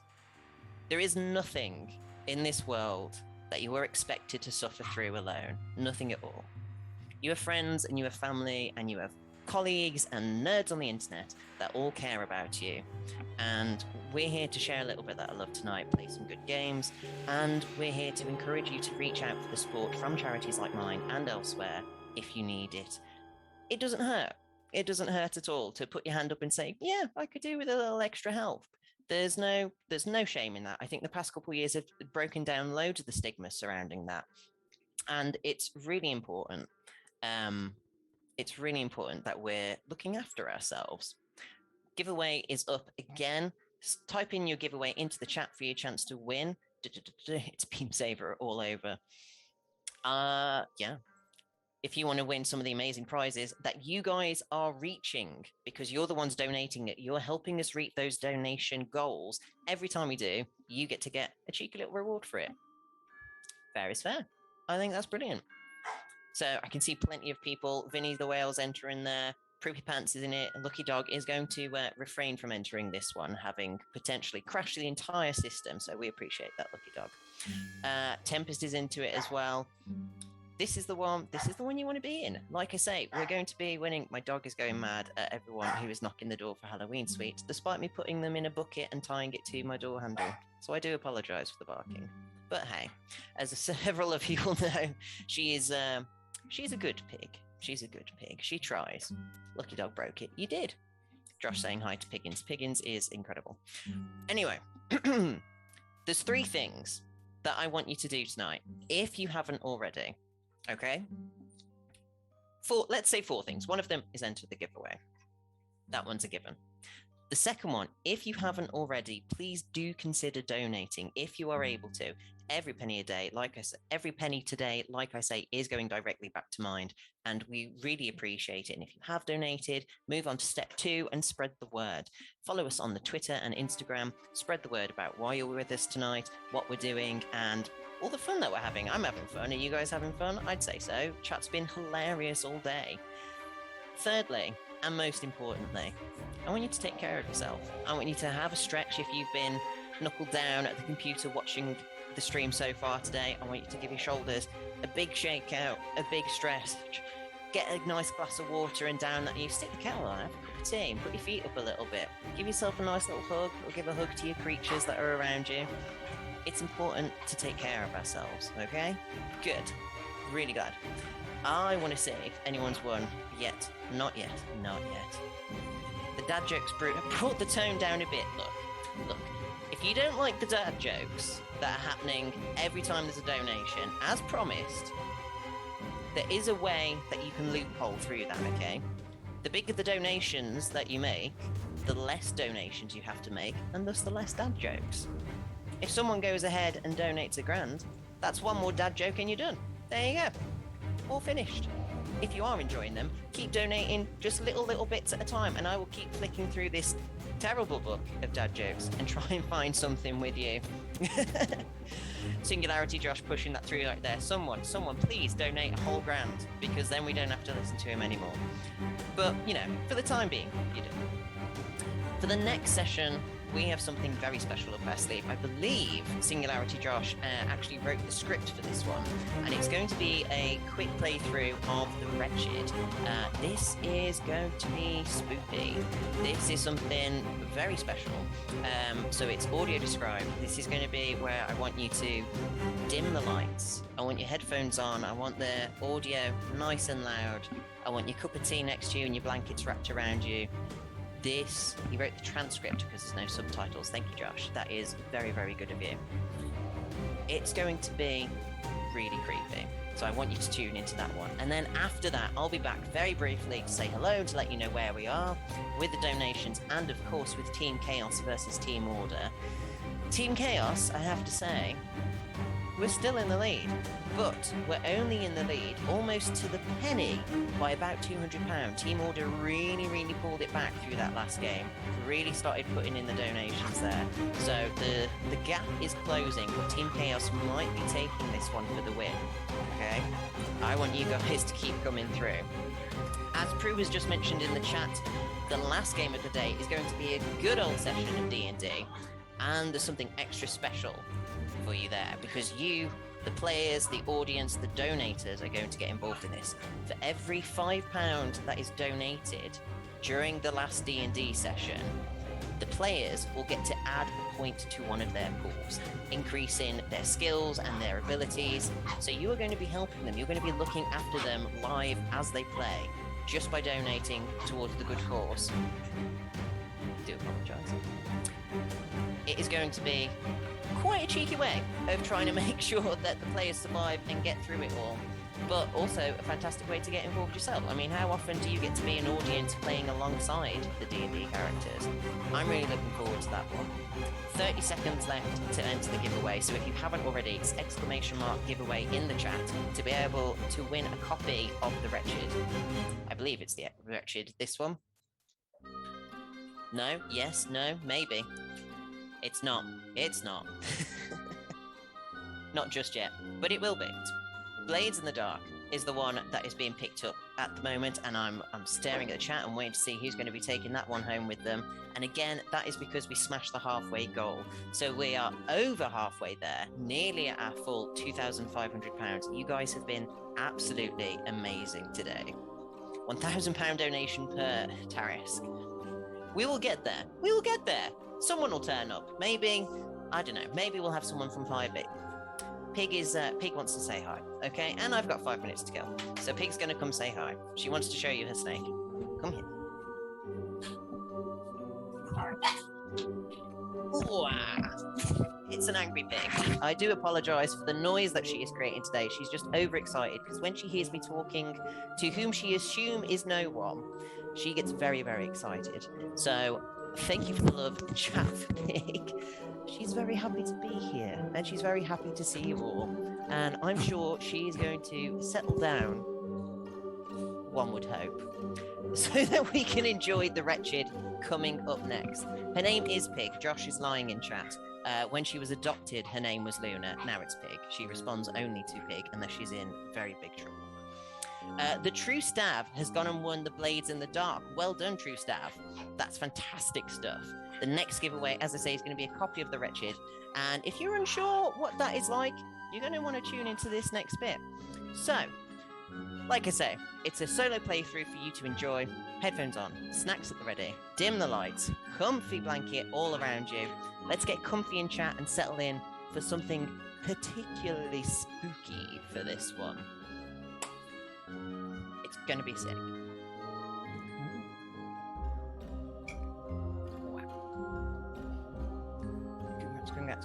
there is nothing in this world that you are expected to suffer through alone. Nothing at all. You have friends and you have family and you have colleagues and nerds on the internet that all care about you. And we're here to share a little bit of that love tonight, play some good games, and we're here to encourage you to reach out for the support from charities like mine and elsewhere if you need it. It doesn't hurt. It doesn't hurt at all to put your hand up and say, yeah, I could do with a little extra help. There's no shame in that. I think the past couple of years have broken down loads of the stigma surrounding that. And it's really important. It's really important that we're looking after ourselves. Giveaway is up again. Type in your giveaway into the chat for your chance to win. It's Beam Saber all over. Yeah. if you want to win some of the amazing prizes that you guys are reaching, because you're the ones donating it, you're helping us reach those donation goals. Every time we do, you get to get a cheeky little reward for it. Fair is fair. I think that's brilliant. So I can see plenty of people. Vinny the Whale's entering there. Proopypants is in it. Lucky Dog is going to refrain from entering this one, having potentially crashed the entire system. So we appreciate that, Lucky Dog. Tempest is into it as well. This is the one you want to be in. Like I say, we're going to be winning. My dog is going mad at everyone who is knocking the door for Halloween sweets, despite me putting them in a bucket and tying it to my door handle. So I do apologize for the barking. But hey, as several of you will know, she's a good pig. She's a good pig. She tries. Lucky Dog broke it. You did. Josh saying hi to Piggins. Piggins is incredible. Anyway, there's 3 things that I want you to do tonight, if you haven't already. Okay? Let's say 4 things. One of them is enter the giveaway. That one's a given. The second one, if you haven't already, please do consider donating if you are able to. Every penny a day, like I said, every penny today, like I say, is going directly back to Mind, and we really appreciate it. And if you have donated, move on to step 2 and spread the word. Follow us on the Twitter and Instagram. Spread the word about why you're with us tonight, what we're doing, and all the fun that we're having. I'm having fun. Are you guys having fun? I'd say so. Chat's been hilarious all day. Thirdly, and most importantly, I want you to take care of yourself. I want you to have a stretch if you've been knuckled down at the computer watching the stream so far today. I want you to give your shoulders a big shake out, a big stretch. Get a nice glass of water and down that you stick the kettle on, have a cup of tea, and put your feet up a little bit. Give yourself a nice little hug, or give a hug to your creatures that are around you. It's important to take care of ourselves, okay? Good. Really glad. I want to see if anyone's won yet. Not yet. Not yet. The dad jokes brought the tone down a bit. Look. If you don't like the dad jokes that are happening every time there's a donation, as promised, there is a way that you can loophole through that, okay? The bigger the donations that you make, the less donations you have to make, and thus the less dad jokes. If someone goes ahead and donates £1,000, that's one more dad joke and you're done. There you go. All finished. If you are enjoying them, keep donating just little bits at a time, and I will keep flicking through this terrible book of dad jokes and try and find something with you. Singularity Josh pushing that through right there. Someone please donate a whole £1,000, because then we don't have to listen to him anymore. But, for the time being, you do. For the next session, we have something very special up our sleeve. I believe Singularity Josh actually wrote the script for this one, and it's going to be a quick playthrough of The Wretched. This is going to be spooky. This is something very special. So it's audio described. This is going to be where I want you to dim the lights. I want your headphones on. I want the audio nice and loud. I want your cup of tea next to you and your blankets wrapped around you. He wrote the transcript because there's no subtitles. Thank you, Josh. That is very, very good of you. It's going to be really creepy. So I want you to tune into that one. And then after that, I'll be back very briefly to say hello, to let you know where we are with the donations, and of course with Team Chaos versus Team Order. Team Chaos, I have to say, we're still in the lead, but we're only in the lead almost to the penny by about £200. Team Order really, really pulled it back through that last game. Really started putting in the donations there. So the gap is closing, but Team Chaos might be taking this one for the win. Okay? I want you guys to keep coming through. As Prue has just mentioned in the chat, the last game of the day is going to be a good old session of D&D, and there's something extra special for you there, because you, the players, the audience, the donators are going to get involved in this. For every £5 that is donated during the last D&D session, the players will get to add a point to one of their pools, increasing their skills and their abilities. So you are going to be helping them. You're going to be looking after them live as they play, just by donating towards the good cause. I do apologise. It is going to be quite a cheeky way of trying to make sure that the players survive and get through it all. but also a fantastic way to get involved yourself. I mean, how often do you get to be an audience playing alongside the D&D characters? I'm really looking forward to that one. 30 seconds left to enter the giveaway, so if you haven't already, it's !giveaway in the chat to be able to win a copy of The Wretched. I believe it's The Wretched, this one. No? Yes? No? Maybe. It's not. It's not. Not just yet, but it will be. Blades in the Dark is the one that is being picked up at the moment, and I'm staring at the chat and waiting to see who's going to be taking that one home with them. And again, that is because we smashed the halfway goal. So we are over halfway there, nearly at our full £2,500. You guys have been absolutely amazing today. £1,000 donation per Tarisk. We will get there. We will get there. Someone will turn up. Maybe, I don't know, maybe we'll have someone from Firebit. Pig wants to say hi, okay? And I've got 5 minutes to go. So Pig's gonna come say hi. She wants to show you her snake. Come here. Ooh, it's an angry pig. I do apologise for the noise that she is creating today. She's just overexcited because when she hears me talking to whom she assumes is no one, she gets very, very excited. So thank you for the love, chat pig. She's very happy to be here, and she's very happy to see you all. And I'm sure she's going to settle down, one would hope, so that we can enjoy The Wretched coming up next. Her name is Pig. Josh is lying in chat. When she was adopted, her name was Luna. Now it's Pig. She responds only to Pig unless she's in very big trouble. The True Stav has gone and won the Blades in the Dark. Well done, True Stav. That's fantastic stuff. The next giveaway, as I say, is going to be a copy of The Wretched. And if you're unsure what that is like, you're going to want to tune into this next bit. So, like I say, it's a solo playthrough for you to enjoy. Headphones on, snacks at the ready, dim the lights, comfy blanket all around you. Let's get comfy in chat and settle in for something particularly spooky for this one. It's going to be sick.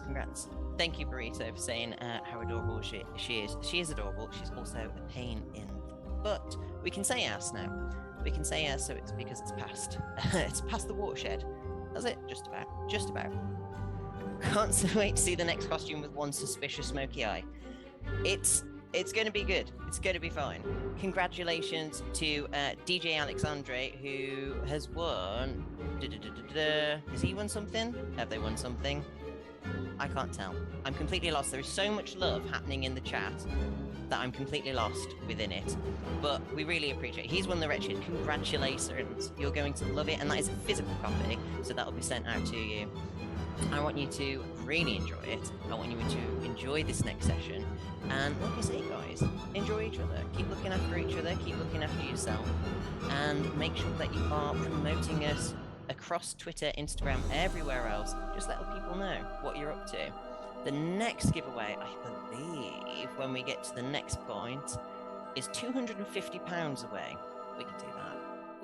Congrats. Thank you, Burrito, for saying how adorable she is. She is adorable. She's also a pain in the butt. We can say ass now. We can say ass, so it's because it's past. It's past the watershed. That's it. Just about. Can't wait to see the next costume with one suspicious smoky eye. It's going to be good. It's going to be fine. Congratulations to DJ Alexandre, who has won. Has he won something? Have they won something? I can't tell. I'm completely lost. There is so much love happening in the chat that I'm completely lost within it. But we really appreciate it. He's won The Wretched. Congratulations. You're going to love it. And that is a physical copy, so that will be sent out to you. I want you to really enjoy it. I want you to enjoy this next session. And like I say, guys, enjoy each other. Keep looking after each other. Keep looking after yourself. And make sure that you are promoting us across Twitter, Instagram, everywhere else. Just let people know what you're up to. The next giveaway, I believe, when we get to the next point, is £250 away. We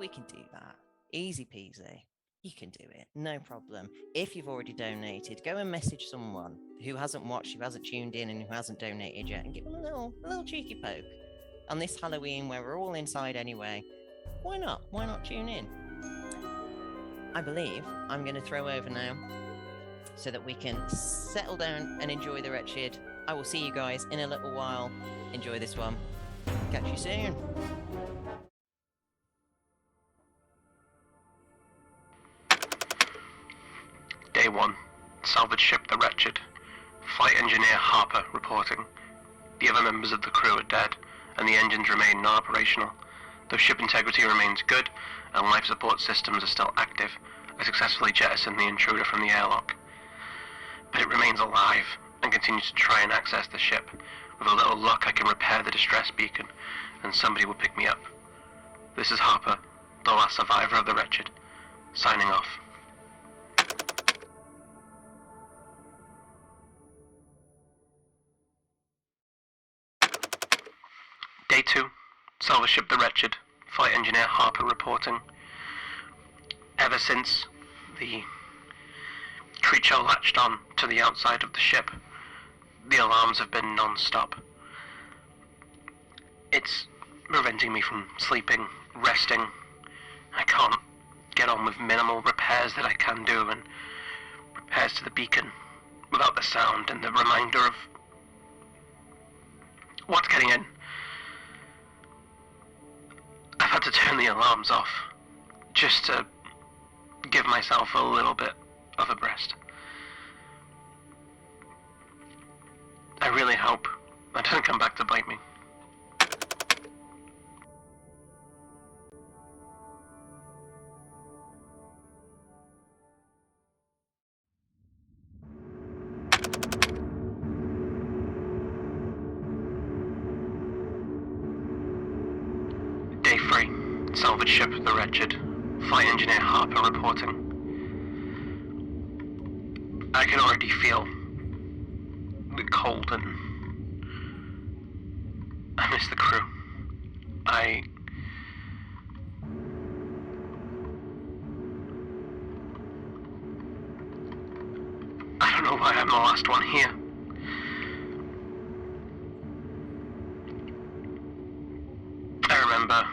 can do that. Easy peasy. You can do it. No problem. If you've already donated, go and message someone who hasn't watched, who hasn't tuned in, and who hasn't donated yet, and give them a little cheeky poke. On this Halloween, where we're all inside anyway, why not? Why not tune in? I believe I'm going to throw over now so that we can settle down and enjoy The Wretched. I will see you guys in a little while. Enjoy this one. Catch you soon. Day 1. Salvage ship The Wretched. Flight engineer Harper reporting. The other members of the crew are dead, and the engines remain non-operational. Though ship integrity remains good, and life support systems are still active, I successfully jettisoned the intruder from the airlock. But it remains alive, and continues to try and access the ship. With a little luck, I can repair the distress beacon, and somebody will pick me up. This is Harper, the last survivor of The Wretched, signing off. Day 2. Salvage ship The Wretched. Flight engineer Harper reporting. Ever since the creature latched on to the outside of the ship, the alarms have been non-stop. It's preventing me from sleeping, resting. I can't get on with minimal repairs that I can do, and repairs to the beacon without the sound and the reminder of what's getting in. I've had to turn the alarms off just to give myself a little bit of a rest. I really hope that doesn't come back to bite me. Day 3. Salvage ship The Wretched. Flight engineer Harper reporting. I can already feel the cold and I miss the crew. I don't know why I'm the last one here. I remember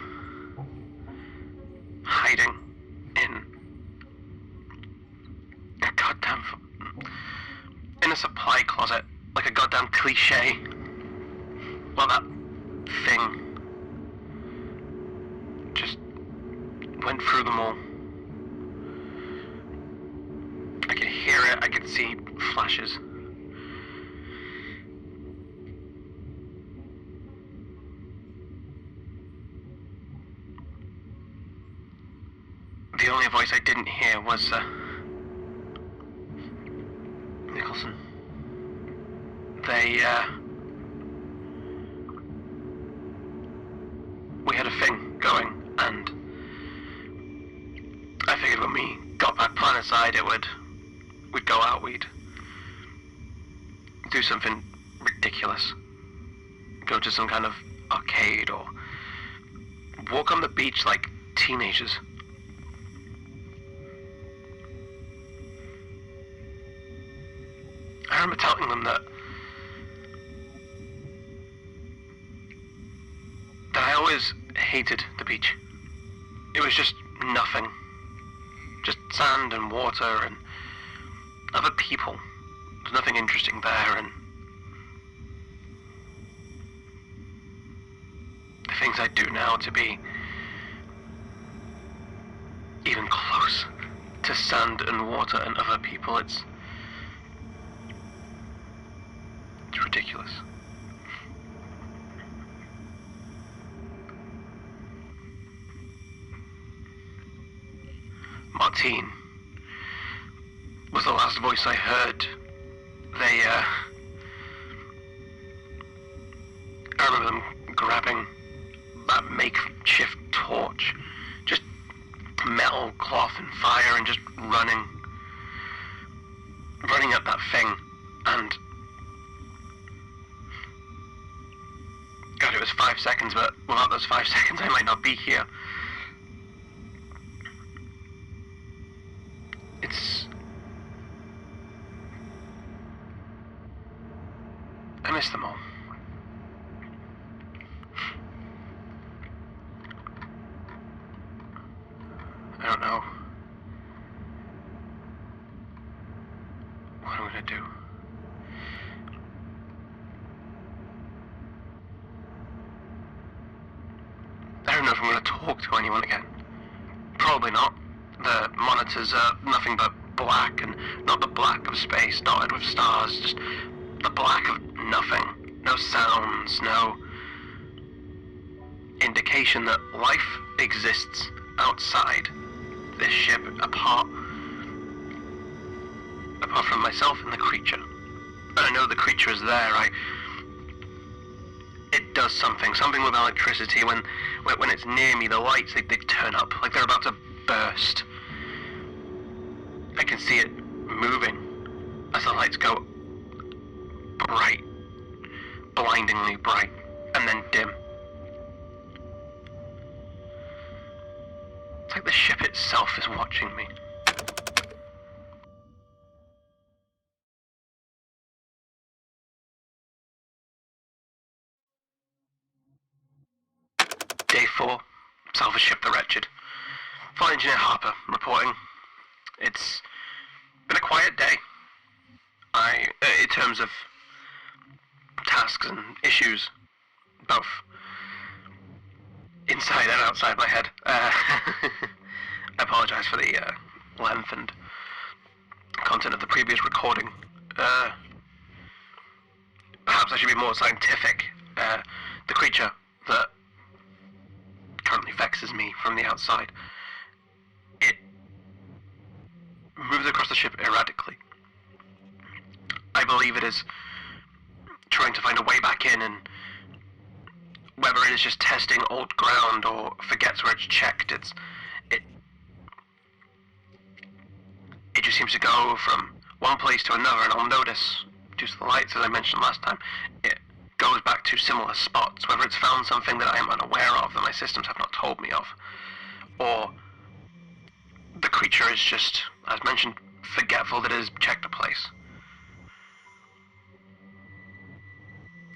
hiding in a supply closet, like a goddamn cliche. Well, that thing just went through them all. I could hear it, I could see flashes. The only voice I didn't hear was, Nicholson. We had a thing going, and I figured when we got back planet-side, we'd go out, we'd do something ridiculous. Go to some kind of arcade, or walk on the beach like teenagers. I remember telling them that I always hated the beach. It was just nothing. Just sand and water and other people. There's nothing interesting there, and the things I do now to be even close to sand and water and other people, it's ridiculous. Martine was the last voice I heard. I remember them grabbing that makeshift torch, just metal, cloth and fire, and just running at that thing, and God, it was 5 seconds, but without those 5 seconds I might not be here. I miss them all. I don't know what I'm gonna do. I don't know if I'm gonna talk to anyone again. Probably not. The monitors are nothing but black, and not the black of space dotted with stars, just the black of nothing. No sounds, no indication that life exists outside this ship, apart from myself and the creature. And I know the creature is there. It does something with electricity. When it's near me, the lights, they turn up like they're about to burst. I can see it moving as the lights go bright, blindingly bright, and then dim. It's like the ship itself is watching me. 4, salvage ship the Wretched. Flight Engineer Harper reporting. It's been a quiet day. In terms of tasks and issues, both inside and outside my head. I apologize for the length and content of the previous recording. Perhaps I should be more scientific. The creature that currently vexes me from the outside, it moves across the ship erratically. I believe it is trying to find a way back in, and whether it is just testing old ground or forgets where it's checked, it just seems to go from one place to another, and I'll notice, due to the lights, as I mentioned last time, it goes back to similar spots, whether it's found something that I am unaware of, that my systems have not told me of, or the creature is just, as mentioned, forgetful that it has checked a place.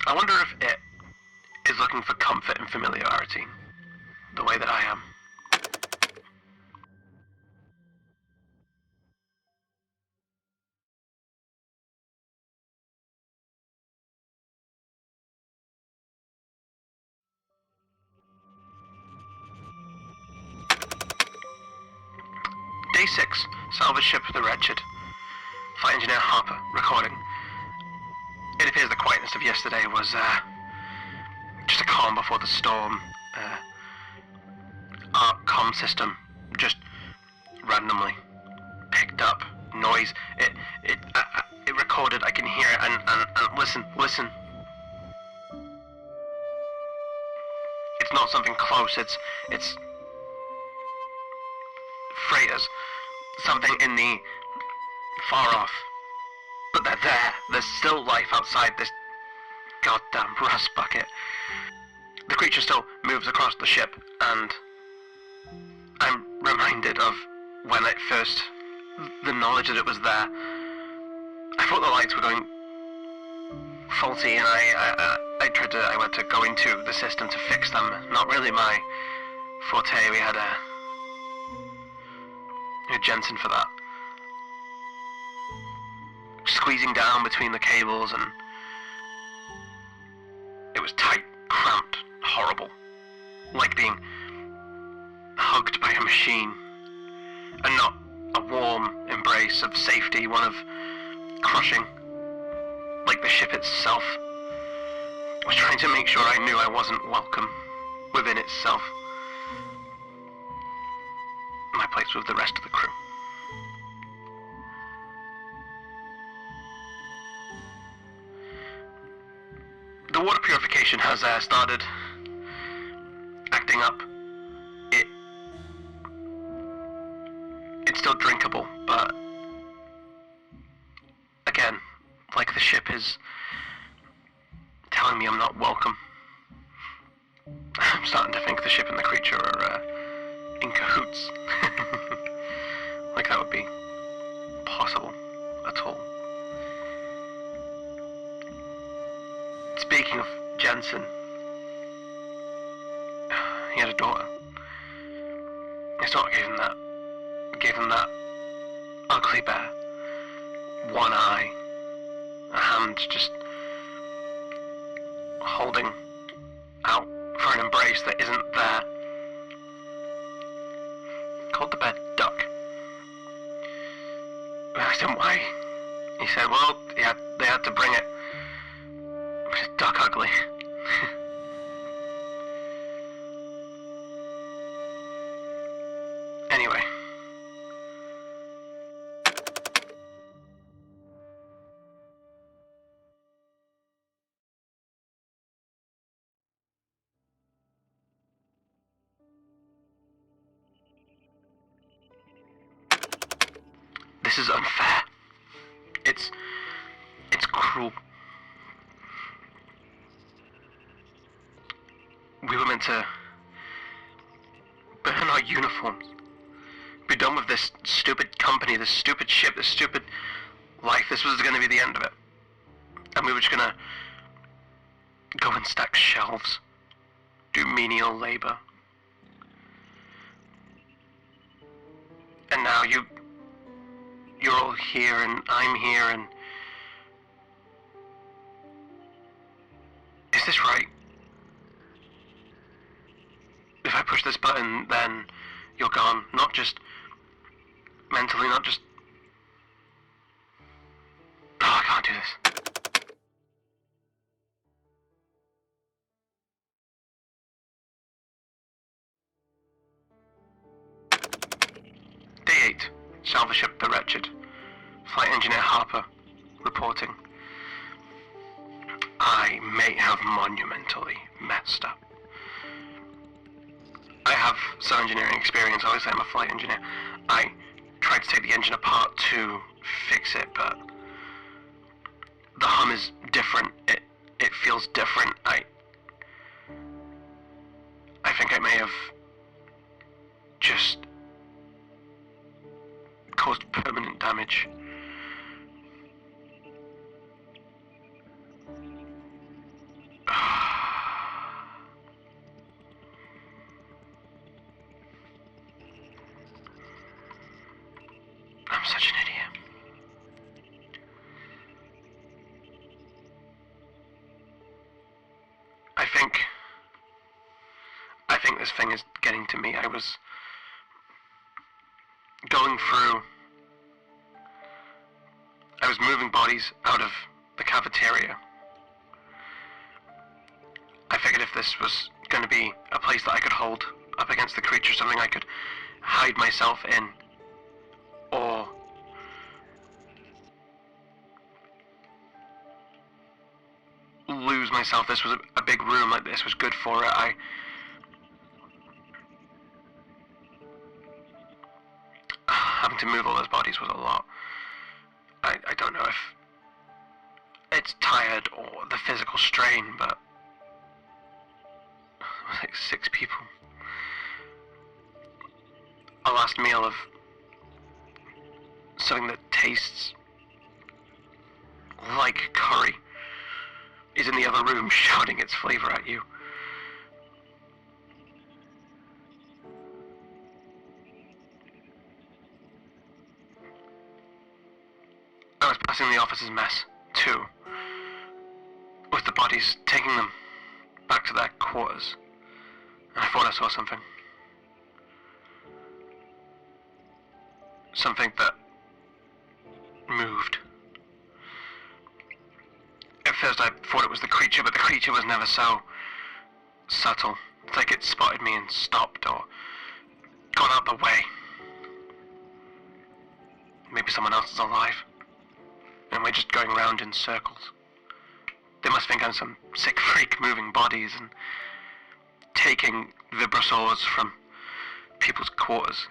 I wonder if it is looking for comfort and familiarity, the way that I am. Day 6, salvage ship the Wretched. Flight Engineer Harper, recording. It appears the quietness of yesterday was, just a calm before the storm. Our comm system just randomly picked up noise. It recorded, I can hear it, and listen. It's not something close, it's freighters. Something in the far off. But they're there. There's still life outside this goddamn rust bucket. The creature still moves across the ship, and I'm reminded of when it first, the knowledge that it was there. I thought the lights were going faulty, and I went to go into the system to fix them. Not really my forte. We had a Jensen for that. Squeezing down between the cables, and it was tight, cramped, horrible. Like being hugged by a machine, and not a warm embrace of safety, one of crushing. Like the ship itself was trying to make sure I knew I wasn't welcome within itself. My place with the rest of the crew. The water purification has started acting up. It's still drinkable, but again, like the ship is telling me I'm not welcome. I'm starting to think the ship and the creature are in cahoots. Like that would be possible at all. Speaking of Jensen, he had a daughter. His daughter gave him that ugly bear. One eye, a hand just holding out for an embrace that isn't there. Called the bear Duck. I asked him why. He said, well, they had to bring it. But it's duck ugly. Anyway. This is unfair. It's cruel. We were meant to burn our uniforms. Be done with this stupid company, this stupid ship, this stupid life. This was going to be the end of it. And we were just going to go and stack shelves, do menial labor, And now you're all here and I'm here and... Is this right? If I push this button, then you're gone. Not just mentally, not just... Oh, I can't do this. Day 8. Salvage ship the Wretched. Flight Engineer Harper reporting. I may have monumentally messed up. I have some engineering experience, obviously I'm a flight engineer. I tried to take the engine apart to fix it, but the hum is different. It feels different. I think I may have just caused permanent damage. I'm such an idiot. I think this thing is getting to me. I was going through... I was moving bodies out of the cafeteria. I figured if this was going to be a place that I could hold up against the creature, something I could hide myself in, or lose myself. This was a big room, like this was good for it. Having to move all those bodies was a lot. I don't know if it's tired or the physical strain, but it was like 6 people. A last meal of something that tastes like curry is in the other room shouting its flavor at you. I was passing the officer's mess, too, with the bodies, taking them back to their quarters, and I thought I saw something. Something that moved. At first I thought it was the creature, but the creature was never so subtle. It's like it spotted me and stopped or gone out the way. Maybe someone else is alive, and we're just going round in circles. They must think I'm some sick freak moving bodies and taking vibrasaurs from people's quarters.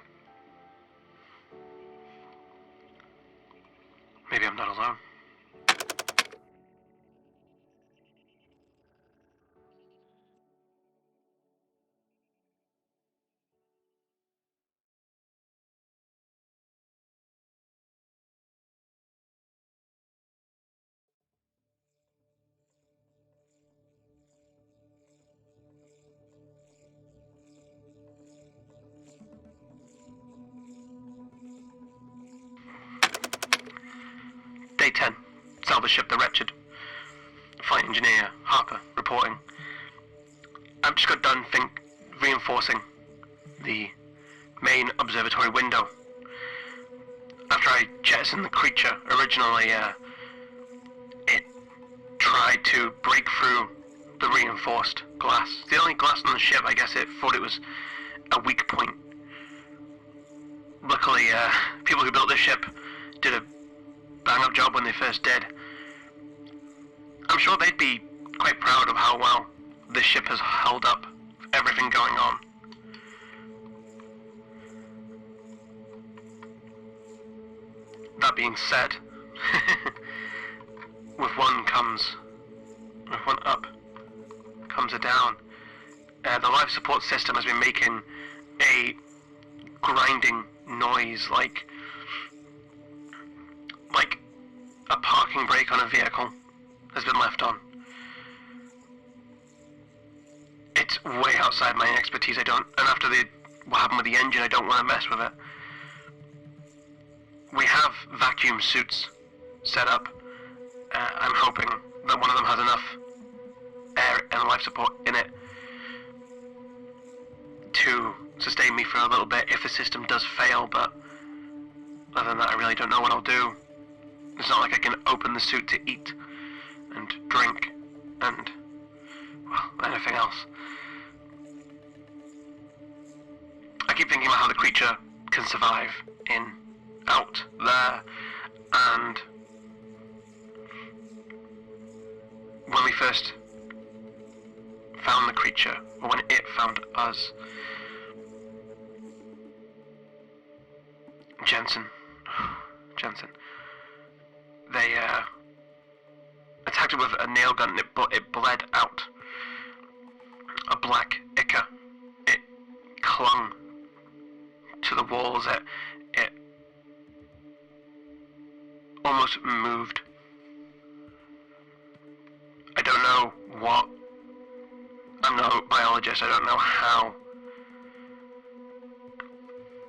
Maybe I'm not alone. Day 10. Salvage ship the Wretched. Flight Engineer Harper reporting. I've just got done reinforcing the main observatory window. After I jettisoned the creature, originally it tried to break through the reinforced glass. The only glass on the ship, I guess it thought it was a weak point. Luckily, people who built this ship did a bang-up job when they first did. I'm sure they'd be quite proud of how well this ship has held up everything going on. That being said, with one up comes a down. The life support system has been making a grinding noise like a parking brake on a vehicle has been left on. It's way outside my expertise. And after what happened with the engine, I don't want to mess with it. We have vacuum suits set up. I'm hoping that one of them has enough air and life support in it to sustain me for a little bit if the system does fail, but other than that, I really don't know what I'll do. It's not like I can open the suit to eat and drink and, well, anything else. I keep thinking about how the creature can survive out there, and when we first found the creature, or when it found us, Jensen, they attacked it with a nail gun and it bled out a black ichor. It clung to the walls, it almost moved. I don't know what, I'm no biologist, I don't know how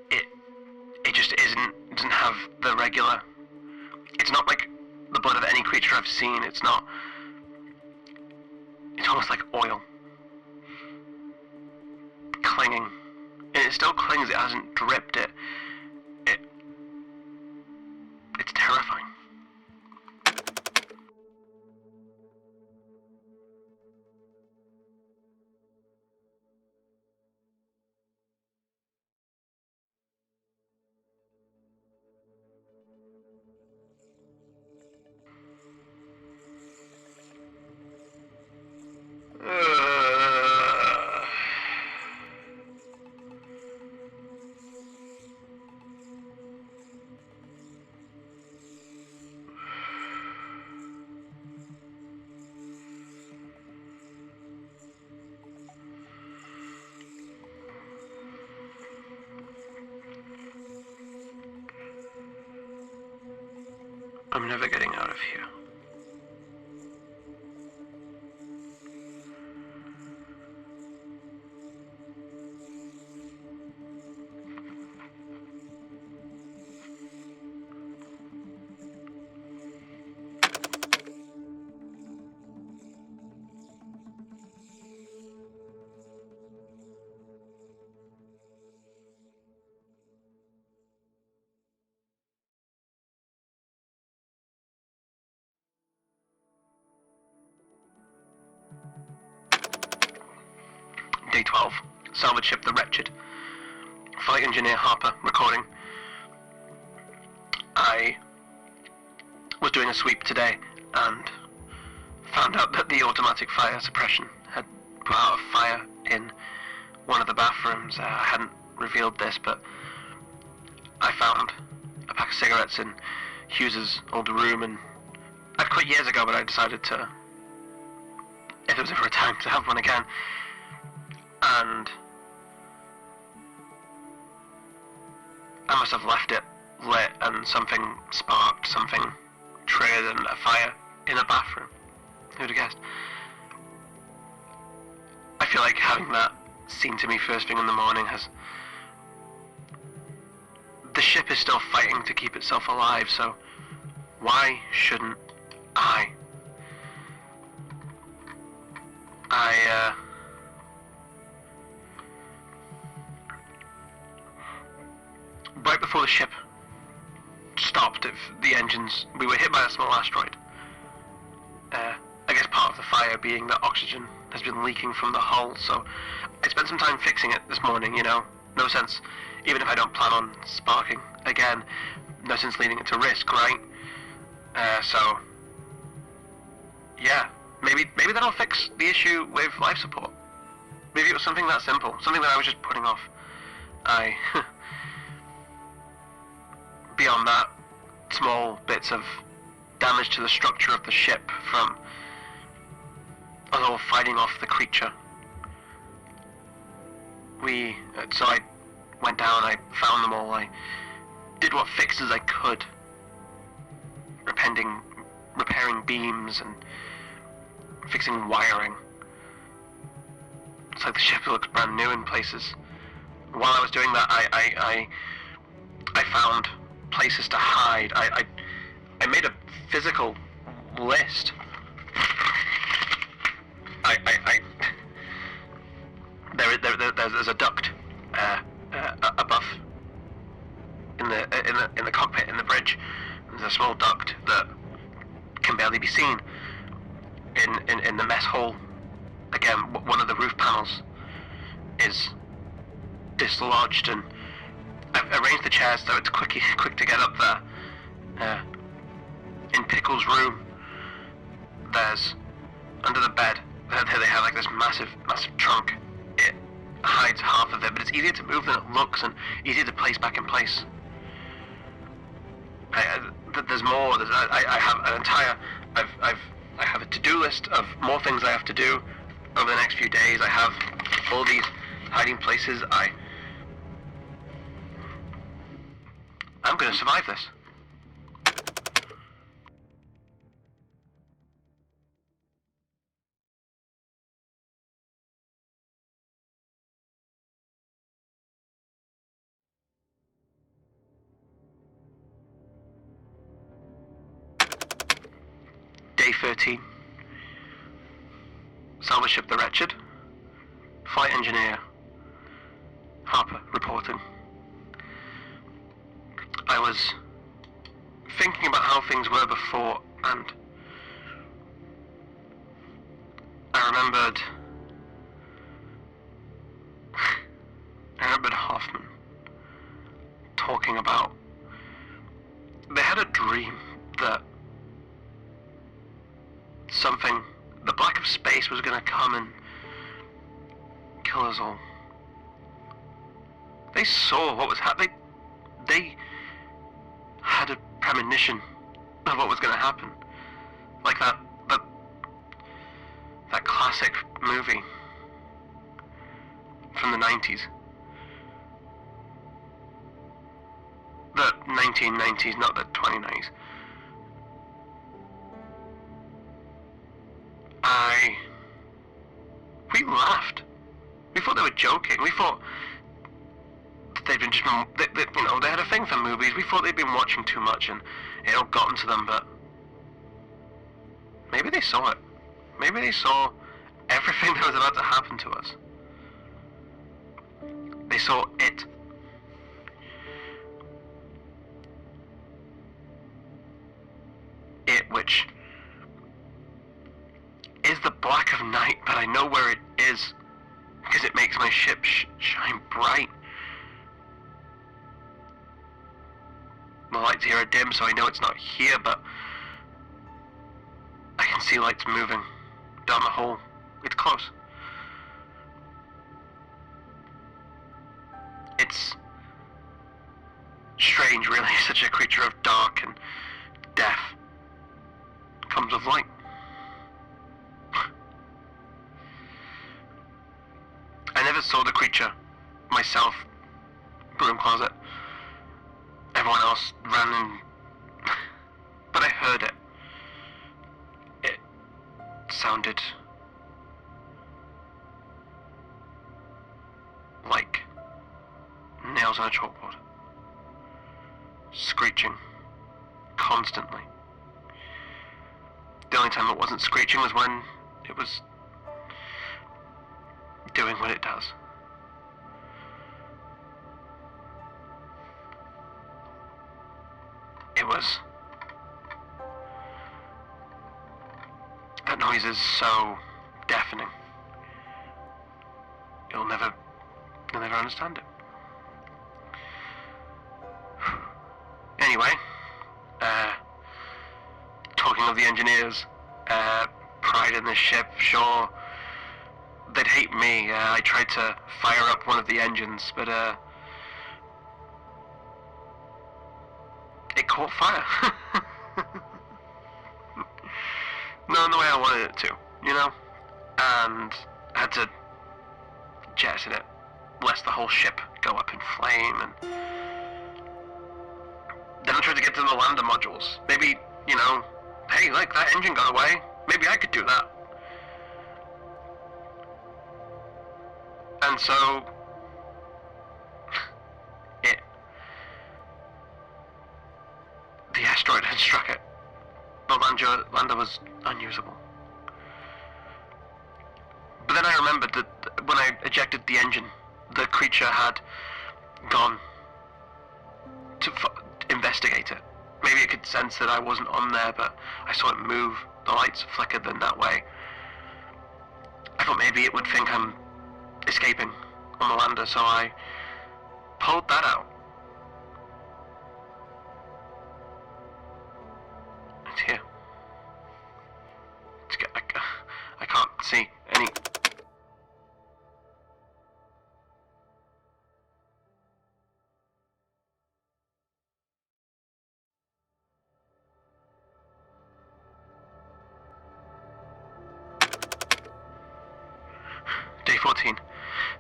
it just doesn't have the regular, it's not like the blood of any creature I've seen, it's almost like oil, clinging, and it still clings, it hasn't dripped, it's terrifying. I'm never getting out of here. Day 12. Salvage ship The Wretched. Flight engineer Harper recording. I was doing a sweep today and found out that the automatic fire suppression had put out a fire in one of the bathrooms. I hadn't revealed this, but I found a pack of cigarettes in Hughes's old room, and I'd quit years ago, but I decided to, if it was ever a time to have one again. And I must have left it lit and something sparked, something triggered a fire in a bathroom. Who'd have guessed? I feel like having that seen to me first thing in the morning has... The ship is still fighting to keep itself alive, so why shouldn't I? Right before the ship stopped, the engines, we were hit by a small asteroid. I guess part of the fire being that oxygen has been leaking from the hull, so I spent some time fixing it this morning, you know. No sense, even if I don't plan on sparking again, no sense leaving it to risk, right? So, yeah, maybe that'll fix the issue with life support. Maybe it was something that simple, something that I was just putting off. Beyond that, small bits of damage to the structure of the ship from us all fighting off the creature. So I went down, I found them all, I did what fixes I could, repairing beams and fixing wiring. It's like the ship looks brand new in places. While I was doing that, I found places to hide. I made a physical list. There's a duct above in the cockpit in the bridge. There's a small duct that can barely be seen in the mess hall. Again, one of the roof panels is dislodged, and I've arranged the chairs so it's quick to get up there. In Pickle's room, there's under the bed. They have like this massive trunk. It hides half of it, but it's easier to move than it looks, and easier to place back in place. There's more. I have an entire. I have a to-do list of more things I have to do over the next few days. I have all these hiding places. I'm gonna survive this. Day 13. Salvage ship the Wretched. Flight engineer Harper reporting. I was thinking about how things were before, and I remembered Hoffman talking about they had a dream that the black of space was going to come and kill us all. They saw what was happening. They had a premonition of what was going to happen. Like that classic movie from the 90s. The 1990s, not the 2090s. We laughed. We thought they were joking. We thought they'd been they had a thing for movies. We thought they'd been watching too much and it all gotten to them, but maybe they saw it. Maybe they saw everything that was about to happen to us. They saw it. It, which is the black of night, but I know where it is because it makes my ship shine bright. The lights here are dim, so I know it's not here, but I can see lights moving down the hall. It's close. It's strange, really. Such a creature of dark and death comes with light. I never saw the creature myself. Broom closet. Everyone else ran in, but I heard it. It sounded like nails on a chalkboard. Screeching constantly. The only time it wasn't screeching was when it was doing what it does. It was... That noise is so deafening. You'll never understand it. Anyway, talking of the engineers, pride in the ship, sure, they'd hate me. I tried to fire up one of the engines, but it caught fire. Not in the way I wanted it to, you know? And I had to jettison it, lest the whole ship go up in flame, and then I tried to get to the lander modules. Maybe, you know, hey, look, that engine got away. Maybe I could do that. And so, asteroid had struck it. The lander was unusable. But then I remembered that when I ejected the engine, the creature had gone to investigate it. Maybe it could sense that I wasn't on there, but I saw it move. The lights flickered in that way. I thought maybe it would think I'm escaping on the lander, so I pulled that out. It's here. I can't see any... Day 14.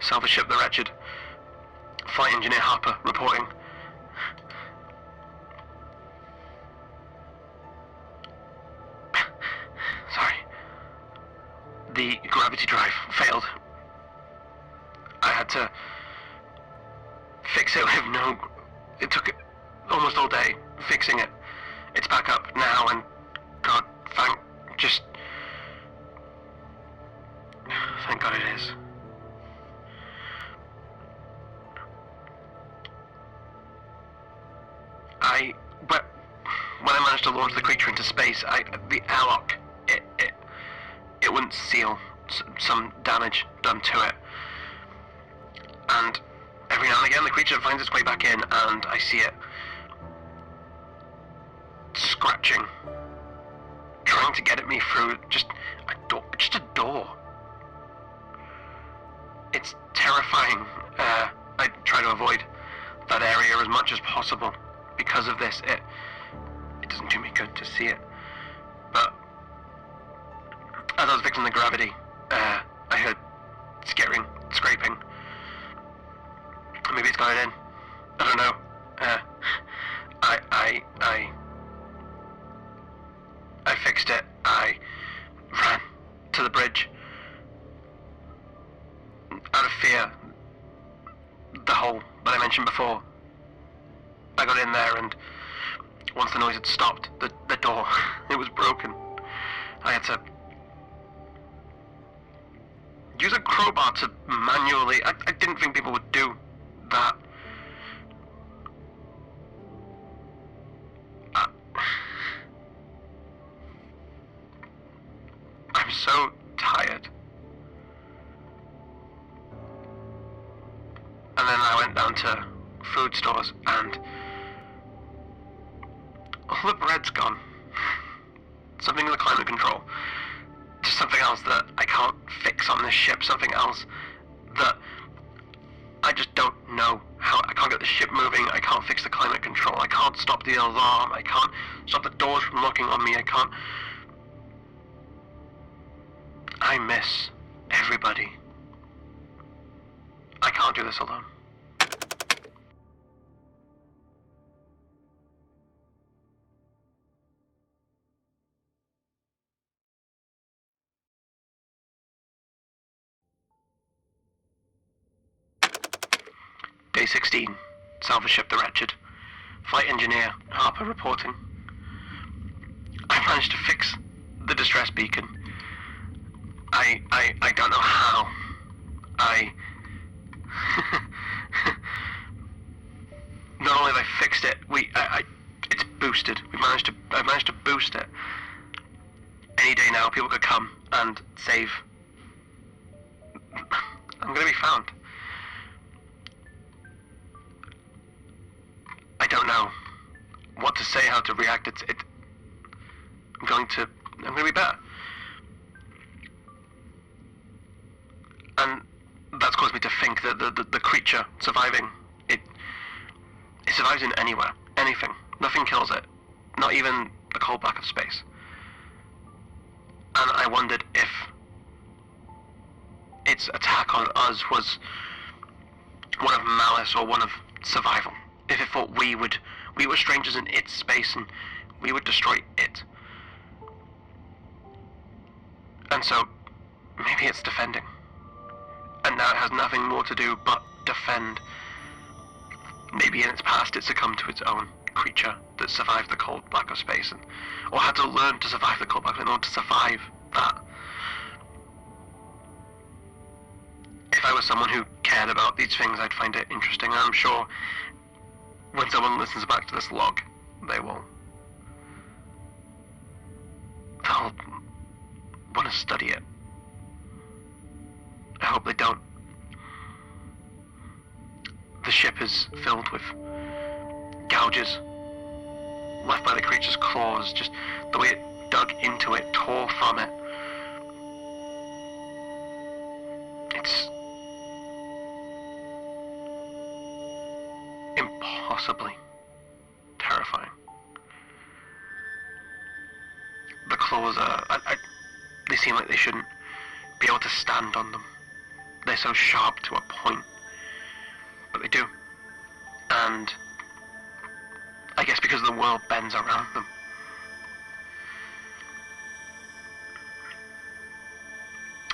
Salvage ship the Wretched. Flight engineer Harper reporting. Sorry. The gravity drive failed. I had to fix it with no... It took almost all day fixing it. It's back up now and God, thank God it is. When I managed to launch the creature into space, the airlock, it wouldn't seal. Some damage done to it. And every now and again the creature finds its way back in and I see it scratching, trying to get at me through just a door. It's terrifying. I try to avoid that area as much as possible because of this. It doesn't do me good to see it. But as I was fixing the gravity, I heard skittering, scraping. Maybe it's got it in. I don't know. I fixed it. I ran to the bridge. Out of fear, the hole that I mentioned before. I got in there and once the noise had stopped, the door, it was broken. I had to use a crowbar to manually... I didn't think people would do that. I'm so tired. And then I went down to food stores and all the bread's gone. Something in the climate control. Just something else that I can't fix on this ship. Something else that I just don't know how. I can't get the ship moving. I can't fix the climate control. I can't stop the alarm. I can't stop the doors from locking on me. I can't. I miss everybody. I can't do this alone. Day 16. Salvage ship the Wretched. Flight engineer Harper reporting. I managed to fix the distress beacon. I don't know how. Not only have I fixed it, it's boosted. I managed to boost it. Any day now, people could come and save. I'm gonna be found. I don't know what to say, how to react. I'm gonna be better. And that's caused me to think that the creature surviving, it survives in anywhere, anything. Nothing kills it, not even the cold black of space. And I wondered if its attack on us was one of malice or one of survival. If it thought we were strangers in its space and we would destroy it. And so, maybe it's defending. And now it has nothing more to do but defend. Maybe in its past it succumbed to its own creature that survived the cold black of space, or had to learn to survive the cold black in order to survive that. If I was someone who cared about these things, I'd find it interesting, and I'm sure when someone listens back to this log, they'll want to study it. I hope they don't. The ship is filled with gouges left by the creature's claws, just the way it dug into it, tore from it. It's impossibly terrifying. The claws are... they seem like they shouldn't be able to stand on them. They're so sharp to a point. But they do. And I guess because the world bends around them.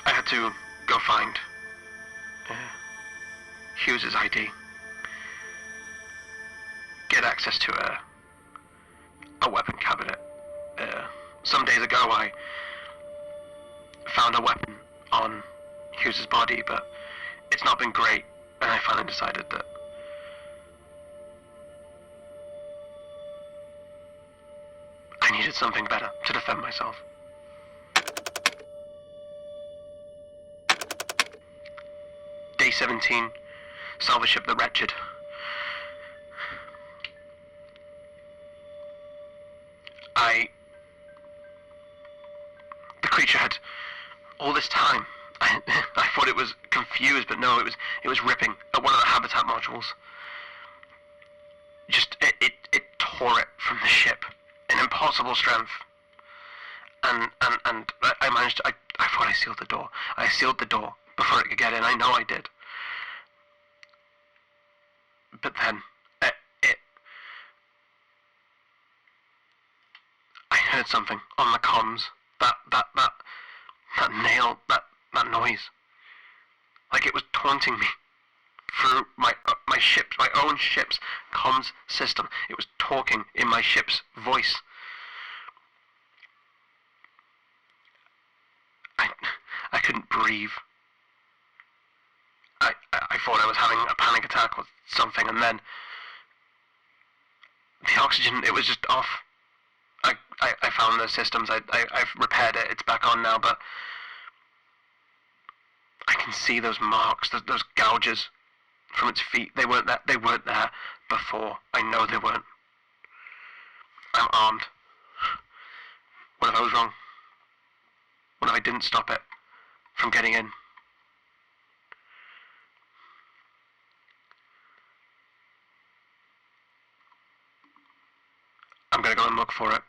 I had to go find Hughes's ID. Get access to a weapon cabinet. Some days ago I found a weapon on Hughes's body, but it's not been great, and I finally decided that I needed something better to defend myself. Day 17, salvage ship the Wretched. The creature had all this time. I thought it was confused, but no, it was ripping at one of the habitat modules. Just it tore it from the ship, an impossible strength. And I managed to, I thought I sealed the door. I sealed the door before it could get in. I know I did. But then I heard something on the comms. That nail, that noise. Like it was taunting me through my own ship's comms system. It was talking in my ship's voice. I couldn't breathe. I thought I was having a panic attack or something, and then the oxygen, it was just off. I found the systems, I've repaired it, it's back on now, but I can see those marks, those gouges from its feet. They weren't there before. I know they weren't. I'm armed. What if I was wrong? What if I didn't stop it from getting in? I'm gonna go and look for it.